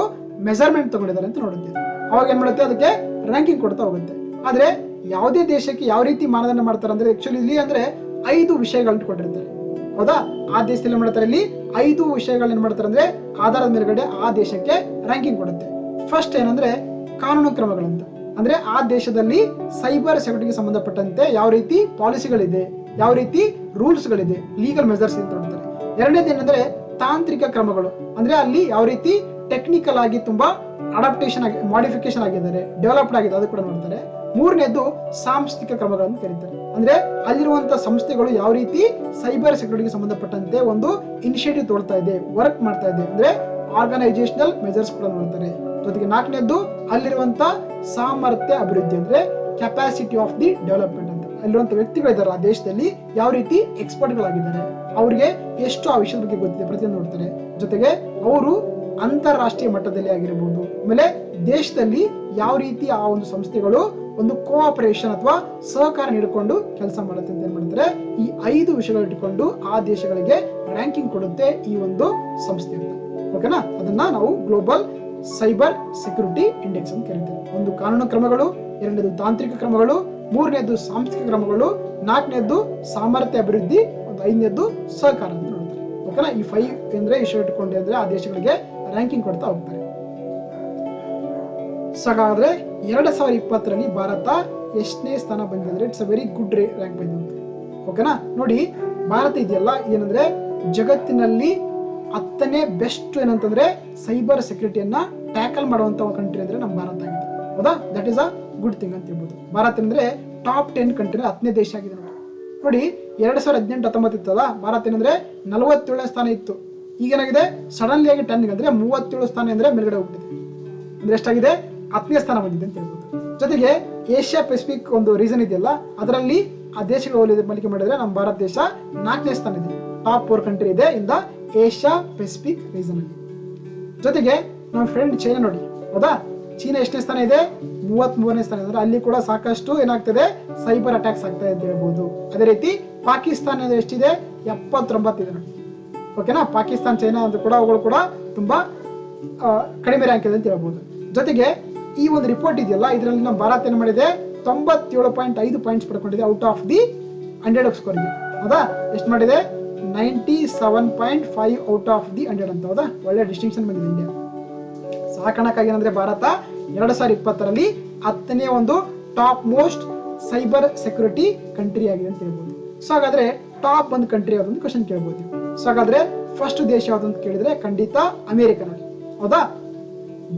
ಮೆಜರ್ಮೆಂಟ್ ತಗೊಂಡಿದ್ದಾರೆ ಅಂತ ನೋಡುತ್ತೆ. ಅವಾಗ ಏನ್ ಮಾಡುತ್ತೆ, ಅದಕ್ಕೆ ರ್ಯಾಂಕಿಂಗ್ ಕೊಡ್ತಾ ಹೋಗುತ್ತೆ. ಆದ್ರೆ ಯಾವುದೇ ದೇಶಕ್ಕೆ ಯಾವ ರೀತಿ ಮಾನದಂಡ ಮಾಡ್ತಾರೆ ಅಂದ್ರೆ ಆಕ್ಚುಲಿ ಇಲ್ಲಿ ಅಂದ್ರೆ 5 ವಿಷಯಗಳನ್ನ ಕೊಟ್ಟಿರ್ತಾರೆ, ಹೌದಾ? ಆ ದೇಶದಲ್ಲಿ ಮಾಡ್ತಾರೆ, ಇಲ್ಲಿ 5 ವಿಷಯಗಳನ್ನ ಮಾಡ್ತಾರೆ ಅಂದ್ರೆ ಆಧಾರದ ಮೇಲ್ಗಡೆ ಆ ದೇಶಕ್ಕೆ ರ್ಯಾಂಕಿಂಗ್ ಕೊಡುತ್ತೆ. ಫಸ್ಟ್ ಏನಂದ್ರೆ ಕಾನೂನು ಕ್ರಮಗಳಂತ, ಅಂದ್ರೆ ಆ ದೇಶದಲ್ಲಿ ಸೈಬರ್ ಸೆಕ್ಯೂರಿಟಿಗೆ ಸಂಬಂಧಪಟ್ಟಂತೆ ಯಾವ ರೀತಿ ಪಾಲಿಸಿಗಳಿದೆ, ಯಾವ ರೀತಿ ರೂಲ್ಸ್ ಗಳಿದೆ, ಲೀಗಲ್ ಮೆಜರ್ಸ್ ಅಂತ ನೋಡ್ತಾರೆ. ಎರಡನೇದು ಏನಂದ್ರೆ ತಾಂತ್ರಿಕ ಕ್ರಮಗಳು, ಅಂದ್ರೆ ಅಲ್ಲಿ ಯಾವ ರೀತಿ ಟೆಕ್ನಿಕಲ್ ಆಗಿ ತುಂಬಾ ಅಡಾಪ್ಟೇಷನ್ ಆಗಿ ಮಾಡಿಫಿಕೇಶನ್ ಆಗಿದ್ದಾರೆ, ಡೆವಲಪ್ಡ್ ಆಗಿದೆ, ಅದು ಕೂಡ ನೋಡ್ತಾರೆ. ಮೂರನೇದು ಸಾಂಸ್ಥಿಕ ಕ್ರಮಗಳನ್ನು ಕರೀತಾರೆ, ಅಂದ್ರೆ ಅಲ್ಲಿರುವಂತ ಸಂಸ್ಥೆಗಳು ಯಾವ ರೀತಿ ಸೈಬರ್ ಸೆಕ್ಯೂರಿಟಿಗೆ ಸಂಬಂಧಪಟ್ಟಂತೆ ಒಂದು ಇನಿಷಿಯೇಟಿವ್ ತಗೊಳ್ತಾ ಇದೆ, ವರ್ಕ್ ಮಾಡ್ತಾ ಇದೆ, ಅಂದ್ರೆ ಆರ್ಗನೈಸೇಷನಲ್ ಮೆಜರ್ಸ್ ಕೂಡ ನೋಡ್ತಾರೆ. ಜೊತೆಗೆ ನಾಲ್ಕನೇದ್ದು ಅಲ್ಲಿರುವಂತ ಸಾಮರ್ಥ್ಯ ಅಭಿವೃದ್ಧಿ, ಅಂದ್ರೆ ಕೆಪಾಸಿಟಿ ಆಫ್ ದಿ ಡೆವಲಪ್ಮೆಂಟ್ ಅಂತ. ಅಲ್ಲಿರುವಂತ ವ್ಯಕ್ತಿಗಳಿದ್ದಾರೆ ಆ ದೇಶದಲ್ಲಿ ಯಾವ ರೀತಿ ಎಕ್ಸ್ಪರ್ಟ್ ಗಳಾಗಿದ್ದಾರೆ, ಅವ್ರಿಗೆ ಎಷ್ಟು ಆ ವಿಷಯದ ಬಗ್ಗೆ ಗೊತ್ತಿದೆ ಪ್ರತಿಯೊಂದು ನೋಡ್ತಾರೆ. ಜೊತೆಗೆ ಅವರು ಅಂತಾರಾಷ್ಟ್ರೀಯ ಮಟ್ಟದಲ್ಲಿ ಆಗಿರಬಹುದು, ಆಮೇಲೆ ದೇಶದಲ್ಲಿ ಯಾವ ರೀತಿ ಆ ಒಂದು ಸಂಸ್ಥೆಗಳು ಒಂದು ಕೋಆಪರೇಷನ್ ಅಥವಾ ಸಹಕಾರ ನೀಡಿಕೊಂಡು ಕೆಲಸ ಮಾಡುತ್ತೆ ಅಂತ ಏನ್ ಮಾಡ್ತಾರೆ, ಈ 5 ವಿಷಯಗಳು ಇಟ್ಕೊಂಡು ಆ ದೇಶಗಳಿಗೆ ರ್ಯಾಂಕಿಂಗ್ ಕೊಡುತ್ತೆ ಈ ಒಂದು ಸಂಸ್ಥೆ ಅಂತ. ಓಕೆನಾ? ಅದನ್ನ ನಾವು ಗ್ಲೋಬಲ್ ಸೈಬರ್ ಸೆಕ್ಯೂರಿಟಿ ಇಂಡೆಕ್ಸ್ ಅಂತ ಕರೀತೀವಿ. ಒಂದು ಕಾನೂನು ಕ್ರಮಗಳು, ಎರಡನೇದು ತಾಂತ್ರಿಕ ಕ್ರಮಗಳು, ಮೂರನೇದು ಸಾಂಸ್ಥಿಕ ಕ್ರಮಗಳು, ನಾಲ್ಕನೇದು ಸಾಮರ್ಥ್ಯ ಅಭಿವೃದ್ಧಿ, ಒಂದು 5ನೇದು ಸಹಕಾರ ಅಂತ ನೋಡ್ತಾರೆ. ಓಕೆನಾ? ಈ 5 ಅಂದ್ರೆ ವಿಷಯ ಇಟ್ಕೊಂಡೆ ಅಂದ್ರೆ ಆ ದೇಶಗಳಿಗೆ ರ್ಯಾಂಕಿಂಗ್ ಕೊಡ್ತಾ ಹೋಗ್ತಾರೆ. ಸೊ ಹಾಗಾದ್ರೆ 2020 ಭಾರತ ಎಷ್ಟನೇ ಸ್ಥಾನ ಬಂದಿದ್ರೆ it's a very good rank ಬಂದಿದೆ. ಓಕೆನಾ? ನೋಡಿ ಭಾರತ ಇದೆಯಲ್ಲ, ಏನಂದ್ರೆ ಜಗತ್ತಿನಲ್ಲಿ 10ನೇ ಬೆಸ್ಟ್ ಏನಂತಂದ್ರೆ ಸೈಬರ್ ಸೆಕ್ಯೂರಿಟಿಯನ್ನ ಟ್ಯಾಕಲ್ ಮಾಡುವಂತ ಒಂದು ಕಂಟ್ರಿ ಅಂದ್ರೆ ನಮ್ಮ ಭಾರತ ಆಗಿದೆ. ಹೌದಾ? That is a good thing ಅಂತ ಹೇಳ್ಬೋದು. ಭಾರತ ಅಂದ್ರೆ ಟಾಪ್ 10 ಕಂಟ್ರಿ 10ನೇ ದೇಶ ಆಗಿದೆ ನೋಡಿ. 2018-19 ಇತ್ತಲ್ಲ, ಭಾರತ ಏನಂದ್ರೆ 47ನೇ ಸ್ಥಾನ ಇತ್ತು. ಈಗೇನಾಗಿದೆ ಸಡನ್ಲಿ ಆಗಿ 10 ಅಂದ್ರೆ 37 ಸ್ಥಾನ ಅಂದ್ರೆ ಮೇಲ್ಗಡೆ ಹೋಗ್ಬಿಟ್ಟಿದೆ. ಅಂದ್ರೆ ಎಷ್ಟಾಗಿದೆ? 10ನೇ ಸ್ಥಾನ ಬಂದಿದೆ ಅಂತ ಹೇಳ್ಬೋದು. ಜೊತೆಗೆ ಏಷ್ಯಾ ಪೆಸಿಫಿಕ್ ಒಂದು ರೀಸನ್ ಇದೆಯಲ್ಲ, ಅದರಲ್ಲಿ ಆ ದೇಶಗಳ ಹೋಲಿಕೆ ಮಾಡಿದ್ರೆ ನಮ್ಮ ಭಾರತ ದೇಶ 4ನೇ ಸ್ಥಾನ ಇದೆ. ಟಾಪ್ 4 ಕಂಟ್ರಿ ಇದೆ in the Asia Pacific reason ಅಲ್ಲಿ. ಜೊತೆಗೆ ನಮ್ಮ ಫ್ರೆಂಡ್ ಚೈನಾ ನೋಡಿ. ಹೌದಾ? ಚೀನಾ ಎಷ್ಟನೇ ಸ್ಥಾನ ಇದೆ? 33ನೇ ಸ್ಥಾನ. ಅಂದ್ರೆ ಅಲ್ಲಿ ಕೂಡ ಸಾಕಷ್ಟು ಏನಾಗ್ತದೆ, ಸೈಬರ್ ಅಟ್ಯಾಕ್ಸ್ ಆಗ್ತದೆ ಅಂತ ಹೇಳ್ಬೋದು. ಅದೇ ರೀತಿ ಪಾಕಿಸ್ತಾನ ಎಷ್ಟಿದೆ? 79 ಇದೆ ನೋಡಿ. ಓಕೆನಾ? ಪಾಕಿಸ್ತಾನ, ಚೈನಾ ಅಂತ ಕೂಡ ಅವುಗಳು ಕೂಡ ತುಂಬಾ ಕಡಿಮೆ ರ್ಯಾಂಕ್ ಇದೆ ಅಂತ ಹೇಳ್ಬೋದು. ಜೊತೆಗೆ ಈ ಒಂದು ರಿಪೋರ್ಟ್ ಇದೆಯಲ್ಲ, ಇದರಲ್ಲಿ ನಮ್ಮ ಭಾರತ ಏನ್ ಮಾಡಿದೆ? 97.5 ಪಾಯಿಂಟ್ಸ್ ಪಡ್ಕೊಂಡಿದೆ ಔಟ್ ಆಫ್ ದಿ 100 ಸ್ಕೋರ್ಗೆ. ಹೌದಾ? ಎಷ್ಟು ಮಾಡಿದೆ? 97.5 ಔಟ್ ಆಫ್ ದಿ 100 ಅಂತ. ಹೌದಾ? ಒಳ್ಳೆ ಡಿಸ್ಟಿಂಕ್ಷನ್ ಬಂದಿದೆ ಇಂಡಿಯಾ. ಸಾಕಣಕ್ಕಾಗಿ ಏನಂದ್ರೆ ಭಾರತ 2020ರಲ್ಲಿ 10ನೇ ಒಂದು top most cyber security country ಆಗಿದೆ ಅಂತ ಹೇಳ್ಬೋದು. ಸೊ ಹಾಗಾದ್ರೆ ಟಾಪ್ ಒಂದು ಕಂಟ್ರಿ ಯಾವ್ದು ಕ್ವಶನ್ ಕೇಳ್ಬೋದು. ಸೊ ಹಾಗಾದ್ರೆ ಫಸ್ಟ್ ದೇಶ ಯಾವ್ದು ಅಂತ ಕೇಳಿದ್ರೆ ಖಂಡಿತ ಅಮೆರಿಕ ನೋಡಿ. ಹೌದಾ?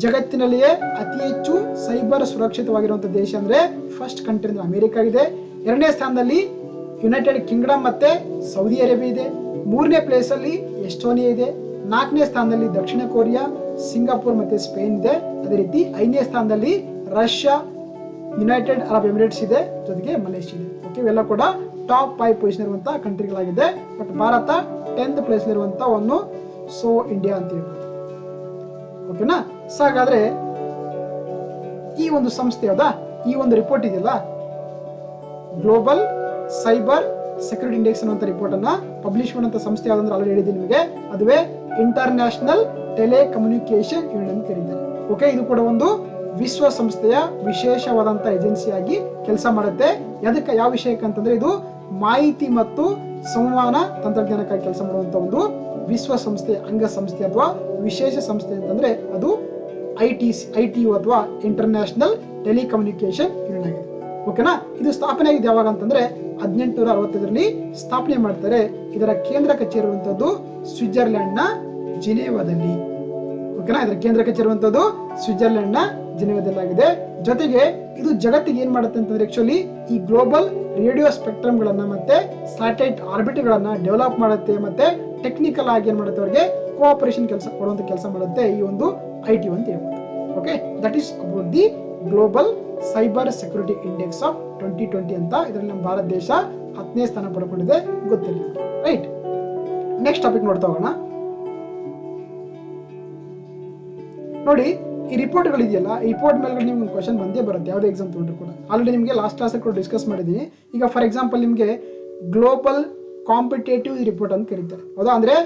ಜಗತ್ತಿನಲ್ಲಿಯೇ ಅತಿ ಹೆಚ್ಚು ಸೈಬರ್ ಸುರಕ್ಷಿತವಾಗಿರುವಂತಹ ದೇಶ ಅಂದ್ರೆ ಫಸ್ಟ್ ಕಂಟ್ರಿ ಅಂದ್ರೆ ಅಮೆರಿಕ ಇದೆ. 2ನೇ ಸ್ಥಾನದಲ್ಲಿ ಯುನೈಟೆಡ್ ಕಿಂಗ್ಡಮ್ ಮತ್ತೆ ಸೌದಿ ಅರೇಬಿಯಾ ಇದೆ. 3ನೇ ಪ್ಲೇಸ್ ಅಲ್ಲಿ ಎಸ್ಟೋನಿಯಾ ಇದೆ. 4ನೇ ಸ್ಥಾನದಲ್ಲಿ ದಕ್ಷಿಣ ಕೊರಿಯಾ, ಸಿಂಗಾಪುರ್ ಮತ್ತೆ ಸ್ಪೇನ್ ಇದೆ. ಅದೇ ರೀತಿ 5ನೇ ಸ್ಥಾನದಲ್ಲಿ ರಷ್ಯಾ, ಯುನೈಟೆಡ್ ಅರಬ್ ಎಮಿರೇಟ್ಸ್ ಇದೆ. ಜೊತೆಗೆ ಮಲೇಷಿಯಾ ಇದೆ. ಓಕೆ, ಇವೆಲ್ಲ ಕೂಡ ಟಾಪ್ 5 ಪೊಸಿಷನ್ ಇರುವಂತಹ ಕಂಟ್ರಿಗಳಾಗಿದೆ. ಬಟ್ ಭಾರತ 10th ಪ್ಲೇಸ್ ಇರುವಂತಹ ಒಂದು ಸೋ ಇಂಡಿಯಾ ಅಂತ ಹೇಳ್ಬೋದು. ಓಕೆನಾ? ಸೊ ಹಾಗಾದ್ರೆ ಈ ಒಂದು ಸಂಸ್ಥೆ ಯಾವ್ದಾ, ಈ ಒಂದು ರಿಪೋರ್ಟ್ ಇದೆಯಲ್ಲ, ಗ್ಲೋಬಲ್ ಸೈಬರ್ ಸೆಕ್ಯೂರಿಟಿ ಇಂಡೆಕ್ಸ್ ಅನ್ನುವಂಥ ರಿಪೋರ್ಟ್ ಅನ್ನ ಪಬ್ಲಿಷ್ ಮಾಡುವಂತ ಸಂಸ್ಥೆ ಯಾವ್ದಂದ್ರೆ ಆಲ್ರೆಡಿ ಹೇಳಿದ್ದೀನಿ ನಿಮಗೆ, ಅದುವೇ ಇಂಟರ್ನ್ಯಾಷನಲ್ ಟೆಲಿಕಮ್ಯುನಿಕೇಶನ್ ಯೂನಿಯನ್ ಅಂತ ಕರೀತಾರೆ. ಓಕೆ, ಇದು ಕೂಡ ಒಂದು ವಿಶ್ವಸಂಸ್ಥೆಯ ವಿಶೇಷವಾದಂತ ಏಜೆನ್ಸಿಯಾಗಿ ಕೆಲಸ ಮಾಡುತ್ತೆ. ಅದಕ್ಕೆ ಯಾವ ವಿಷಯಕ್ಕೆ ಅಂತಂದ್ರೆ ಇದು ಮಾಹಿತಿ ಮತ್ತು ಸಂವಹನ ತಂತ್ರಜ್ಞಾನಕ್ಕಾಗಿ ಕೆಲಸ ಮಾಡುವಂತ ಒಂದು ವಿಶ್ವಸಂಸ್ಥೆ ಅಂಗಸಂಸ್ಥೆ ಅಥವಾ ವಿಶೇಷ ಸಂಸ್ಥೆ ಅಂತಂದ್ರೆ ಅದು ITU ಅಥವಾ ಇಂಟರ್ನ್ಯಾಷನಲ್ ಟೆಲಿಕಮ್ಯುನಿಕೇಶನ್ ಯೂನಿಯನ್ ಆಗಿದೆ. ಓಕೆನಾ? ಇದು ಸ್ಥಾಪನೆ ಆಗಿದೆ ಯಾವಾಗ ಅಂತಂದ್ರೆ 1865ರಲ್ಲಿ ಸ್ಥಾಪನೆ ಮಾಡ್ತಾರೆ. ಇದರ ಕೇಂದ್ರ ಕಚೇರಿ ಇರುವಂತದ್ದು ಸ್ವಿಟ್ಜರ್ಲೆಂಡ್ ನ ಜಿನೇವಾದಲ್ಲಿ. ಓಕೆನಾ? ಇದರ ಕೇಂದ್ರ ಕಚೇರಿ ಇರುವಂತದ್ದು ಸ್ವಿಟ್ಜರ್ಲೆಂಡ್ ನ ಜಿನೇವಾದಲ್ಲಿ ಆಗಿದೆ. ಜೊತೆಗೆ ಇದು ಜಗತ್ತಿಗೆ ಏನ್ ಮಾಡುತ್ತೆ ಅಂತಂದ್ರೆ ಆಕ್ಚುಲಿ ಈ ಗ್ಲೋಬಲ್ ರೇಡಿಯೋ ಸ್ಪೆಕ್ಟ್ರಮ್ ಗಳನ್ನ ಮತ್ತೆ ಸ್ಯಾಟಲೈಟ್ ಆರ್ಬಿಟ್ ಗಳನ್ನ ಡೆವಲಪ್ ಮಾಡುತ್ತೆ. ಮತ್ತೆ ಟೆಕ್ನಿಕಲ್ ಆಗಿ ಏನ್ ಮಾಡುತ್ತೆ, ಅವರಿಗೆ ಕೋಆಪರೇಷನ್ ಕೊಡುವಂತ ಕೆಲಸ ಮಾಡುತ್ತೆ ಈ ಒಂದು ITU ಅಂತ ಹೇಳ್ಬೋದು. Okay, that is about the global cyber security index of 2020 ಅಂತ. ಇದರಲ್ಲಿ ನಮ್ಮ ಭಾರತ ದೇಶ 10ನೇ ಸ್ಥಾನ ಪಡ್ಕೊಂಡಿದೆ, ಗೊತ್ತಿರಲಿ. ರೈಟ್, ನೆಕ್ಸ್ಟ್ ಟಾಪಿಕ್ ನೋಡ್ತಾ ಹೋಗೋಣ. ನೋಡಿ, ಈ ರಿಪೋರ್ಟ್ಗಳು ಇದೆಯಲ್ಲ, ಈ ರಿಪೋರ್ಟ್ ಮೇಲೆ ನಿಮ್ಗೆ ಒಂದು ಕ್ವಶನ್ ಬಂದೇ ಬರುತ್ತೆ ಯಾವುದೇ ಎಕ್ಸಾಮ್ ತಗೊಂಡ್ರು ಕೂಡ. ಆಲ್ರೆಡಿ ನಿಮಗೆ ಲಾಸ್ಟ್ ಕ್ಲಾಸ್ ಕೂಡ ಡಿಸ್ಕಸ್ ಮಾಡಿದೀನಿ. ಈಗ ಫಾರ್ ಎಕ್ಸಾಂಪಲ್ ನಿಮಗೆ ಗ್ಲೋಬಲ್ ಕಾಂಪಿಟೇಟಿವ್ ರಿಪೋರ್ಟ್ ಅಂತ ಕರೀತಾರೆ. ಹೌದಾ? ಅಂದ್ರೆ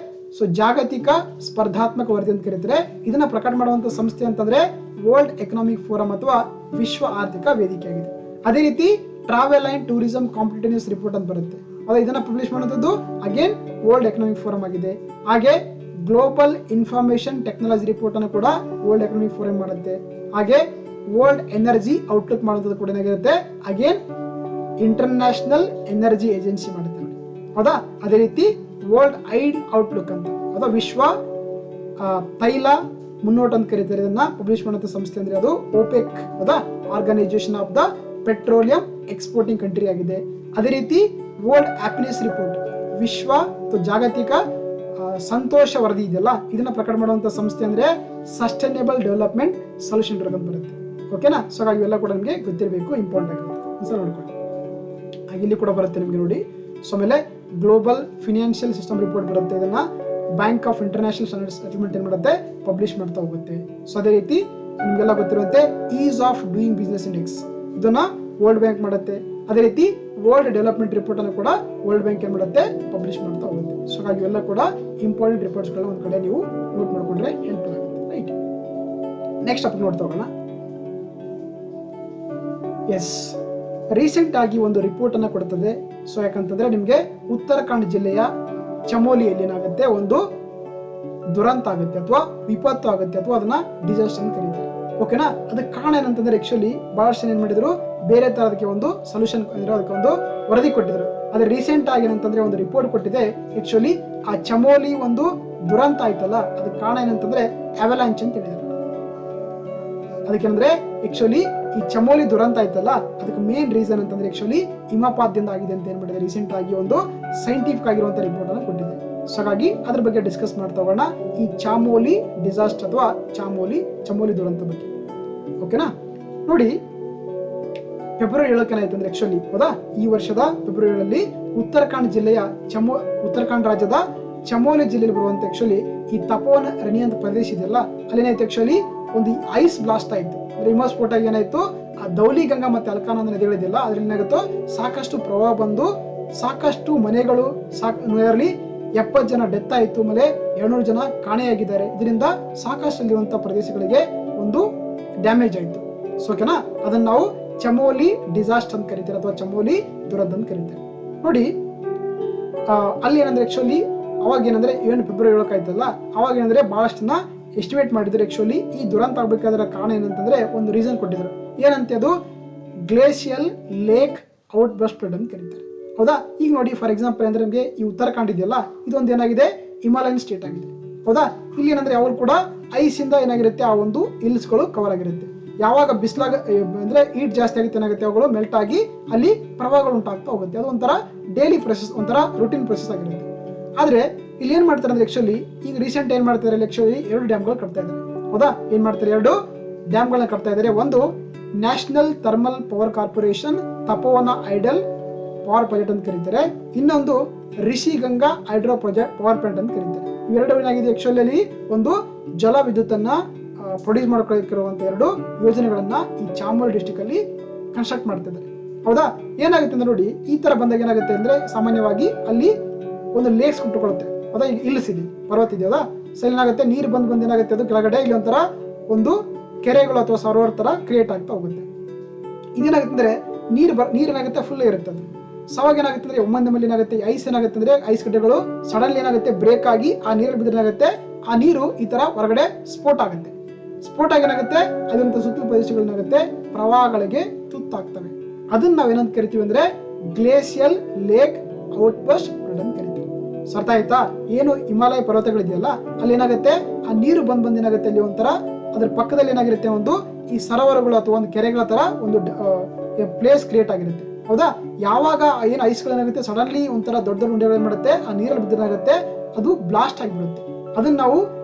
ಜಾಗತಿಕ ಸ್ಪರ್ಧಾತ್ಮಕ ವರದಿ ಅಂತ ಕರೀತಾರೆ. ಇದನ್ನ ಪ್ರಕಟ ಮಾಡುವಂತ ಸಂಸ್ಥೆ ಅಂತಂದ್ರೆ ವರ್ಲ್ಡ್ ಎಕನಾಮಿಕ್ ಫೋರಂ ಅಥವಾ ವಿಶ್ವ ಆರ್ಥಿಕ ವೇದಿಕೆ ಆಗಿದೆ. ಅದೇ ರೀತಿ ಟ್ರಾವೆಲ್ ಅಂಡ್ ಟೂರಿಸಂ ಕಾಂಪಿಟೇಟಿವ್ಸ್ ರಿಪೋರ್ಟ್ ಅಂತ ಬರುತ್ತೆ. ಇದನ್ನ ಪಬ್ಲಿಷ್ ಮಾಡುವಂತದ್ದು ಅಗೇನ್ ವರ್ಲ್ಡ್ ಎಕನಾಮಿಕ್ ಫೋರಂ ಆಗಿದೆ. ಹಾಗೆ ಗ್ಲೋಬಲ್ ಇನ್ಫಾರ್ಮೇಶನ್ ಟೆಕ್ನಾಲಜಿ ರಿಪೋರ್ಟ್ ಅನ್ನು ಕೂಡ ವರ್ಲ್ಡ್ ಎಕನಾಮಿಕ್ ಫೋರಂ ಮಾಡುತ್ತೆ. ಹಾಗೆ ವರ್ಲ್ಡ್ ಎನರ್ಜಿ ಔಟ್ಲುಕ್ ಮಾಡುವಂತದ್ದು ಕೂಡ ಏನಾಗಿರುತ್ತೆ, ಅಗೇನ್ ಇಂಟರ್ನ್ಯಾಷನಲ್ ಎನರ್ಜಿ ಏಜೆನ್ಸಿ ಮಾಡುತ್ತೆ ನೋಡಿ. ಹೌದಾ? ಅದೇ ರೀತಿ ವರ್ಲ್ಡ್ ಐಡ್ ಔಟ್ಲುಕ್ ಅಂತ, ಅಥವಾ ವಿಶ್ವ ತೈಲ ಮುನ್ನೋಟ ಅಂತ ಕರೀತಾರೆ. ಇದನ್ನ ಪಬ್ಲಿಷ್ ಮಾಡುವಂತ ಸಂಸ್ಥೆ ಅಂದ್ರೆ ಅದು OPEC, ಹೌದಾ? Organisation of the petroleum exporting country ಆಗಿದೆ. ಅದೇ ರೀತಿ ವರ್ಲ್ಡ್ ಹ್ಯಾಪಿನೆಸ್ ರಿಪೋರ್ಟ್, ವಿಶ್ವ ಜಾಗತಿಕ ಸಂತೋಷ ವರದಿ ಇದೆಯಲ್ಲ, ಇದನ್ನ ಪ್ರಕಟ ಮಾಡುವಂತ ಸಂಸ್ಥೆ ಅಂದ್ರೆ ಸಸ್ಟೈನೇಬಲ್ ಡೆವಲಪ್ಮೆಂಟ್ ಸೊಲ್ಯೂಷನ್ ಅಂತ ಬರುತ್ತೆ. ಓಕೆನಾ? ಸೊ ಹಾಗಾಗಿ ಇವೆಲ್ಲ ಕೂಡ ನಿಮಗೆ ಗೊತ್ತಿರಬೇಕು, ಇಂಪಾರ್ಟೆಂಟ್ ಆಗುತ್ತೆ. ಸರ್ ನೋಡ್ಕೊಳ್ಳಿ, ಹಾಗೆ ಇಲ್ಲಿ ಕೂಡ ಬರುತ್ತೆ ನಿಮಗೆ ನೋಡಿ. ಸೊ ಆಮೇಲೆ ಗ್ಲೋಬಲ್ ಫಿನಾನ್ಷಿಯಲ್ ಸಿಸ್ಟಮ್ ರಿಪೋರ್ಟ್ ಬರುತ್ತೆ. ಇದನ್ನ bank of international standards settlement ಏನ್ ಮಾಡುತ್ತೆ, ಪಬ್ಲಿಷ್ ಮಾಡ್ತಾ ಹೋಗುತ್ತೆ. ಸೊ ಅದೇ ರೀತಿ ನಿಮ್ಗೆಲ್ಲ ಗೊತ್ತಿರುವಂತೆ is of doing business index, ಇದನ್ನ ವರ್ಲ್ಡ್ ಬ್ಯಾಂಕ್ ಮಾಡುತ್ತೆ. ಅದೇ ರೀತಿ ವರ್ಲ್ಡ್ ಡೆವಲಪ್ಮೆಂಟ್ ರಿಪೋರ್ಟ್ ಅನ್ನು ಕೂಡ ವರ್ಲ್ಡ್ ಬ್ಯಾಂಕ್ ಏನ್ ಮಾಡುತ್ತೆ, ಪಬ್ಲಿಷ್ ಮಾಡ್ತಾ ಹೋಗುತ್ತೆ. ಸೊ ಹಾಗಾಗಿ ಇವೆಲ್ಲ ಕೂಡ ಇಂಪಾರ್ಟೆಂಟ್ ರಿಪೋರ್ಟ್ಸ್ ಗಳನ್ನ ಒಂದ್ ಕಡೆ ನೀವು ನೋಟ್ ಮಾಡ್ಕೊಂಡ್ರೆ ಹೆಲ್ಪ್ ಆಗುತ್ತೆ. ರೈಟ್, ನೆಕ್ಸ್ಟ್ ಟಾಪಿಕ್ ನೋಡ್ತಾ ಹೋಗೋಣ. ಎಸ್, ರೀಸೆಂಟ್ ಆಗಿ ಒಂದು ರಿಪೋರ್ಟ್ ಅನ್ನ ಕೊಡ್ತದೆ. ಸೊ ಯಾಕಂತಂದ್ರೆ ನಿಮ್ಗೆ ಉತ್ತರಾಖಂಡ್ ಜಿಲ್ಲೆಯ ಚಮೋಲಿಯಲ್ಲಿ ಏನಾಗುತ್ತೆ, ಒಂದು ದುರಂತ ಆಗುತ್ತೆ ಅಥವಾ ವಿಪತ್ತು ಆಗುತ್ತೆ, ಅಥವಾ ಅದನ್ನ ಡಿಸಾಸ್ಟರ್ ಅಂತ ಕರೀತಾರೆ. ಓಕೆನಾ? ಅದಕ್ಕೆ ಕಾರಣ ಏನಂತಂದ್ರೆ ಆಕ್ಚುಲಿ ಬಹಳಷ್ಟು ಏನ್ ಮಾಡಿದ್ರು, ಬೇರೆ ತರದಕ್ಕೆ ಒಂದು ಸೊಲ್ಯೂಷನ್ ಅದಕ್ಕೆ ಒಂದು ವರದಿ ಕೊಟ್ಟಿದ್ರು. ಆದ್ರೆ ರೀಸೆಂಟ್ ಆಗಿ ಏನಂತಂದ್ರೆ ಒಂದು ರಿಪೋರ್ಟ್ ಕೊಟ್ಟಿದೆ. ಆಕ್ಚುಲಿ ಆ ಚಮೋಲಿ ಒಂದು ದುರಂತ ಆಯ್ತಲ್ಲ ಅದಕ್ಕೆ ಕಾರಣ ಏನಂತಂದ್ರೆ ಅವಲಾಂಚ್ ಅಂತ ಹೇಳಿದ್ದಾರೆ. ಅದಕ್ಕೆಂದ್ರೆ ಆಕ್ಚುಲಿ ಈ ಚಮೋಲಿ ದುರಂತ ಆಯ್ತಲ್ಲ ಅದಕ್ಕೆ ಮೇನ್ ರೀಸನ್ ಅಂತಂದ್ರೆ ಆಕ್ಚುಲಿ ಹಿಮಪಾತದಿಂದ ಆಗಿದೆ ಅಂತ ಏನ್ ಮಾಡಿದೆ ರೀಸೆಂಟ್ ಆಗಿ ಒಂದು ಸೈಂಟಿಫಿಕ್ ಆಗಿರುವಂತ ರಿಪೋರ್ಟ್ ಅನ್ನು ಕೊಟ್ಟಿದೆ. ಸೊ ಹಾಗಾಗಿ ಅದ್ರ ಬಗ್ಗೆ ಡಿಸ್ಕಸ್ ಮಾಡ್ತಾ ಹೋಗೋಣ, ಈ ಚಾಮೋಲಿ ಡಿಸಾಸ್ಟರ್ ಅಥವಾ ಚಮೋಲಿ ದುರಂತ ಬಗ್ಗೆ. ಓಕೆನಾ, ನೋಡಿ ಫೆಬ್ರವರಿ 7 ಏನಾಯ್ತಂದ್ರೆ ಆಕ್ಚುಲಿ ಹೌದಾ, ಈ ವರ್ಷದ ಫೆಬ್ರವರಿಯಲ್ಲಿ ಉತ್ತರಾಖಂಡ್ ರಾಜ್ಯದ ಚಮೋಲಿ ಜಿಲ್ಲೆಯಲ್ಲಿ ಬರುವಂತ ಆಕ್ಚುಲಿ ಈ ತಪೋವನ ರಣಿ ಅಂತ ಪ್ರದೇಶ ಇದೆಯಲ್ಲ ಅಲ್ಲೇನಾಯ್ತು ಆಕ್ಚುಲಿ ಒಂದು ಐಸ್ ಬ್ಲಾಸ್ಟ್ ಆಯ್ತು. ಅಂದ್ರೆ ಹಿಮಸ್ಫೋಟ ಆಗಿ ಏನಾಯ್ತು, ಆ ಧೌಲಿ ಗಂಗಾ ಮತ್ತೆ ಅಲ್ಕಾನಂದ ನದಿಗಳಿದೆಯಲ್ಲ ಅದ್ರಲ್ಲಿ ಏನಾಗುತ್ತೋ ಸಾಕಷ್ಟು ಪ್ರವಾಹ ಬಂದು ಸಾಕಷ್ಟು ಮನೆಗಳು 70 ಜನ ಡೆತ್ ಆಯ್ತು, ಆಮೇಲೆ 200 ಜನ ಕಾಣೆಯಾಗಿದ್ದಾರೆ. ಇದರಿಂದ ಸಾಕಷ್ಟು ಅಲ್ಲಿರುವಂತಹ ಪ್ರದೇಶಗಳಿಗೆ ಒಂದು ಡ್ಯಾಮೇಜ್ ಆಯ್ತು. ಸೊ ಓಕೆನಾ, ಅದನ್ನ ನಾವು ಚಮೋಲಿ ಡಿಸಾಸ್ಟರ್ ಅಂತ ಕರಿತಾರೆ ಅಥವಾ ಚಮೋಲಿ ದುರಂತ ಅಂತ ಕರೀತಾರೆ. ನೋಡಿ ಅಲ್ಲಿ ಏನಂದ್ರೆ ಆಕ್ಚುಲಿ ಅವಾಗ ಏನಂದ್ರೆ ಏನು ಫೆಬ್ರವರಿ 7 ಆಯ್ತಲ್ಲ ಅವಾಗ ಏನಂದ್ರೆ ಬಹಳಷ್ಟು ಜನ ಎಸ್ಟಿಮೇಟ್ ಮಾಡಿದ್ರು ಆಕ್ಚುಲಿ ಈ ದುರಂತ ಆಗ್ಬೇಕಾದ್ರ ಕಾರಣ ಏನಂತಂದ್ರೆ ಒಂದು ರೀಸನ್ ಕೊಟ್ಟಿದ್ರು. ಏನಂತೆ ಅದು glacial lake out burst flood ಅಂತ ಕರೀತಾರೆ. ಹೌದಾ, ಈಗ ನೋಡಿ ಫಾರ್ ಎಕ್ಸಾಂಪಲ್ ಅಂದ್ರೆ ನಮಗೆ ಈ ಉತ್ತರಾಖಂಡ್ ಇದೆಯಲ್ಲ ಇದೊಂದು ಏನಾಗಿದೆ ಹಿಮಾಲಯನ್ ಸ್ಟೇಟ್ ಆಗಿದೆ. ಹೌದಾ, ಇಲ್ಲಿ ಏನಂದ್ರೆ ಯಾವಾಗ ಕೂಡ ಐಸ್ ಇಂದ ಏನಾಗಿರುತ್ತೆ ಆ ಒಂದು ಹಿಲ್ಸ್ ಗಳು ಕವರ್ ಆಗಿರುತ್ತೆ. ಯಾವಾಗ ಬಿಸಿಲಾಗ ಅಂದ್ರೆ ಹೀಟ್ ಜಾಸ್ತಿ ಆಗುತ್ತೆ ಏನಾಗುತ್ತೆ ಅವುಗಳು ಮೆಲ್ಟ್ ಆಗಿ ಅಲ್ಲಿ ಪ್ರವಾಹಗಳು ಉಂಟಾಗ್ತಾ ಹೋಗುತ್ತೆ. ಅದು ಒಂಥರ ಡೈಲಿ ಪ್ರೊಸೆಸ್, ಒಂಥರ ರೂಟೀನ್ ಪ್ರೊಸೆಸ್ ಆಗಿರುತ್ತೆ. ಆದ್ರೆ ಇಲ್ಲಿ ಏನ್ ಮಾಡ್ತಾರೆ ಅಂದ್ರೆ ಆಕ್ಚುಲಿ ಈಗ ರೀಸೆಂಟ್ ಏನ್ ಮಾಡ್ತಾರೆ ಆಕ್ಚುಲಿ 2 ಡ್ಯಾಮ್ಗಳು ಕಟ್ತಾ ಇದ್ದಾರೆ. ಹೌದಾ, ಏನ್ ಮಾಡ್ತಾರೆ 2 ಡ್ಯಾಮ್ಗಳನ್ನ ಕಟ್ತಾ ಇದ್ದಾರೆ. ಒಂದು ನ್ಯಾಷನಲ್ ಥರ್ಮಲ್ ಪವರ್ ಕಾರ್ಪೊರೇಷನ್ ತಪೋವನ ಐಡಲ್ ಪವರ್ ಪ್ರಾಜೆಕ್ಟ್ ಅಂತ ಕರೀತಾರೆ, ಇನ್ನೊಂದು Rishi Ganga hydro project power plant ಅಂತ ಕರೀತಾರೆ. ಇವೆರಡು ಏನಾಗಿದೆ ಆಕ್ಚುಲಿ ಅಲ್ಲಿ ಒಂದು ಜಲ ವಿದ್ಯುತ್ ಅನ್ನ ಪ್ರೊಡ್ಯೂಸ್ ಮಾಡ್ಕೊಳ್ಳಿರುವಂತ 2 ಯೋಜನೆಗಳನ್ನ ಈ ಚಾಮೋಲಿ ಡಿಸ್ಟ್ರಿಕ್ಟ್ ಅಲ್ಲಿ ಕನ್ಸ್ಟ್ರಕ್ಟ್ ಮಾಡ್ತಿದ್ದಾರೆ. ಹೌದಾ, ಏನಾಗುತ್ತೆ ಅಂದ್ರೆ ನೋಡಿ ಈ ತರ ಬಂದಾಗ ಏನಾಗುತ್ತೆ ಅಂದ್ರೆ ಸಾಮಾನ್ಯವಾಗಿ ಅಲ್ಲಿ ಒಂದು ಲೇಕ್ಸ್ ಕುಂಟುಕೊಳ್ಳುತ್ತೆ. ಹೌದಾ, ಈಗ ಹಿಲ್ಸ್ ಇದೆ, ಪರ್ವತ ಇದೆಯಲ್ಲ, ಸೊ ಏನಾಗುತ್ತೆ ನೀರು ಬಂದು ಏನಾಗುತ್ತೆ ಅದು ಕೆಳಗಡೆ ಇಲ್ಲಿ ಒಂಥರ ಒಂದು ಕೆರೆಗಳು ಅಥವಾ ಸರೋವರ ತರ ಕ್ರಿಯೇಟ್ ಆಗ್ತಾ ಹೋಗುತ್ತೆ. ಇದೇನಾಗುತ್ತೆ ಅಂದ್ರೆ ನೀರ್ ಏನಾಗುತ್ತೆ ಫುಲ್ ಇರುತ್ತೆ. ಅದು ಸವಾಗ ಏನಾಗುತ್ತೆ ಅಂದ್ರೆ ಒಮ್ಮೆ ಏನಾಗುತ್ತೆ ಐಸ್ ಏನಾಗುತ್ತೆ ಅಂದ್ರೆ ಐಸ್ ಗಡ್ಡೆಗಳು ಸಡನ್ಲಿ ಏನಾಗುತ್ತೆ ಬ್ರೇಕ್ ಆಗಿ ಆ ನೀರಲ್ಲಿ ಬಿದ್ರೆ ಏನಾಗುತ್ತೆ ಆ ನೀರು ಈ ತರ ಹೊರಗಡೆ ಸ್ಫೋಟ ಆಗುತ್ತೆ. ಸ್ಫೋಟ ಆಗಿ ಏನಾಗುತ್ತೆ ಅದಂತ ಸುತ್ತಲ ಪ್ರದೇಶಗಳೇನಾಗುತ್ತೆ ಪ್ರವಾಹಗಳಿಗೆ ತುತ್ತಾಗ್ತವೆ. ಅದನ್ನ ನಾವೇನಂತ ಕರಿತೀವಿ ಅಂದ್ರೆ glacial lake out burst flood ಅಂತ ಕರಿತೀವಿ. ಅರ್ಥ ಆಯ್ತಾ? ಏನು ಹಿಮಾಲಯ ಪರ್ವತಗಳಿದೆಯಲ್ಲ ಅಲ್ಲಿ ಏನಾಗುತ್ತೆ ಆ ನೀರು ಬಂದ್ ಏನಾಗುತ್ತೆ ಅಲ್ಲಿ ಒಂಥರ ಅದ್ರ ಪಕ್ಕದಲ್ಲಿ ಏನಾಗಿರುತ್ತೆ ಒಂದು ಈ ಸರೋವರಗಳು ಅಥವಾ ಒಂದು ಕೆರೆಗಳ ತರ ಒಂದು ಪ್ಲೇಸ್ ಕ್ರಿಯೇಟ್ ಆಗಿರುತ್ತೆ. ಹೌದಾ, ಯಾವಾಗ ಏನು ಐಸ್ಗಳೇನಾಗುತ್ತೆ ಸಡನ್ಲಿ ಒಂಥರ ದೊಡ್ಡ ಉಂಡೆಗಳು ಏನ್ ಮಾಡುತ್ತೆ ಆ ನೀರಲ್ಲಿ ಬಿದ್ದಾಗುತ್ತೆ ಅದು ಬ್ಲಾಸ್ಟ್ ಆಗಿಬಿಡುತ್ತೆ. ಅದನ್ನ ನಾವು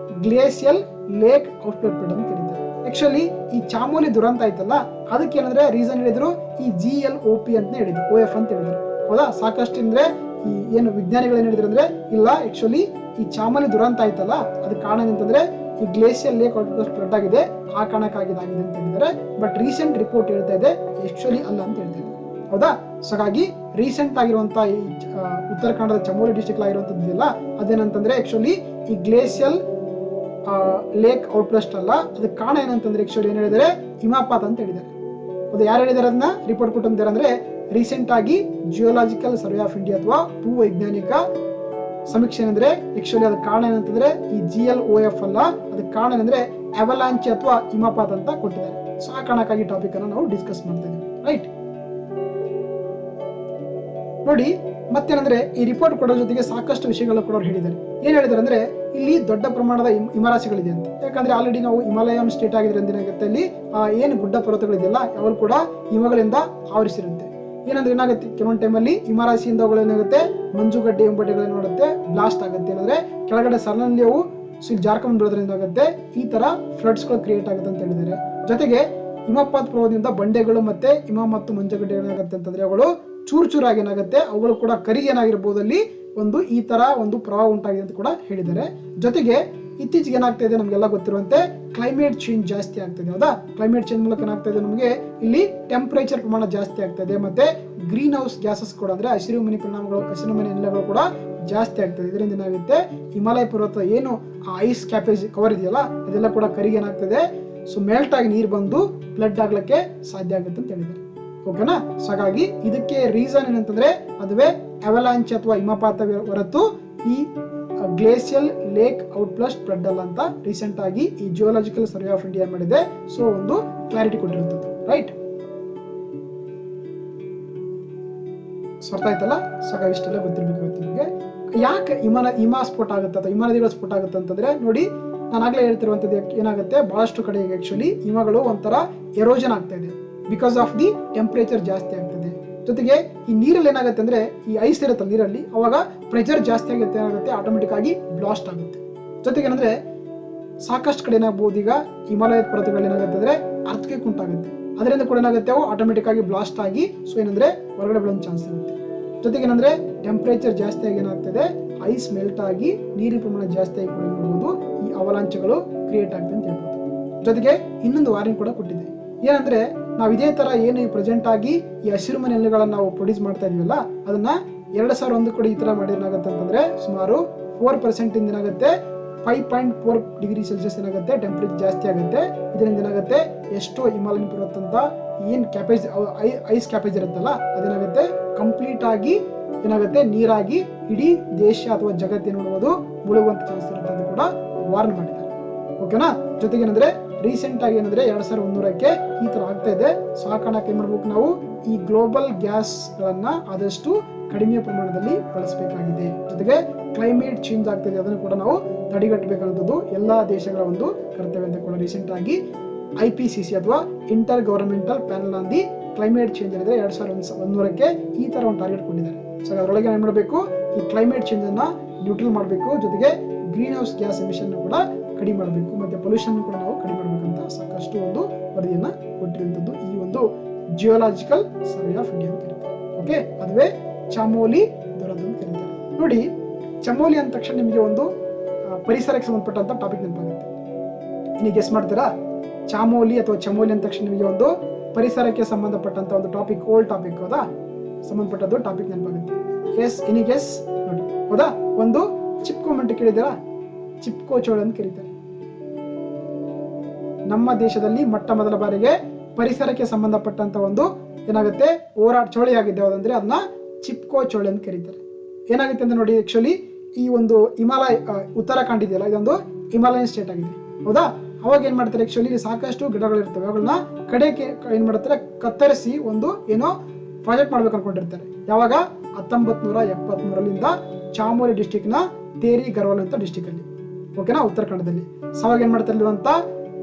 ಗ್ಲೇಷಿಯಲ್ ಲೇಕ್ ಔಟ್ಲೆಟ್ ಫ್ಲಡ್ ಅಂತ ಕರೀತಾರೆ. ಆಕ್ಚುಲಿ ಈ ಚಾಮೋಲಿ ದುರಂತ ಆಯ್ತಲ್ಲ ಅದಕ್ಕೆ ಏನಂದ್ರೆ ರೀಸನ್ ಹೇಳಿದ್ರು ಈ GLOP ಅಂತ ಹೇಳಿದ್ರು, OF ಅಂತ ಹೇಳಿದ್ರು. ಹೌದಾ, ಸಾಕಷ್ಟು ಅಂದ್ರೆ ಈ ಏನು ವಿಜ್ಞಾನಿಗಳು ಏನ್ ಹೇಳಿದ್ರು ಅಂದ್ರೆ ಇಲ್ಲ ಆಕ್ಚುಲಿ ಈ ಚಾಮೋಲಿ ದುರಂತ ಆಯ್ತಲ್ಲ ಅದಕ್ಕೆ ಕಾರಣ ಏನಂತಂದ್ರೆ ಈ ಗ್ಲೇಷಿಯಲ್ ಲೇಕ್ ಔಟ್ಲೆಟ್ ಫ್ಲಡ್ ಆಗಿದೆ, ಆ ಕಾರಣಕ್ಕಾಗಿದೆ ಅಂತ ಹೇಳಿದ್ದಾರೆ. ಬಟ್ ರೀಸೆಂಟ್ ರಿಪೋರ್ಟ್ ಹೇಳ್ತಾ ಇದೆ ಆಕ್ಚುಲಿ ಅಲ್ಲ ಅಂತ ಹೇಳ್ತಾ ಇದೆ. ಹೌದಾ, ಸೊ ಹಾಗಾಗಿ ರೀಸೆಂಟ್ ಆಗಿರುವಂತ ಈ ಉತ್ತರಾಖಂಡದ ಚಮೋಲಿ ಡಿಸ್ಟ್ರಿಕ್ಟ್ ಆಗಿರುವಂತದ್ದಿಲ್ಲ ಅದೇನಂತಂದ್ರೆ ಆಕ್ಚುಲಿ ಈ ಗ್ಲೇಷಿಯಲ್ ಲೇಕ್ ಔಟ್ಬ್ರಸ್ಟ್ ಅಲ್ಲ, ಅದಕ್ಕೆ ಕಾರಣ ಏನಂತಂದ್ರೆ ಆಕ್ಚುಲಿ ಏನ್ ಹೇಳಿದರೆ ಹಿಮಪಾತ ಅಂತ ಹೇಳಿದ್ದಾರೆ. ಅದು ಯಾರು ಹೇಳಿದಾರೆ ಅದನ್ನ ರಿಪೋರ್ಟ್ ಕೊಟ್ಟಿದ್ದಾರೆ ಅಂದ್ರೆ ರೀಸೆಂಟ್ ಆಗಿ ಜಿಯೋಲಾಜಿಕಲ್ ಸರ್ವೆ ಆಫ್ ಇಂಡಿಯಾ ಅಥವಾ ಭೂವೈಜ್ಞಾನಿಕ ಸಮೀಕ್ಷೆ ಏನಂದ್ರೆ ಆಕ್ಚುಲಿ ಅದಕ್ಕೆ ಕಾರಣ ಏನಂತಂದ್ರೆ ಈ GLOF ಅಲ್ಲ, ಅದಕ್ಕೆ ಕಾರಣ ಏನಂದ್ರೆ ಅವಲಾಂಚ್ ಅಥವಾ ಹಿಮಪಾತ ಅಂತ ಕೊಟ್ಟಿದ್ದಾರೆ. ಸೊ ಆ ಕಾರಣಕ್ಕಾಗಿ ಟಾಪಿಕ್ ಅನ್ನು ನಾವು ಡಿಸ್ಕಸ್ ಮಾಡ್ತಾ ಇದ್ದೀವಿ. ರೈಟ್, ನೋಡಿ ಮತ್ತೇನಂದ್ರೆ ಈ ರಿಪೋರ್ಟ್ ಕೊಡೋ ಜೊತೆಗೆ ಸಾಕಷ್ಟು ವಿಷಯಗಳು ಕೂಡ ಹೇಳಿದ್ದಾರೆ. ಏನ್ ಹೇಳಿದಾರೆ ಅಂದ್ರೆ ಇಲ್ಲಿ ದೊಡ್ಡ ಪ್ರಮಾಣದ ಹಿಮರಾಶಿಗಳಿದೆ ಅಂತ. ಯಾಕಂದ್ರೆ ಆಲ್ರೆಡಿ ನಾವು ಹಿಮಾಲಯನ್ ಸ್ಟೇಟ್ ಆಗಿದ್ರಿಂದ ಏನಾಗುತ್ತೆ ಅಲ್ಲಿ ಏನು ಗುಡ್ಡ ಪರ್ವತಗಳಿದೆಯಲ್ಲ ಅವು ಕೂಡ ಹಿಮಗಳಿಂದ ಆವರಿಸಿರುತ್ತೆ. ಏನಂದ್ರೆ ಏನಾಗುತ್ತೆ ಕೆಲವೊಂದು ಟೈಮಲ್ಲಿ ಹಿಮರಾಶಿಯಿಂದ ಅವುಗಳು ಏನಾಗುತ್ತೆ ಮಂಜುಗಡ್ಡೆ ಎಂಬಡ್ಡೆಗಳು ಮಾಡುತ್ತೆ ಬ್ಲಾಸ್ಟ್ ಆಗುತ್ತೆ. ಏನಂದ್ರೆ ಕೆಳಗಡೆ ಸಡನ್ಲಿ ಅವು ಜಾರ್ಕೊಂಡ್ ಬಿಡೋದ್ರಿಂದ ಆಗುತ್ತೆ ಈ ತರ ಫ್ಲಡ್ಸ್ ಗಳು ಕ್ರಿಯೇಟ್ ಆಗುತ್ತೆ ಅಂತ ಹೇಳಿದ್ದಾರೆ. ಜೊತೆಗೆ ಹಿಮಪಾತ ಪ್ರವಾಹದಿಂದ ಬಂಡೆಗಳು ಮತ್ತೆ ಹಿಮ ಮತ್ತು ಮಂಜುಗಡ್ಡೆ ಏನಾಗುತ್ತೆ ಅಂತಂದ್ರೆ ಅವುಗಳು ಚೂರಾಗಿ ಏನಾಗುತ್ತೆ ಅವುಗಳು ಕೂಡ ಕರಿಗೆ ಏನಾಗಿರ್ಬೋದು ಅಲ್ಲಿ ಒಂದು ಈ ತರ ಒಂದು ಪ್ರವಾಹ ಉಂಟಾಗಿದೆ ಅಂತ ಕೂಡ ಹೇಳಿದ್ದಾರೆ. ಜೊತೆಗೆ ಇತ್ತೀಚೆಗೆ ಏನಾಗ್ತಾ ಇದೆ ನಮ್ಗೆಲ್ಲ ಗೊತ್ತಿರುವಂತೆ ಕ್ಲೈಮೇಟ್ ಚೇಂಜ್ ಜಾಸ್ತಿ ಆಗ್ತದೆ. ಹೌದಾ, ಕ್ಲೈಮೇಟ್ ಚೇಂಜ್ ಮೂಲಕ ಏನಾಗ್ತಾ ಇದೆ ನಮಗೆ ಇಲ್ಲಿ ಟೆಂಪರೇಚರ್ ಪ್ರಮಾಣ ಜಾಸ್ತಿ ಆಗ್ತಾ ಇದೆ, ಮತ್ತೆ ಗ್ರೀನ್ ಹೌಸ್ ಗ್ಯಾಸಸ್ ಕೂಡ ಅಂದ್ರೆ ಹಸಿರುಮನೆ ಪರಿಣಾಮಗಳು ಹಸಿರುಮನೆ ಅನಿಲಗಳು ಕೂಡ ಜಾಸ್ತಿ ಆಗ್ತದೆ. ಇದರಿಂದ ಏನಾಗುತ್ತೆ ಹಿಮಾಲಯ ಪರ್ವತ ಏನು ಐಸ್ ಕ್ಯಾಪೇಜ್ ಕವರ್ ಇದೆಯಲ್ಲ ಅದೆಲ್ಲ ಕೂಡ ಕರಿಗೆ ಏನಾಗ್ತದೆ ಸೊ ಮೆಲ್ಟ್ ಆಗಿ ನೀರು ಬಂದು ಫ್ಲಡ್ ಆಗ್ಲಿಕ್ಕೆ ಸಾಧ್ಯ ಆಗುತ್ತೆ ಅಂತ ಹೇಳಿದ್ದಾರೆ. ಓಕೆನಾ, ಸೊ ಹಾಗಾಗಿ ಇದಕ್ಕೆ ರೀಸನ್ ಏನಂತಂದ್ರೆ ಅದುವೇ ಅವಲಾಂಚ್ ಅಥವಾ ಹಿಮಪಾತ ಹೊರತು ಈ ಗ್ಲೇಷಿಯಲ್ ಲೇಕ್ ಔಟ್ಬ್ರಸ್ಟ್ ಫ್ಲಡ್ ಅಲ್ಲ ಅಂತ ರೀಸೆಂಟ್ ಆಗಿ ಈ ಜಿಯೋಲಾಜಿಕಲ್ ಸರ್ವೆ ಆಫ್ ಇಂಡಿಯಾ ಮಾಡಿದೆ. ಸೊ ಒಂದು ಕ್ಲಾರಿಟಿ ಕೊಟ್ಟಿರುತ್ತದೆ. ರೈಟ್, ಸೊ ಅರ್ಥ ಆಯ್ತಲ್ಲ? ಸೊ ಇಷ್ಟೆಲ್ಲ ಗೊತ್ತಿರ್ಬೇಕು ನಿಮಗೆ. ಯಾಕೆ ಹಿಮ ಸ್ಫೋಟ ಆಗುತ್ತೆ ಅಥವಾ ಹಿಮನದಿಗಳ ಸ್ಫೋಟ ಆಗುತ್ತೆ ಅಂತಂದ್ರೆ ನೋಡಿ, ನಾನು ಆಗ್ಲೇ ಹೇಳ್ತಿರುವಂತದ್ದು ಏನಾಗುತ್ತೆ, ಬಹಳಷ್ಟು ಕಡೆ ಆಕ್ಚುಲಿ ಹಿಮಗಳು ಒಂಥರ ಎರೋಜನ್ ಆಗ್ತಾ ಇದೆ ಬಿಕಾಸ್ ಆಫ್ ದಿ ಟೆಂಪರೇಚರ್ ಜಾಸ್ತಿ ಆಗ್ತದೆ. ಜೊತೆಗೆ ಈ ನೀರಲ್ಲಿ ಏನಾಗುತ್ತೆ ಅಂದ್ರೆ ಈ ಐಸ್ ಇರುತ್ತೆ ನೀರಲ್ಲಿ, ಅವಾಗ ಪ್ರೆಷರ್ ಜಾಸ್ತಿ ಆಗುತ್ತೆ, ಏನಾಗುತ್ತೆ ಆಟೋಮೆಟಿಕ್ ಆಗಿ ಬ್ಲಾಸ್ಟ್ ಆಗುತ್ತೆ. ಜೊತೆಗೆ ಏನಂದ್ರೆ ಸಾಕಷ್ಟು ಕಡೆ ಏನಾಗಬಹುದು, ಈಗ ಹಿಮಾಲಯದ ಪರ್ವತಗಳು ಏನಾಗುತ್ತೆ ಅಂದ್ರೆ ಅರ್ಥಕ್ವೇಕ್ ಉಂಟಾಗುತ್ತೆ, ಅದರಿಂದ ಕೂಡ ಏನಾಗುತ್ತೆ ಅವು ಆಟೋಮೆಟಿಕ್ ಆಗಿ ಬ್ಲಾಸ್ಟ್ ಆಗಿ ಸೊ ಏನಂದ್ರೆ ಹೊರಗಡೆ ಬೀಳೋ ಚಾನ್ಸ್ ಇರುತ್ತೆ. ಜೊತೆಗೆ ಏನಂದ್ರೆ ಟೆಂಪರೇಚರ್ ಜಾಸ್ತಿ ಆಗಿ ಏನಾಗ್ತದೆ, ಐಸ್ ಮೆಲ್ಟ್ ಆಗಿ ನೀರಿನ ಪ್ರಮಾಣ ಜಾಸ್ತಿ ಆಗಿ ಕೂಡ ನೋಡಬಹುದು ಈ ಅವಲಾಂಚಗಳು ಕ್ರಿಯೇಟ್ ಆಗ್ತದೆ ಅಂತ ಹೇಳ್ಬೋದು. ಜೊತೆಗೆ ಇನ್ನೊಂದು ವಾರ್ನಿಂಗ್ ಕೂಡ ಕೊಟ್ಟಿದೆ, ಏನಂದ್ರೆ ನಾವು ಇದೇ ತರ ಏನು ಪ್ರೆಸೆಂಟ್ ಆಗಿ ಈ ಹಸಿರು ಮನೆ ಎಲೆಗಳನ್ನ ನಾವು ಪ್ರೊಡ್ಯೂಸ್ ಮಾಡ್ತಾ ಇದೀವಲ್ಲ, ಅದನ್ನ 2001 ಕೂಡ ಈ ತರ ಮಾಡಿದ್ರೆ ಅಂತಂದ್ರೆ ಸುಮಾರು 4% ಇಂದ ಏನಾಗುತ್ತೆ 5.4 ಡಿಗ್ರಿ ಸೆಲ್ಸಿಯಸ್ ಏನಾಗುತ್ತೆ ಟೆಂಪರೇಚರ್ ಜಾಸ್ತಿ ಆಗುತ್ತೆ. ಇದರಿಂದ ಏನಾಗುತ್ತೆ ಎಷ್ಟೋ ಹಿಮಾಲಯನ್ ಪರ್ವತ ಅಂತ ಏನ್ ಕ್ಯಾಪೇಜ್ ಐಸ್ ಕ್ಯಾಪೇಜ್ ಇರುತ್ತಲ್ಲ ಅದೇನಾಗುತ್ತೆ ಕಂಪ್ಲೀಟ್ ಆಗಿ ಏನಾಗುತ್ತೆ ನೀರಾಗಿ ಇಡೀ ದೇಶ ಅಥವಾ ಜಗತ್ತಿನ ನೋಡುವುದು ಮುಳುಗುವಂತ ಚಾನ್ಸ್ ಇರುತ್ತೆ ಅಂತ ಕೂಡ ವಾರ್ನ್ ಮಾಡಿದ್ದಾರೆ. ಓಕೆನಾ. ಜೊತೆಗೆ ಏನಂದ್ರೆ ರೀಸೆಂಟ್ ಆಗಿ ಏನಂದ್ರೆ 2100ಕ್ಕೆ ಈ ತರ ಆಗ್ತಾ ಇದೆ. ಸೊ ಆ ಕಾರಣಕ್ಕೆ ಏನ್ ಮಾಡ್ಬೇಕು, ನಾವು ಈ ಗ್ಲೋಬಲ್ ಗ್ಯಾಸ್ ಗಳನ್ನ ಆದಷ್ಟು ಕಡಿಮೆ ಪ್ರಮಾಣದಲ್ಲಿ ಬಳಸಬೇಕಾಗಿದೆ. ಜೊತೆಗೆ ಕ್ಲೈಮೇಟ್ ಚೇಂಜ್ ಆಗ್ತಿದೆ, ಅದನ್ನು ಕೂಡ ನಾವು ತಡೆಗಟ್ಟಬೇಕಂತದ್ದು ಎಲ್ಲಾ ದೇಶಗಳ ಒಂದು ಕರ್ತವ್ಯ ಅಂತ ಕೂಡ ರೀಸೆಂಟ್ ಆಗಿ IPCC ಅಥವಾ inter governmental panel on the climate change ಏನಿದೆ 2100ಕ್ಕೆ ಈ ತರ ಒಂದು ಟಾರ್ಗೆಟ್ ಕೊಟ್ಟಿದ್ದಾರೆ. ಸೊ ಅದರೊಳಗೆ ಏನ್ ಮಾಡಬೇಕು, ಈ ಕ್ಲೈಮೇಟ್ ಚೇಂಜ್ ಅನ್ನ ನ್ಯೂಟ್ರಲ್ ಮಾಡಬೇಕು, ಜೊತೆಗೆ ಗ್ರೀನ್ ಹೌಸ್ ಗ್ಯಾಸ್ ಎಮಿಷನ್ ಕೂಡ ಕಡಿಮೆ ಮಾಡಬೇಕು, ಮತ್ತೆ ಪೊಲ್ಯೂಷನ್ ಕೂಡ ನಾವು ಕಡಿಮೆ ಮಾಡಬೇಕಂತ ಸಾಕಷ್ಟು ಒಂದು ವರದಿಯನ್ನ ಕೊಟ್ಟಿರುವಂತದ್ದು ಈ ಒಂದು ಜಿಯೋಲಾಜಿಕಲ್ ಸರ್ವೆ ಆಫ್ ಇಂಡಿಯಾ ಅಂತ ಕರೀತಾರೆ. ಓಕೆ, ಅದುವೇ ಚಮೋಲಿ ದುರಂತ ಅಂತ ಕರೀತಾರೆ. ನೋಡಿ, ಚಮೋಲಿ ಅಂದ ತಕ್ಷಣ ನಿಮಗೆ ಒಂದು ಪರಿಸರಕ್ಕೆ ಸಂಬಂಧಪಟ್ಟಂತ ಟಾಪಿಕ್ ನೆನಪಾಗುತ್ತೆ. ನೀವು ಗೆಸ್ ಮಾಡ್ತೀರಾ? ಚಾಮೋಲಿ ಅಥವಾ ಚಮೋಲಿ ಅಂದ ತಕ್ಷಣ ನಿಮಗೆ ಒಂದು ಪರಿಸರಕ್ಕೆ ಸಂಬಂಧಪಟ್ಟಂತ ಒಂದು ಟಾಪಿಕ್, ಓಲ್ಡ್ ಟಾಪಿಕ್ ಹೌದಾ, ಸಂಬಂಧಪಟ್ಟದ್ದು ಟಾಪಿಕ್ ನೆನಪಾಗುತ್ತೆ. Yes, any guess? ನೋಡಿ, ಹೌದಾ, ಒಂದು ಚಿಪ್ಕೋ ಮಂಟೆ ಕೇಳಿದ್ದೀರಾ? ಚಿಪ್ಕೋ ಚೋಳ ಅಂತ ಕರೀತಾರೆ. ನಮ್ಮ ದೇಶದಲ್ಲಿ ಮೊಟ್ಟ ಮೊದಲ ಬಾರಿಗೆ ಪರಿಸರಕ್ಕೆ ಸಂಬಂಧಪಟ್ಟಂತ ಒಂದು ಏನಾಗುತ್ತೆ ಹೋರಾಟ ಚೋಳಿ ಆಗಿದೆ, ಯಾವ್ದಂದ್ರೆ ಅದನ್ನ ಚಿಪ್ಕೋ ಚೋಳಿ ಅಂತ ಕರೀತಾರೆ. ಏನಾಗುತ್ತೆ ಅಂತ ನೋಡಿ, ಆಕ್ಚುಲಿ ಈ ಒಂದು ಹಿಮಾಲಯ ಉತ್ತರಾಖಂಡ್ ಇದೆಯಲ್ಲ, ಇದೊಂದು ಹಿಮಾಲಯನ್ ಸ್ಟೇಟ್ ಆಗಿದೆ ಹೌದಾ. ಅವಾಗ ಏನ್ ಮಾಡ್ತಾರೆ, ಆಕ್ಚುಲಿ ಸಾಕಷ್ಟು ಗಿಡಗಳು ಇರ್ತವೆ, ಅವುಗಳನ್ನ ಕಡೆಗೆ ಏನ್ ಮಾಡ್ತಾರೆ ಕತ್ತರಿಸಿ ಒಂದು ಏನೋ ಪ್ರಾಜೆಕ್ಟ್ ಮಾಡ್ಬೇಕು ಅನ್ಕೊಂಡಿರ್ತಾರೆ. ಯಾವಾಗ 1973ರಿಂದ ಚಾಮೋಲಿ ಡಿಸ್ಟಿಕ್ ನ ತೇರಿ ಗರ್ವಾಲ್ ಅಂತ ಡಿಸ್ಟಿಕ್ ಅಲ್ಲಿ, ಓಕೆನಾ, ಉತ್ತರಾಖಂಡದಲ್ಲಿ. ಅವಾಗ ಏನ್ ಮಾಡ್ತಾ ಇರುವಂತ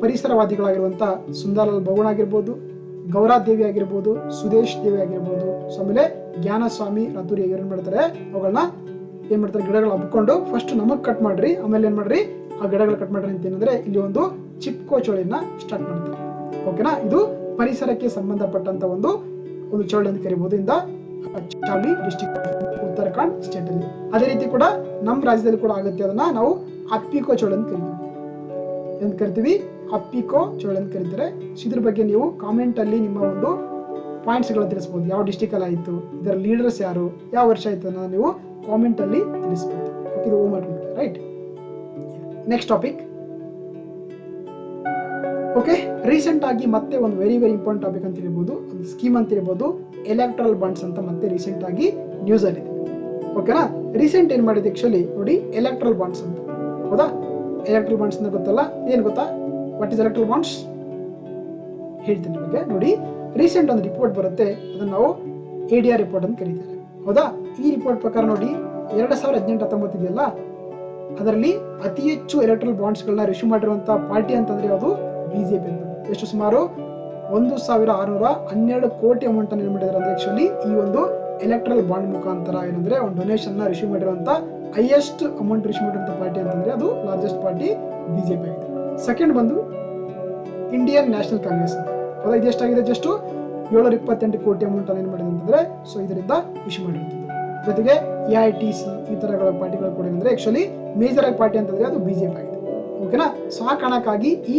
ಪರಿಸರವಾದಿಗಳಾಗಿರುವಂತ ಸುಂದರಲಾಲ್ ಬಹುಗುಣ ಆಗಿರ್ಬೋದು, ಗೌರಾ ದೇವಿ ಆಗಿರ್ಬೋದು, ಸುದೇಶ್ ದೇವಿ ಆಗಿರ್ಬೋದು, ಆಮೇಲೆ ಜ್ಞಾನಸ್ವಾಮಿ ರತುರಿ ಏನ್ ಮಾಡ್ತಾರೆ, ಅವುಗಳನ್ನ ಏನ್ ಮಾಡ್ತಾರೆ ಗಿಡಗಳು ಹಬ್ಕೊಂಡು ಫಸ್ಟ್ ನಮಗ್ ಕಟ್ ಮಾಡ್ರಿ, ಆಮೇಲೆ ಏನ್ ಮಾಡ್ರಿ ಆ ಗಿಡಗಳು ಕಟ್ ಮಾಡ್ರಿ ಅಂತ ಏನಂದ್ರೆ ಇಲ್ಲಿ ಒಂದು ಚಿಪ್ಕೋ ಚೋಳಿನ ಸ್ಟಾರ್ಟ್ ಮಾಡ್ತಾರೆ. ಓಕೆನಾ, ಇದು ಪರಿಸರಕ್ಕೆ ಸಂಬಂಧಪಟ್ಟಂತ ಒಂದು ಚೋಳಿ ಅಂತ ಕರಿಬಹುದು ಇಂದ ಚಾಮೋಲಿ ಡಿಸ್ಟ್ರಿಕ್ಟ್ ಉತ್ತರಾಖಂಡ್ ಸ್ಟೇಟ್ ಅಲ್ಲಿ. ಅದೇ ರೀತಿ ಕೂಡ ನಮ್ಮ ರಾಜ್ಯದಲ್ಲಿ ಕೂಡ ಆಗುತ್ತೆ, ಅದನ್ನ ನಾವು ಅಪ್ಪಿಕೋ ಚೋಳಿ ಅಂತ ಕರಿತೀವಿ. ಏನ್ ಕರಿತೀವಿ? ಅಪ್ಪಿಕೋ ಚೋಳಿ ಅಂತ ಕರೀತಾರೆ. ಇದ್ರ ಬಗ್ಗೆ ನೀವು ಕಾಮೆಂಟ್ ಅಲ್ಲಿ ನಿಮ್ಮ ಒಂದು ಪಾಯಿಂಟ್ಸ್ ಗಳು ತಿಳಿಸಬಹುದು. ಯಾವ ಡಿಸ್ಟಿಕ್ ಅಲ್ಲಿ ಆಯ್ತು, ಇದರ ಲೀಡರ್ಸ್ ಯಾರು, ಯಾವ ವರ್ಷ ಆಯ್ತು ಅನ್ನೋದು ನೀವು ಕಾಮೆಂಟ್ ಅಲ್ಲಿ ತಿಳಿಸಬಹುದು. ಇದು home work, right? Next topic. Okay, recent ಆಗಿ ಮತ್ತೆ ಒಂದು ವೆರಿ ಇಂಪಾರ್ಟೆಂಟ್ ಟಾಪಿಕ್ ಅಂತ ಹೇಳ್ಬೋದು, ಒಂದು ಸ್ಕೀಮ್ ಅಂತ ಹೇಳ್ಬೋದು, ಎಲೆಕ್ಟ್ರಲ್ ಬಾಂಡ್ಸ್ ಅಂತ ಮತ್ತೆ ರೀಸೆಂಟ್ ಆಗಿ ನ್ಯೂಸ್ ಅಲ್ಲಿ ಇದೆ. ಓಕೆನಾ, ರೀಸೆಂಟ್ ಏನ್ ಮಾಡಿದೆ ಆಕ್ಚುಲಿ ನೋಡಿ, ಎಲೆಕ್ಟ್ರಲ್ ಬಾಂಡ್ಸ್ ಅಂತ ಹೌದಾ. ಎಲೆಕ್ಟ್ರಲ್ ಬಾಂಡ್ಸ್ ಅಂತ ಗೊತ್ತಲ್ಲ, ಏನ್ ಗೊತ್ತಾ? ವಾಟ್ ಇಸ್ ಎಲೆಕ್ಟ್ರಲ್ ಬಾಂಡ್ಸ್ ಹೇಳ್ತೀನಿ ನಿಮಗೆ. ನೋಡಿ, ರೀಸೆಂಟ್ ಒಂದು ರಿಪೋರ್ಟ್ ಬರುತ್ತೆ, ಅದನ್ನ ನಾವು ADR ರಿಪೋರ್ಟ್ ಅಂತ ಕರೀತಾರೆ ಹೌದಾ. ಈ ರಿಪೋರ್ಟ್ ಪ್ರಕಾರ ನೋಡಿ 2018-19 ಇದೆಯಲ್ಲ, ಅದರಲ್ಲಿ ಅತಿ ಹೆಚ್ಚು ಎಲೆಕ್ಟ್ರಲ್ ಬಾಂಡ್ಸ್ ಗಳನ್ನ ರಿಶ್ಯೂ ಮಾಡಿರುವಂತಹ ಪಾರ್ಟಿ ಅಂತಂದ್ರೆ ಅದು ಬಿಜೆಪಿ ಅಂತ. ಎಷ್ಟು? ಸುಮಾರು 1612 ಕೋಟಿ ಅಮೌಂಟ್ ಅನ್ನು ಏನ್ ಮಾಡಿದ್ದಾರೆ ಅಂದ್ರೆ ಆಕ್ಚುಲಿ ಈ ಒಂದು ಎಲೆಕ್ಟ್ರಲ್ ಬಾಂಡ್ ಮುಖಾಂತರ ಏನಂದ್ರೆ ಒಂದು ಡೊನೇಷನ್ ನ ರಿಶ್ಯೂ ಮಾಡಿರುವಂತ ಹೈಯೆಸ್ಟ್ ಅಮೌಂಟ್ ರಿಶ್ಯೂ ಮಾಡಿರುವಂತ ಪಾರ್ಟಿ ಅಂತಂದ್ರೆ ಅದು ಲಾರ್ಜೆಸ್ಟ್ ಪಾರ್ಟಿ ಬಿಜೆಪಿ ಆಗಿದೆ. ಸೆಕೆಂಡ್ ಬಂದು ಇಂಡಿಯನ್ ನ್ಯಾಷನಲ್ ಕಾಂಗ್ರೆಸ್ ಅಂತ ಹೌದಾ. ಇದು ಎಷ್ಟಾಗಿದೆ? ಜಸ್ಟ್ 728 ಕೋಟಿ ಅಮೌಂಟ್ ಅನ್ನು ಏನ್ ಮಾಡಿದೆ ಅಂತಂದ್ರೆ ಸೊ ಇದರಿಂದ ಇಶ್ಯೂ ಮಾಡಿರುತ್ತದೆ. ಜೊತೆಗೆ AITC ಈ ತರಗಳ ಪಾರ್ಟಿಗಳು ಕೂಡ ಏನಂದ್ರೆ ಆಕ್ಚುಲಿ ಮೇಜರ್ ಆಗಿ ಪಾರ್ಟಿ ಅಂತಂದ್ರೆ ಅದು ಬಿಜೆಪಿ ಆಗಿದೆ. ಓಕೆನಾ. ಸೊ ಆ ಕಾರಣಕ್ಕಾಗಿ ಈ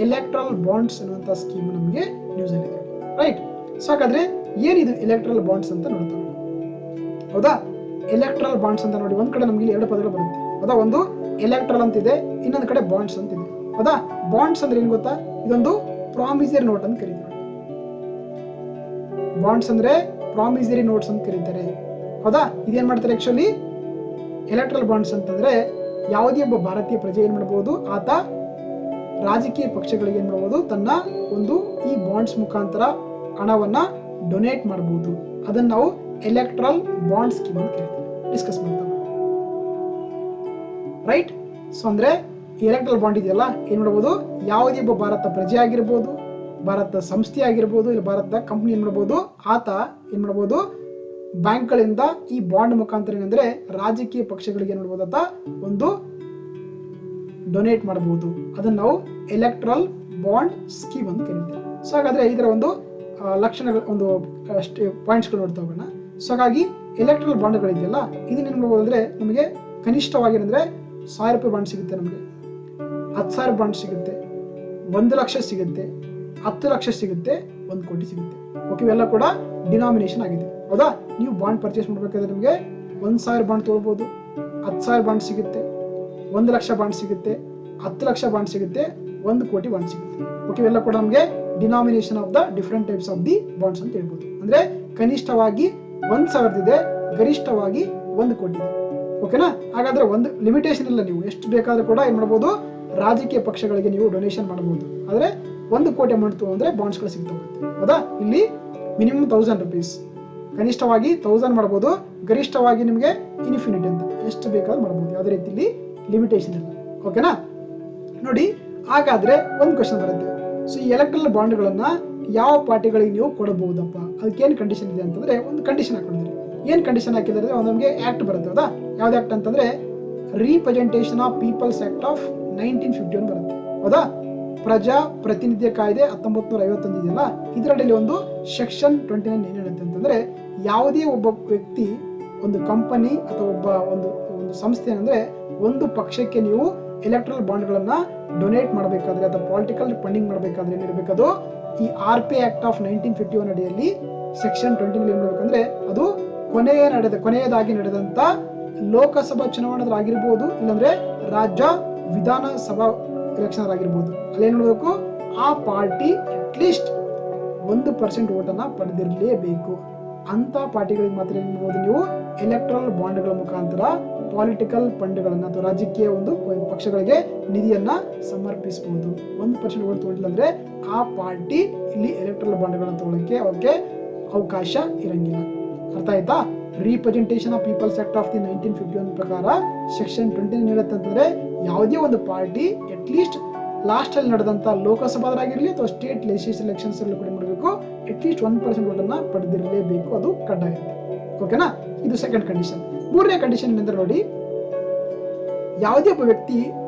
ಎಲೆಕ್ಟ್ರಲ್ ಬಾಂಡ್ಸ್ ಅನ್ನುವಂತ ಸ್ಕೀಮ್ ನಮಗೆ ನ್ಯೂಸ್ ಅಲ್ಲಿ ಇದೆ, ರೈಟ್? ಸೊ ಹಾಗಾದ್ರೆ ಏನಿದು ಎಲೆಕ್ಟ್ರಲ್ ಬಾಂಡ್ಸ್ ಅಂತ ನೋಡ್ತಾ ಹೌದಾ. ಎಲೆಕ್ಟ್ರಲ್ ಬಾಂಡ್ಸ್ ಅಂತ ನೋಡಿ, ಒಂದ್ ಕಡೆ ನಮ್ಗೆ ಇಲ್ಲಿ 2 ಪದಗಳು ಬರುತ್ತೆ ಹೌದಾ. ಒಂದು ಎಲೆಕ್ಟ್ರಲ್ ಅಂತ ಇದೆ, ಇನ್ನೊಂದು ಕಡೆ ಬಾಂಡ್ಸ್ ಅಂತ ಇದೆ ಹೌದಾ. ಬಾಂಡ್ಸ್ ಅಂದ್ರೆ ಏನ್ ಗೊತ್ತಾ? ಇದೊಂದು ಪ್ರಾಮಿಸರಿ ನೋಟ್ ಅಂತ ಕರೀತಾರೆ. ಬಾಂಡ್ಸ್ ಅಂದ್ರೆ ಪ್ರಾಮಿಸರಿ ನೋಟ್ಸ್ ಅಂತ ಕರೀತಾರೆ ಹೌದಾ. ಇದೇನ್ ಮಾಡ್ತಾರೆ ಆಕ್ಚುಲಿ ಎಲೆಕ್ಟ್ರಲ್ ಬಾಂಡ್ಸ್ ಅಂತಂದ್ರೆ ಯಾವುದೇ ಒಬ್ಬ ಭಾರತೀಯ ಪ್ರಜೆ ಏನ್ ಮಾಡಬಹುದು, ಆತ ರಾಜಕೀಯ ಪಕ್ಷಗಳಿಗೆ ಏನ್ ಮಾಡಬಹುದು, ತನ್ನ ಒಂದು ಈ ಬಾಂಡ್ಸ್ ಮುಖಾಂತರ ಹಣವನ್ನ ಡೊನೇಟ್ ಮಾಡಬಹುದು. ಅದನ್ನ ನಾವು ಎಲೆಕ್ಟ್ರಲ್ ಬಾಂಡ್ ಸ್ಕೀಮ್ ಅಂತ ಕರೀತೀವಿ. ಡಿಸ್ಕಸ್ ಮಾಡ್ತಾ ರೈಟ್. ಸೊ ಅಂದ್ರೆ ಎಲೆಕ್ಟ್ರಲ್ ಬಾಂಡ್ ಇದೆಯಲ್ಲ, ಏನ್ ಮಾಡಬಹುದು, ಯಾವುದೇ ಒಬ್ಬ ಭಾರತ ಪ್ರಜೆ ಆಗಿರ್ಬೋದು, ಭಾರತ ಸಂಸ್ಥೆ ಆಗಿರ್ಬೋದು, ಇಲ್ಲ ಭಾರತದ ಕಂಪ್ನಿ ಏನ್ ಮಾಡಬಹುದು, ಆತ ಏನ್ ಮಾಡಬಹುದು, ಬ್ಯಾಂಕ್ಗಳಿಂದ ಈ ಬಾಂಡ್ ಮುಖಾಂತರ ಏನಂದ್ರೆ ರಾಜಕೀಯ ಪಕ್ಷಗಳಿಗೆ ಏನ್ ಮಾಡಬಹುದು, ಆತ ಒಂದು ಡೊನೇಟ್ ಮಾಡಬಹುದು. ಅದನ್ನ ನಾವು ಎಲೆಕ್ಟ್ರಲ್ ಬಾಂಡ್ ಸ್ಕೀಮ್ ಅಂತ ಕರೀತೇವೆ. ಸೊ ಹಾಗಾದ್ರೆ ಇದರ ಒಂದು ಲಕ್ಷಣಗಳು, ಒಂದು ಪಾಯಿಂಟ್ಸ್ಗಳು ನೋಡ್ತಾ ಹೋಗೋಣ. ಸೊ ಹಾಗಾಗಿ ಎಲೆಕ್ಟ್ರಲ್ ಬಾಂಡ್ಗಳಿದೆಯಲ್ಲ, ಇದನ್ನ ಏನ್ ಮಾಡಬಹುದು ಅಂದ್ರೆ ನಮಗೆ ಕನಿಷ್ಠವಾಗಿ ಏನಂದ್ರೆ 1000 ರೂಪಾಯಿ ಬಾಂಡ್ ಸಿಗುತ್ತೆ, ನಮಗೆ 10,000 ಬಾಂಡ್ ಸಿಗುತ್ತೆ, 1 ಲಕ್ಷ ಸಿಗುತ್ತೆ, 10 ಲಕ್ಷ ಸಿಗುತ್ತೆ, 1 ಕೋಟಿ ಸಿಗುತ್ತೆ. ಓಕೆ, ಇವೆಲ್ಲ ಕೂಡ ಡಿನಾಮಿನೇಷನ್ ಆಗಿದೆ. ಹೌದಾ, ನೀವು ಬಾಂಡ್ ಪರ್ಚೇಸ್ ಮಾಡಬೇಕಾದ್ರೆ ನಿಮಗೆ 1,000 ಬಾಂಡ್ ತಗೊಳ್ಬಹುದು, 10,000 ಬಾಂಡ್ ಸಿಗುತ್ತೆ, 1 ಲಕ್ಷ ಬಾಂಡ್ ಸಿಗುತ್ತೆ, 10 ಲಕ್ಷ ಬಾಂಡ್ ಸಿಗುತ್ತೆ, 1 ಕೋಟಿ ಬಾಂಡ್ ಸಿಗುತ್ತೆ. ಓಕೆ, ಇವೆಲ್ಲ ಕೂಡ ನಮಗೆ denomination of the different types of the bonds ಅಂತ ಹೇಳ್ಬೋದು. ಅಂದ್ರೆ ಕನಿಷ್ಠವಾಗಿ 1,000 ಇದೆ, ಗರಿಷ್ಠವಾಗಿ 1 ಕೋಟಿ ಇದೆ. ಓಕೆನಾ. ಹಾಗಾದ್ರೆ ಒಂದು ಲಿಮಿಟೇಷನ್ ಇಲ್ಲ, ನೀವು ಎಷ್ಟು ಬೇಕಾದ್ರೂ ಕೂಡ ಏನ್ ಮಾಡಬಹುದು, ರಾಜಕೀಯ ಪಕ್ಷಗಳಿಗೆ ನೀವು ಡೊನೇಷನ್ ಮಾಡಬಹುದು. ಆದ್ರೆ 1 ಕೋಟಿ ಅಮೌಂಟ್ ತಗೊಂಡ್ರೆ ಬಾಂಡ್ಸ್ ಗಳು ಸಿಗ್ತಾ ಹೋಗುತ್ತೆ. ಹೌದಾ, ಇಲ್ಲಿ ಮಿನಿಮಮ್ 1000 ರೂಪೀಸ್, ಕನಿಷ್ಠವಾಗಿ 1000 ಮಾಡಬಹುದು, ಗರಿಷ್ಠವಾಗಿ ನಿಮಗೆ ಇನ್ಫಿನಿಟಿ ಅಂತ ಎಷ್ಟು ಬೇಕಾದ್ರೂ ಮಾಡಬಹುದು. ಯಾವುದೇ ರೀತಿಯಲ್ಲಿ ಲಿಮಿಟೇಷನ್ ಇಲ್ಲ. ಓಕೆನಾ. ನೋಡಿ, ಹಾಗಾದ್ರೆ ಒಂದು ಕ್ವಶನ್ ಬರುತ್ತೆ. ಸೊ ಈ ಎಲೆಕ್ಟ್ರಲ್ ಬಾಂಡ್ಗಳನ್ನ ಯಾವ ಪಾರ್ಟಿಗಳಿಗೆ ನೀವು ಕೊಡಬಹುದಪ್ಪ, ಅದಕ್ಕೇನು ಕಂಡೀಷನ್ ಇದೆ ಅಂತಂದ್ರೆ ಒಂದು ಕಂಡೀಷನ್ ಹಾಕೊಂಡಿದ್ರಿ. ಏನ್ ಕಂಡೀಷನ್ ಹಾಕಿದ್ರೆ ನಮಗೆ ಆಕ್ಟ್ ಬರುತ್ತೆ. ಹೌದಾ, ಯಾವ್ದು ಆಕ್ಟ್ ಅಂತಂದ್ರೆ representation of peoples act of 1951 ಬರುತ್ತೆ. ಹೌದಾ, ಪ್ರಜಾ ಪ್ರತಿನಿಧಿಯ ಕಾಯ್ದೆ 1951 ಇದೆಯಲ್ಲ, ಇದರಲ್ಲಿ ಒಂದು ಸೆಕ್ಷನ್ 29 ಏನ್ ಹೇಳುತ್ತೆ ಅಂತಂದ್ರೆ, ಯಾವುದೇ ಒಬ್ಬ ವ್ಯಕ್ತಿ, ಒಂದು ಕಂಪನಿ ಅಥವಾ ಒಬ್ಬ ಒಂದು ಸಂಸ್ಥೆ ಅಂದ್ರೆ ಒಂದು ಪಕ್ಷಕ್ಕೆ ನೀವು ಎಲೆಕ್ಟ್ರಲ್ ಬಾಂಡ್ಗಳನ್ನ ಡೊನೇಟ್ ಮಾಡಬೇಕಾದ್ರೆ ಅಥವಾ ಪೊಲಿಟಿಕಲ್ ಫಂಡಿಂಗ್ ಮಾಡಬೇಕಾದ್ರೆ ಏನಿರಬೇಕದು ಈ RP ಆಕ್ಟ್ ಆಫ್ 1951 ಅಡಿಯಲ್ಲಿ ಸೆಕ್ಷನ್ 20 ಏನ್ ಮಾಡ್ಬೇಕಂದ್ರೆ, ಅದು ಕೊನೆಯದಾಗಿ ನಡೆದಂತ ಲೋಕಸಭಾ ಚುನಾವಣೆ ಆಗಿರ್ಬೋದು, ಇಲ್ಲಾಂದ್ರೆ ರಾಜ್ಯ ವಿಧಾನಸಭಾ ಎಲೆಕ್ಷನ್ ಆಗಿರ್ಬೋದು, ಅಲ್ಲೇನ್ ನೋಡ್ಬೇಕು, ಆ ಪಾರ್ಟಿ ಅಟ್ಲೀಸ್ಟ್ 1% ಓಟನ್ನ ಪಡೆದಿರಲೇಬೇಕು. ಅಂತ ಪಾರ್ಟಿಗಳಿಗೆ ಮಾತ್ರ ಏನ್ ಮಾಡಬಹುದು, ನೀವು ಎಲೆಕ್ಟ್ರಲ್ ಬಾಂಡ್ಗಳ ಮುಖಾಂತರ ಪೊಲಿಟಿಕಲ್ ಫಂಡ್ಗಳನ್ನ ಅಥವಾ ರಾಜಕೀಯ ಒಂದು ಪಕ್ಷಗಳಿಗೆ ನಿಧಿಯನ್ನ ಸಮರ್ಪಿಸಬಹುದು. 1% ಓಟ್ ತಗೊಂಡಿಲ್ಲ ಅಂದ್ರೆ ಆ ಪಾರ್ಟಿ ಇಲ್ಲಿ ಎಲೆಕ್ಟ್ರಲ್ ಬಾಂಡ್ಗಳನ್ನ ತಗೊಳ್ಳಕ್ಕೆ ಅವಕ್ಕೆ ಅವಕಾಶ ಇರಂಗಿಲ್ಲ. ಅರ್ಥ ಆಯ್ತಾ. Representation of peoples act of the 1951 ಪ್ರಕಾರ ಸೆಕ್ಷನ್ 20 ಹೇಳುತ್ತೆ ಅಂತಂದ್ರೆ, ಯಾವುದೇ ಒಂದು ಪಾರ್ಟಿ ಅಟ್ಲೀಸ್ಟ್ ಲಾಸ್ಟ್ ಅಲ್ಲಿ ನಡೆದಂತ ಲೋಕಸಭಾದಾಗಿರ್ಲಿ ಅಥವಾ ಸ್ಟೇಟ್ ಲೆಜಿಸ್ಲೇಟಿವ್ ಎಲೆಕ್ಷನ್ಸ್ ಅಲ್ಲಿ ಕೂಡ ಮಾಡಬೇಕು, ಅಟ್ಲೀಸ್ಟ್ 1% ಓಟನ್ನ ಪಡೆದಿರಲೇಬೇಕು, ಅದು ಕಡ್ಡಾಯ. ಓಕೆನಾ, ಇದು ಸೆಕೆಂಡ್ ಕಂಡೀಷನ್. ಮೂರನೇ ಕಂಡೀಷನ್ ಏನಂದ್ರೆ ನೋಡಿ, ಯಾವುದೇ ಒಬ್ಬ ವ್ಯಕ್ತಿ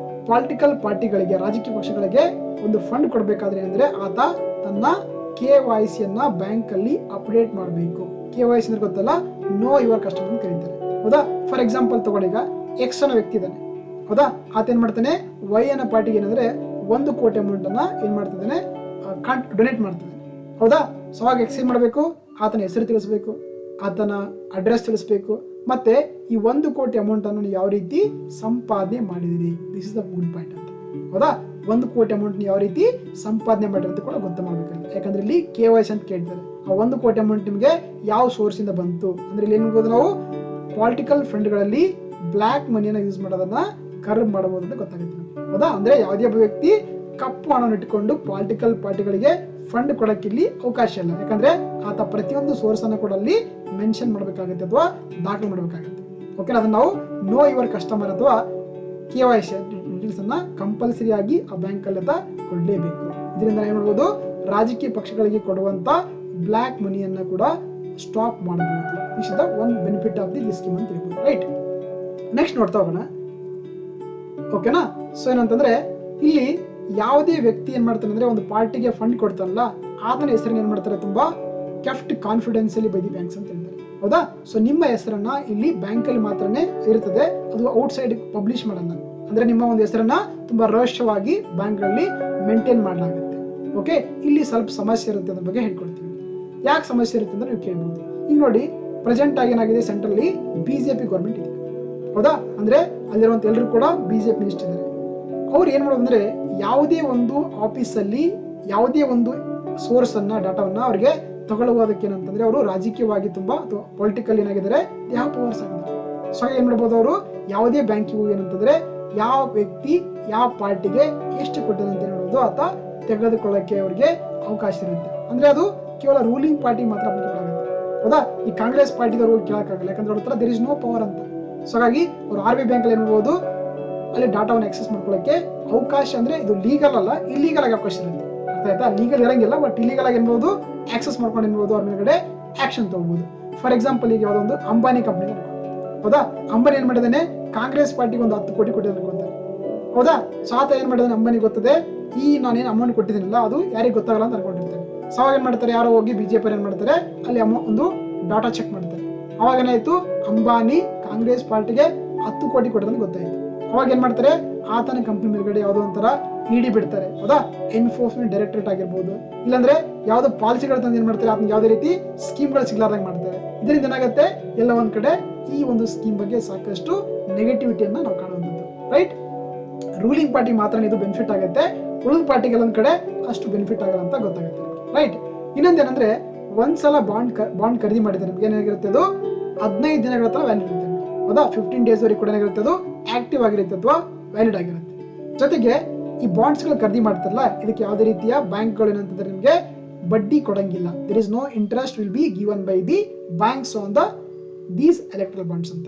ಪೊಲಿಟಿಕಲ್ ಪಾರ್ಟಿಗಳಿಗೆ, ರಾಜಕೀಯ ಪಕ್ಷಗಳಿಗೆ ಒಂದು ಫಂಡ್ ಕೊಡಬೇಕಾದ್ರೆ ಏನಂದ್ರೆ, ಆತ ತನ್ನ KYC ಯನ್ನ ಬ್ಯಾಂಕ್ ಅಲ್ಲಿ ಅಪ್ಡೇಟ್ ಮಾಡಬೇಕು. KYC ಅಂದ್ರೆ ಗೊತ್ತಲ್ಲ, ನೋ ಯುವರ್ ಕಸ್ಟಮರ್ ಅಂತ ಕರೀತಾರೆ. ಹೌದಾ, ಫಾರ್ ಎಕ್ಸಾಂಪಲ್ ತಗೊಳ್ಳಿ, ಈಗ X ಅನ್ನೋ ವ್ಯಕ್ತಿ ಇದ್ದಾನೆ. ಹೌದಾ, ಆತ ಏನ್ ಮಾಡ್ತಾನೆ, Y ಅನ್ನೋ ಪಾರ್ಟಿಗೆ ಏನಂದ್ರೆ 1 ಕೋಟಿ ಅಮೌಂಟ್ ಅನ್ನ ಏನ್ ಮಾಡ್ತಿದ್ದಾನೆ, ಡೊನೇಟ್ ಮಾಡ್ತಿದ್ದಾನೆ. ಹೌದಾ, ಸೊ ಆಗ X ಏನ್ ಮಾಡ್ಬೇಕು, ಆತನ ಹೆಸರು ತಿಳಿಸ್ಬೇಕು, ಆತನ ಅಡ್ರೆಸ್ ತಿಳಿಸ್ಬೇಕು, ಮತ್ತೆ ಈ 1 ಕೋಟಿ ಅಮೌಂಟ್ ಅನ್ನು ಯಾವ ರೀತಿ ಸಂಪಾದನೆ ಮಾಡಿದಿರಿ, this is the good point ಅಂತ. ಹೌದಾ, 1 ಕೋಟಿ ಅಮೌಂಟ್ ಯಾವ ರೀತಿ ಸಂಪಾದನೆ ಮಾಡಿರಿ ಅಂತ ಕೂಡ ಗೊತ್ತು ಮಾಡ್ಬೇಕಲ್ಲ. ಯಾಕಂದ್ರೆ ಇಲ್ಲಿ KYC ಅಂತ ಕೇಳ್ತಾರೆ. ಆ 1 ಕೋಟಿ ಅಮೌಂಟ್ ನಿಮಗೆ ಯಾವ ಸೋರ್ಸ್ ಇಂದ ಬಂತು ಅಂದ್ರೆ, ಇಲ್ಲಿ ಏನ್ ಮಾಡ್ಬೋದು, ನಾವು ಪೊಲಿಟಿಕಲ್ ಫಂಡ್ಗಳಲ್ಲಿ ಬ್ಲಾಕ್ ಮನಿಯನ್ನ ಯೂಸ್ ಮಾಡೋದನ್ನ ಕರ್ವ್ ಮಾಡಬಹುದು ಅಂತ ಗೊತ್ತಾಗುತ್ತೆ. ಹೌದಾ, ಅಂದ್ರೆ ಯಾವುದೇ ಒಬ್ಬ ವ್ಯಕ್ತಿ ಕಪ್ಪು ಹಣವನ್ನು ಇಟ್ಟುಕೊಂಡು ಪೊಲಿಟಿಕಲ್ ಪಾರ್ಟಿಗಳಿಗೆ ಫಂಡ್ ಕೊಡಕ್ಕೆ ಇಲ್ಲಿ ಅವಕಾಶ ಇಲ್ಲ. ಯಾಕಂದ್ರೆ ಆತ ಪ್ರತಿಯೊಂದು ಸೋರ್ಸ್ ಅನ್ನು ಕೂಡ ಅಲ್ಲಿ ಮೆನ್ಷನ್ ಮಾಡಬೇಕಾಗುತ್ತೆ ಅಥವಾ ದಾಖಲೆ ಮಾಡಬೇಕಾಗುತ್ತೆ. ಓಕೆ, ಅದನ್ನ ನಾವು ನೋ ಯುವರ್ ಕಸ್ಟಮರ್ ಅಥವಾ KYC ಡೀಟೇಲ್ಸ್ ಅನ್ನ ಕಂಪಲ್ಸರಿ ಆಗಿ ಆ ಬ್ಯಾಂಕ್ ಅಲ್ಲಿ ಕೊಡಲೇಬೇಕು. ಇದರಿಂದ ಏನ್ ಮಾಡಬಹುದು, ರಾಜಕೀಯ ಪಕ್ಷಗಳಿಗೆ ಕೊಡುವಂತ ಬ್ಲಾಕ್ ಮನಿಯನ್ನ ಕೂಡ ಸ್ಟಾಪ್ ಮಾಡಬಹುದು. This is the one benefit of the scheme ಅಂತ ಹೇಳ್ಬೋದು. ರೈಟ್, ನೆಕ್ಸ್ಟ್ ನೋಡ್ತಾ ಹೋಗೋಣ. ಓಕೆನಾ. ಸೊ ಏನಂತಂದ್ರೆ, ಇಲ್ಲಿ ಯಾವುದೇ ವ್ಯಕ್ತಿ ಏನ್ ಮಾಡ್ತಾನೆ ಅಂದ್ರೆ, ಒಂದು ಪಾರ್ಟಿಗೆ ಫಂಡ್ ಕೊಡ್ತಾನಲ್ಲ, ಆತನ ಹೆಸರನ್ನ ಏನ್ ಮಾಡ್ತಾರೆ, ತುಂಬಾ ಕೆಫ್ಟ್ ಕಾನ್ಫಿಡೆನ್ಸಿಯಲಿ ಬೈ ದಿ ಬ್ಯಾಂಕ್ಸ್ ಅಂತ ಹೇಳ್ತಾರೆ. ಹೌದಾ, ಸೊ ನಿಮ್ಮ ಹೆಸರನ್ನ ಇಲ್ಲಿ ಬ್ಯಾಂಕ್ ಅಲ್ಲಿ ಮಾತ್ರನೇ ಇರ್ತದೆ, ಅದು ಔಟ್ ಸೈಡ್ ಪಬ್ಲಿಷ್ ಮಾಡಲ್ಲ. ಅಂದ್ರೆ ನಿಮ್ಮ ಒಂದು ಹೆಸರನ್ನ ತುಂಬಾ ರಹಸ್ಯವಾಗಿ ಬ್ಯಾಂಕ್ ಗಳಲ್ಲಿ ಮೇಂಟೈನ್ ಮಾಡಲಾಗುತ್ತೆ. ಓಕೆ, ಇಲ್ಲಿ ಸ್ವಲ್ಪ ಸಮಸ್ಯೆ ಇರುತ್ತೆ, ಅದ್ರ ಬಗ್ಗೆ ಹೇಳ್ಕೊಡ್ತೀವಿ. ಯಾಕೆ ಸಮಸ್ಯೆ ಇರುತ್ತೆ ಅಂದ್ರೆ ನೀವು ಕೇಳ್ಬೋದು. ಈಗ ನೋಡಿ, ಪ್ರೆಸೆಂಟ್ ಆಗಿ ಏನಾಗಿದೆ, ಸೆಂಟ್ರಲ್ BJP ಗೌರ್ಮೆಂಟ್ ಇದೆ. ಹೌದಾ, ಅಂದ್ರೆ ಅಲ್ಲಿರುವಂತ ಎಲ್ಲರೂ ಕೂಡ BJP ಮಿನಿಸ್ಟರ್ ಇದ್ದಾರೆ. ಅವ್ರು ಏನ್ ಮಾಡೋದಂದ್ರೆ, ಯಾವುದೇ ಒಂದು ಆಫೀಸ್ ಅಲ್ಲಿ ಯಾವುದೇ ಒಂದು ಸೋರ್ಸ್ ಅನ್ನ ಡಾಟಾವನ್ನ ಅವ್ರಿಗೆ ತಗೊಳ್ಳುವುದಕ್ಕೆ ಏನಂತಂದ್ರೆ, ಅವರು ರಾಜಕೀಯವಾಗಿ ತುಂಬಾ ಪೊಲಿಟಿಕಲ್ ಏನಾಗಿದ್ದಾರೆ, ಯಾವ ಪವರ್ಸ್ ಆಗಿದ್ದಾರೆ. ಸೊ ಏನ್ ಮಾಡ್ಬೋದು, ಅವರು ಯಾವುದೇ ಬ್ಯಾಂಕಿಗೂ ಏನಂತಂದ್ರೆ ಯಾವ ವ್ಯಕ್ತಿ ಯಾವ ಪಾರ್ಟಿಗೆ ಎಷ್ಟು ಕೊಟ್ಟಿದೆ ಅಂತ ಹೇಳೋದು ಆತ ತೆಗೆದುಕೊಳ್ಳಕ್ಕೆ ಅವರಿಗೆ ಅವಕಾಶ ಇರುತ್ತೆ. ಅಂದ್ರೆ ಅದು ಕೇವಲ ರೂಲಿಂಗ್ ಪಾರ್ಟಿ ಮಾತ್ರ ಅಪ್ಲಿಕೇಬಲ್ ಆಗುತ್ತೆ. ಹೌದಾ, ಈ ಕಾಂಗ್ರೆಸ್ ಪಾರ್ಟಿದವರು ಕೇಳಕ್ಕಾಗಲ್ಲ, ಯಾಕಂದ್ರೆ ಅವ್ರ ಹತ್ರ ದೇರ್ ಇಸ್ ನೋ ಪವರ್ ಅಂತ. ಸೊ ಹಾಗಾಗಿ ಅವ್ರು RBI ಬ್ಯಾಂಕ್ ಅಲ್ಲಿ ಏನ್ ಮಾಡ್ಬೋದು, ಅಲ್ಲಿ ಡಾಟಾವನ್ನು ಆಕ್ಸೆಸ್ ಮಾಡ್ಕೊಳ್ಳೋಕೆ ಅವಕಾಶ, ಅಂದ್ರೆ ಇದು ಲೀಗಲ್ ಅಲ್ಲ, ಇಲ್ಲೀಗಲ್ ಆಗಿ ಅವಕಾಶ ಇರುತ್ತೆ. ಅರ್ಥ ಆಯ್ತಾ? ಲೀಗಲ್ ಇರಂಗಿಲ್ಲ, ಬಟ್ ಇಲ್ಲೀಗಲ್ ಆಗಿ ಏನ್ಬೋದು ಆಕ್ಸೆಸ್ ಮಾಡ್ಕೊಂಡು ಏನ್ಬೋದು ಅವ್ರ ಮೇಲ್ಗಡೆ ಆಕ್ಷನ್ ತಗೋಬಹುದು. ಫಾರ್ ಎಕ್ಸಾಂಪಲ್ ಈಗ ಯಾವುದೋ ಒಂದು ಅಂಬಾನಿ ಕಂಪನಿ, ಹೌದಾ, ಅಂಬಾನಿ ಏನ್ ಮಾಡಿದಾನೆ, ಕಾಂಗ್ರೆಸ್ ಪಾರ್ಟಿಗೆ ಒಂದು 10 ಕೋಟಿ ಕೊಟ್ಟಿದ್ದಾನೆ ಗೊತ್ತಾ, ಹೌದಾ. ಸೊ ಆತ ಏನ್ ಮಾಡಿದಾನೆ, ಅಂಬಾನಿ ಗೊತ್ತದೆ ಈ ನಾನೇನು ಅಮೌಂಟ್ ಕೊಟ್ಟಿದ್ದೀನಲ್ಲ ಅದು ಯಾರಿಗೆ ಗೊತ್ತಾಗಲ್ಲ ಅಂತ ಅನ್ಕೊಂಡಿರ್ತೇನೆ. ಸೊ ಅವಾಗ ಏನ್ ಮಾಡ್ತಾರೆ, ಯಾರೋ ಹೋಗಿ ಬಿಜೆಪಿ ಏನ್ ಮಾಡ್ತಾರೆ, ಅಲ್ಲಿ ಒಂದು ಡಾಟಾ ಚೆಕ್ ಮಾಡ್ತಾರೆ. ಅವಾಗ ಏನಾಯ್ತು, ಅಂಬಾನಿ ಕಾಂಗ್ರೆಸ್ ಪಾರ್ಟಿಗೆ 10 ಕೋಟಿ ಕೊಟ್ಟಿರೋದು ಗೊತ್ತಾಯ್ತು. ಅವಾಗ ಏನ್ ಮಾಡ್ತಾರೆ, ಆತನ ಕಂಪನಿ ಮೇಲ್ಗಡೆ ಯಾವುದೋ ಒಂಥರ ಇಡಿ ಬಿಡ್ತಾರೆ, ಹೌದಾ, ಎನ್ಫೋರ್ಸ್ಮೆಂಟ್ ಡೈರೆಕ್ಟರೇಟ್ ಆಗಿರ್ಬೋದು, ಇಲ್ಲಾಂದ್ರೆ ಯಾವ್ದೋ ಪಾಲಿಸಿಗಳು ತಂದು ಏನ್ ಮಾಡ್ತಾರೆ, ಅದನ್ನ ಯಾವುದೇ ರೀತಿ ಸ್ಕೀಮ್ಗಳು ಸಿಗ್ಲಾರ್ದಂಗೆ ಮಾಡ್ತಾರೆ. ಇದರಿಂದ ಏನಾಗುತ್ತೆ, ಎಲ್ಲ ಒಂದ್ ಕಡೆ ಈ ಒಂದು ಸ್ಕೀಮ್ ಬಗ್ಗೆ ಸಾಕಷ್ಟು ನೆಗೆಟಿವಿಟಿಯನ್ನ ನಾವು ಕಾಣುವಂಥದ್ದು. ರೈಟ್, ರೂಲಿಂಗ್ ಪಾರ್ಟಿ ಮಾತ್ರ ಇದು ಬೆನಿಫಿಟ್ ಆಗುತ್ತೆ, ಉಳಿದ ಪಾರ್ಟಿಗೆ ಒಂದ್ ಕಡೆ ಅಷ್ಟು ಬೆನಿಫಿಟ್ ಆಗಲ್ಲ ಅಂತ ಗೊತ್ತಾಗುತ್ತೆ. ರೈಟ್, ಇನ್ನೊಂದೇನಂದ್ರೆ ಒಂದ್ಸಲ ಬಾಂಡ್ ಖರೀದಿ ಮಾಡಿದ್ರೆ ನಿಮ್ಗೆ ಏನಾಗಿರುತ್ತೆ, ಅದು 15 ದಿನಗಳ ತರ ವ್ಯಾಲಿಡ್ ಇರುತ್ತೆ, ಹೌದಾ. 15 ಡೇಸ್ ವರೆಗೆ ಕೂಡ ಏನಾಗಿರುತ್ತೆ, ಅದು ಆಕ್ಟಿವ್ ಆಗಿರುತ್ತೆ ಅಥವಾ ವ್ಯಾಲಿಡ್ ಆಗಿರುತ್ತೆ. ಜೊತೆಗೆ ಈ ಬಾಂಡ್ಸ್ ಗಳು ಖರೀದಿ ಮಾಡ್ತಾರಲ್ಲ, ಇದಕ್ಕೆ ಯಾವುದೇ ರೀತಿಯ ಬ್ಯಾಂಕ್ಗಳು ಏನಂತಂದ್ರೆ ನಿಮ್ಗೆ ಬಡ್ಡಿ ಕೊಡಂಗಿಲ್ಲ. There is no interest will be given by the banks on these electoral bonds ಅಂತ.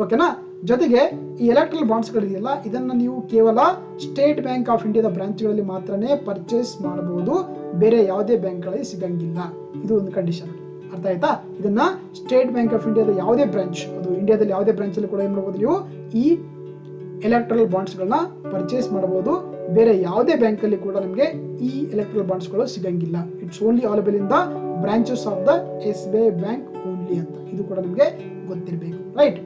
ಓಕೆನಾ. ಜೊತೆಗೆ ಈ ಎಲೆಕ್ಟ್ರಲ್ ಬಾಂಡ್ಸ್ ಗಳಿದೆಯಲ್ಲ, ಇದನ್ನ ನೀವು ಕೇವಲ ಸ್ಟೇಟ್ ಬ್ಯಾಂಕ್ ಆಫ್ ಇಂಡಿಯಾದ ಬ್ರಾಂಚ್ಗಳಲ್ಲಿ ಮಾತ್ರನೇ ಪರ್ಚೇಸ್ ಮಾಡಬಹುದು, ಬೇರೆ ಯಾವುದೇ ಬ್ಯಾಂಕ್ಗಳಲ್ಲಿ ಸಿಗಂಗಿಲ್ಲ. ಇದು ಒಂದು ಕಂಡೀಷನ್, ಅರ್ಥ ಆಯ್ತಾ. ಇದನ್ನ ಸ್ಟೇಟ್ ಬ್ಯಾಂಕ್ ಆಫ್ ಇಂಡಿಯಾದ ಯಾವುದೇ ಬ್ರಾಂಚ್, ಅದು ಇಂಡಿಯಾದಲ್ಲಿ ಯಾವುದೇ ಬ್ರಾಂಚ್ ಅಲ್ಲಿ ಕೂಡ ಏನ್ ಮಾಡಬಹುದು, ನೀವು ಈ ಎಲೆಕ್ಟ್ರಲ್ ಬಾಂಡ್ಸ್ ಗಳನ್ನ ಪರ್ಚೇಸ್ ಮಾಡಬಹುದು. ಬೇರೆ ಯಾವುದೇ ಬ್ಯಾಂಕ್ ಅಲ್ಲಿ ಕೂಡ ನಿಮಗೆ ಈ ಎಲೆಕ್ಟ್ರಲ್ ಬಾಂಡ್ಸ್ ಗಳು ಸಿಗಂಗಿಲ್ಲ. It's only available in the branches of the SBI bank only ಅಂತ. ಇದು ಕೂಡ ನಿಮಗೆ ಗೊತ್ತಿರಬೇಕು. ರೈಟ್,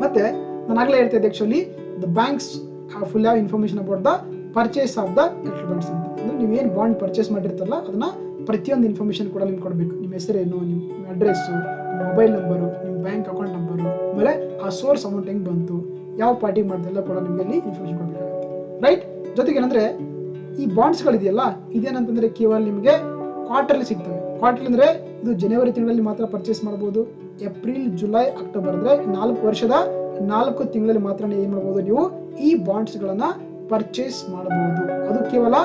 ಮತ್ತೆ ನಾನು ಆಗ್ಲೇ ಹೇಳ್ತಾ ಇದ್ದೆ, actually the banks full have information about the purchase of the electoral bonds ಅಂತ. ಅಂದ್ರೆ ನೀವು ಏನು ಬಾಂಡ್ ಪರ್ಚೇಸ್ ಮಾಡಿರ್ತಾರಲ್ಲ, ಅದನ್ನ ಪ್ರತಿಯೊಂದು ಇನ್ಫಾರ್ಮೇಶನ್ ಕೂಡ ನಿಮ್ಗೆ ಕೊಡಬೇಕು. ನಿಮ್ಮ ಹೆಸರೇನು, ನಿಮ್ಮ ಅಡ್ರೆಸ್, ನಿಮ್ಮ ಮೊಬೈಲ್ ನಂಬರು, ನಿಮ್ಮ ಬ್ಯಾಂಕ್ ಅಕೌಂಟ್ ನಂಬರು, ಆಮೇಲೆ ಆ ಸೋರ್ಸ್ ಅಮೌಂಟ್ ಹೆಂಗ್ ಬಂತು, ಯಾವ ಪಾರ್ಟಿ ಮಾಡಿದೆಲ್ಲ ಕೂಡ ನಿಮ್ಗೆ ಅಲ್ಲಿ ಇನ್ಫಾರ್ಮೇಶನ್ ಕೊಡಬೇಕಾಗುತ್ತೆ. ರೈಟ್, ಜೊತೆಗೆ ಏನಂದ್ರೆ ಈ ಬಾಂಡ್ಸ್ ಗಳಿದೆಯಲ್ಲ, ಇದೇನಂತಂದ್ರೆ ಕೇವಲ ನಿಮಗೆ ಕ್ವಾರ್ಟರ್ಲಿ ಸಿಗ್ತವೆ. ಕ್ವಾರ್ಟರ್ ಅಂದ್ರೆ ಇದು ಜನವರಿ ತಿಂಗಳಲ್ಲಿ ಮಾತ್ರ ಪರ್ಚೇಸ್ ಮಾಡಬಹುದು. ಏಪ್ರಿಲ್, ಜುಲೈ, ಅಕ್ಟೋಬರ್ ಅಂದ್ರೆ 4 ವರ್ಷದ 4 ತಿಂಗಳಲ್ಲಿ ಮಾತ್ರ ಏನ್ ಮಾಡಬಹುದು, ನೀವು ಈ ಬಾಂಡ್ಸ್ ಗಳನ್ನ ಪರ್ಚೇಸ್ ಮಾಡಬಹುದು. ಅದು ಕೇವಲ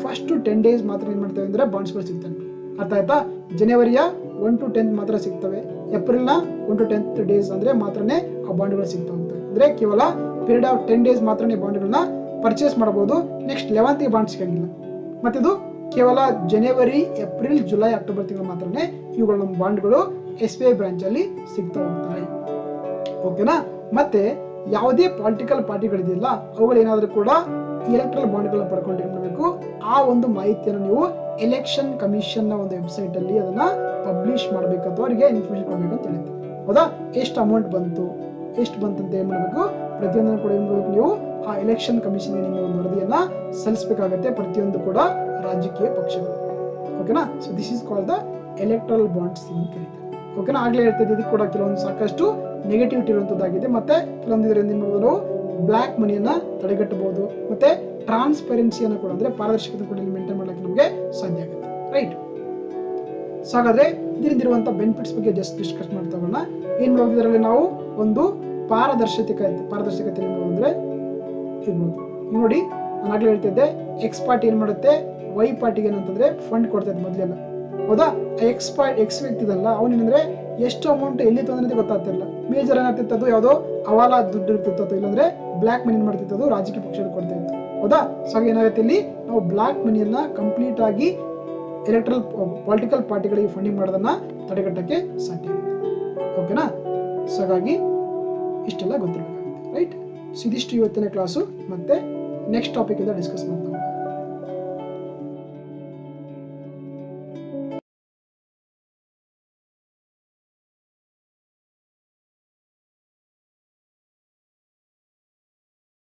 ಫಸ್ಟ್ 10 ಡೇಸ್ ಮಾತ್ರ ಏನ್ ಮಾಡ್ತೇವೆ ಅಂದ್ರೆ ಬಾಂಡ್ಸ್ ಗಳು ಸಿಗ್ತವೆ. ಅರ್ಥ ಆಯ್ತಾ. ಜನವರಿಯ 1 to 10 ಮಾತ್ರ ಸಿಗ್ತವೆ. ಏಪ್ರಿಲ್ ನ 1 to 10 ಡೇಸ್ ಅಂದ್ರೆ ಮಾತ್ರನೇ ಆ ಬಾಂಡ್ಗಳು ಸಿಗ್ತವೆ. ಅಂದ್ರೆ ಕೇವಲ ಪೀರಿಯಡ್ ಆಫ್ 10 ಡೇಸ್ ಮಾತ್ರನೇ ಬಾಂಡ್ಗಳನ್ನ ಪರ್ಚೇಸ್ ಮಾಡಬಹುದು. ನೆಕ್ಸ್ಟ್ 11th ಬಾಂಡ್ ಸಿಗಂಗಿಲ್ಲ. ಮತ್ತೆ ಇದು ಕೇವಲ ಜನವರಿ, ಏಪ್ರಿಲ್, ಜುಲೈ, ಅಕ್ಟೋಬರ್ ತಿಂಗಳು ಮಾತ್ರನೇ ಇವುಗಳ ನಮ್ಮ ಬಾಂಡ್ಗಳು SBI ಬ್ರಾಂಚ್ ಅಲ್ಲಿ ಸಿಗ್ತಾ ಹೋಗ್ತವೆ. ಓಕೆನಾ. ಮತ್ತೆ ಯಾವುದೇ ಪೊಲಿಟಿಕಲ್ ಪಾರ್ಟಿಗಳಿದೆಯಲ್ಲ, ಅವುಗಳು ಏನಾದ್ರೂ ಕೂಡ ಎಲೆಕ್ಟ್ರಲ್ ಬಾಂಡ್ಗಳನ್ನ ಪಡ್ಕೊಂಡು ಏನ್ ಮಾಡಬೇಕು, ಆ ಒಂದು ಮಾಹಿತಿಯನ್ನು ನೀವು ಎಲೆಕ್ಷನ್ ಕಮಿಷನ್ ನ ಒಂದು ವೆಬ್ಸೈಟ್ ಅಲ್ಲಿ ಅದನ್ನ ಪಬ್ಲಿಷ್ ಮಾಡಬೇಕು ಅಥವಾ ಅವರಿಗೆ ಇನ್ಫಾರ್ಮೇಶನ್ ಕೊಡಬೇಕು ಅಂತ ಹೇಳಿದ್ರು, ಹೌದಾ. ಎಷ್ಟು ಅಮೌಂಟ್ ಬಂತು, ಎಷ್ಟು ಬಂತಂತ ಏನ್ ಮಾಡಬೇಕು, ಪ್ರತಿಯೊಂದನ್ನು ಕೂಡ ಏನ್ ಮಾಡಬೇಕು, ನೀವು ಆ ಎಲೆಕ್ಷನ್ ಕಮಿಷನ್ ನಿಮ್ಮ ಒಂದು ವರದಿಯನ್ನ ಸಲ್ಲಿಸಬೇಕಾಗತ್ತೆ, ಪ್ರತಿಯೊಂದು ಕೂಡ ರಾಜಕೀಯ ಪಕ್ಷಗಳು. ಓಕೆನಾ. So this is called the electoral bonds ಅಂತ ಕರೀತಾರೆ. ಓಕೆನಾ. ಆಗ್ಲೇ ಹೇಳ್ತಾ ಇದ್ದೀವಿ, ಇದಕ್ಕೆ ಕೂಡ ಕೆಲವೊಂದು ಸಾಕಷ್ಟು ನೆಗೆಟಿವಿಟಿ ಇರುವಂತದ್ದಾಗಿದೆ. ಮತ್ತೆ ಕೆಲವೊಂದು ಇದರಿಂದ ನಾವು ಬ್ಲಾಕ್ ಮನಿಯನ್ನ ತಡೆಗಟ್ಟಬಹುದು, ಮತ್ತೆ ಟ್ರಾನ್ಸ್ಪರೆನ್ಸಿಯನ್ನು ಕೂಡ ಅಂದ್ರೆ ಪಾರದರ್ಶಕತೆ ಕೂಡ ಮೇಂಟೈನ್ ಮಾಡಲಿಕ್ಕೆ ನಮಗೆ ಸಾಧ್ಯ ಆಗುತ್ತೆ. ರೈಟ್. ಸೊ ಹಾಗಾದ್ರೆ ಇದರಿಂದ ಬೆನಿಫಿಟ್ಸ್ ಬಗ್ಗೆ ಜಸ್ಟ್ ಡಿಸ್ಕಸ್ ಮಾಡ್ತಾ ಹೋಗೋಣ. ಏನ್ ಮಾಡೋದು, ಇದರಲ್ಲಿ ನಾವು ಒಂದು ಪಾರದರ್ಶಕತೆ ಅಂದ್ರೆ ಇರ್ಬೋದು. ನೋಡಿ, ನಾನು ಆಗ್ಲೇ ಹೇಳ್ತಿದ್ದೆ, ಎಕ್ಸ್ ಪಾರ್ಟಿ ಏನ್ ಮಾಡುತ್ತೆ, ವೈ ಪಾರ್ಟಿಗೆ ಏನಂತಂದ್ರೆ ಫಂಡ್ ಕೊಡ್ತಾ ಇತ್ತು ಮೊದಲೆಲ್ಲ, ಹೌದಾ. ಎಕ್ಸ್ ವ್ಯಕ್ತಿ ಇದಲ್ಲ, ಅವನೇನಂದ್ರೆ ಎಷ್ಟು ಅಮೌಂಟ್ ಎಲ್ಲಿ ತೊಂದ್ರೆ ಗೊತ್ತಾಗ್ತಿರಲಿಲ್ಲ. ಮೇಜರ್ ಏನಾಗ್ತಿತ್ತು, ಅದು ಯಾವುದೋ ಅವಾಲ ದುಡ್ಡು ಇರ್ತಿತ್ತು, ಇಲ್ಲಾಂದ್ರೆ ಬ್ಲಾಕ್ ಮನಿ ಮಾಡ್ತಿತ್ತು, ಅದು ರಾಜಕೀಯ ಪಕ್ಷಗಳು ಕೊಡ್ತಾ ಇತ್ತು, ಹೌದಾ. ಸೊ ಏನಾಗುತ್ತೆ, ಇಲ್ಲಿ ನಾವು ಬ್ಲಾಕ್ ಮನಿಯನ್ನ ಕಂಪ್ಲೀಟ್ ಆಗಿ ಎಲೆಕ್ಟ್ರಲ್ ಪೊಲಿಟಿಕಲ್ ಪಾರ್ಟಿಗಳಿಗೆ ಫಂಡಿಂಗ್ ಮಾಡೋದನ್ನ ತಡೆಗಟ್ಟಕ್ಕೆ ಸಾಧ್ಯ ಆಗುತ್ತೆ. ಓಕೆನಾ. ಸೊ ಹಾಗಾಗಿ ಇಷ್ಟೆಲ್ಲ ಗೊತ್ತಿರಬೇಕಾಗುತ್ತೆ. ರೈಟ್. ಸೊ ಇದಿಷ್ಟು ಇವತ್ತಿನ ಕ್ಲಾಸು. ಮತ್ತೆ ನೆಕ್ಸ್ಟ್ ಟಾಪಿಕ್ ಇಂದ ಡಿಸ್ಕಸ್ ಮಾಡ್ತಾ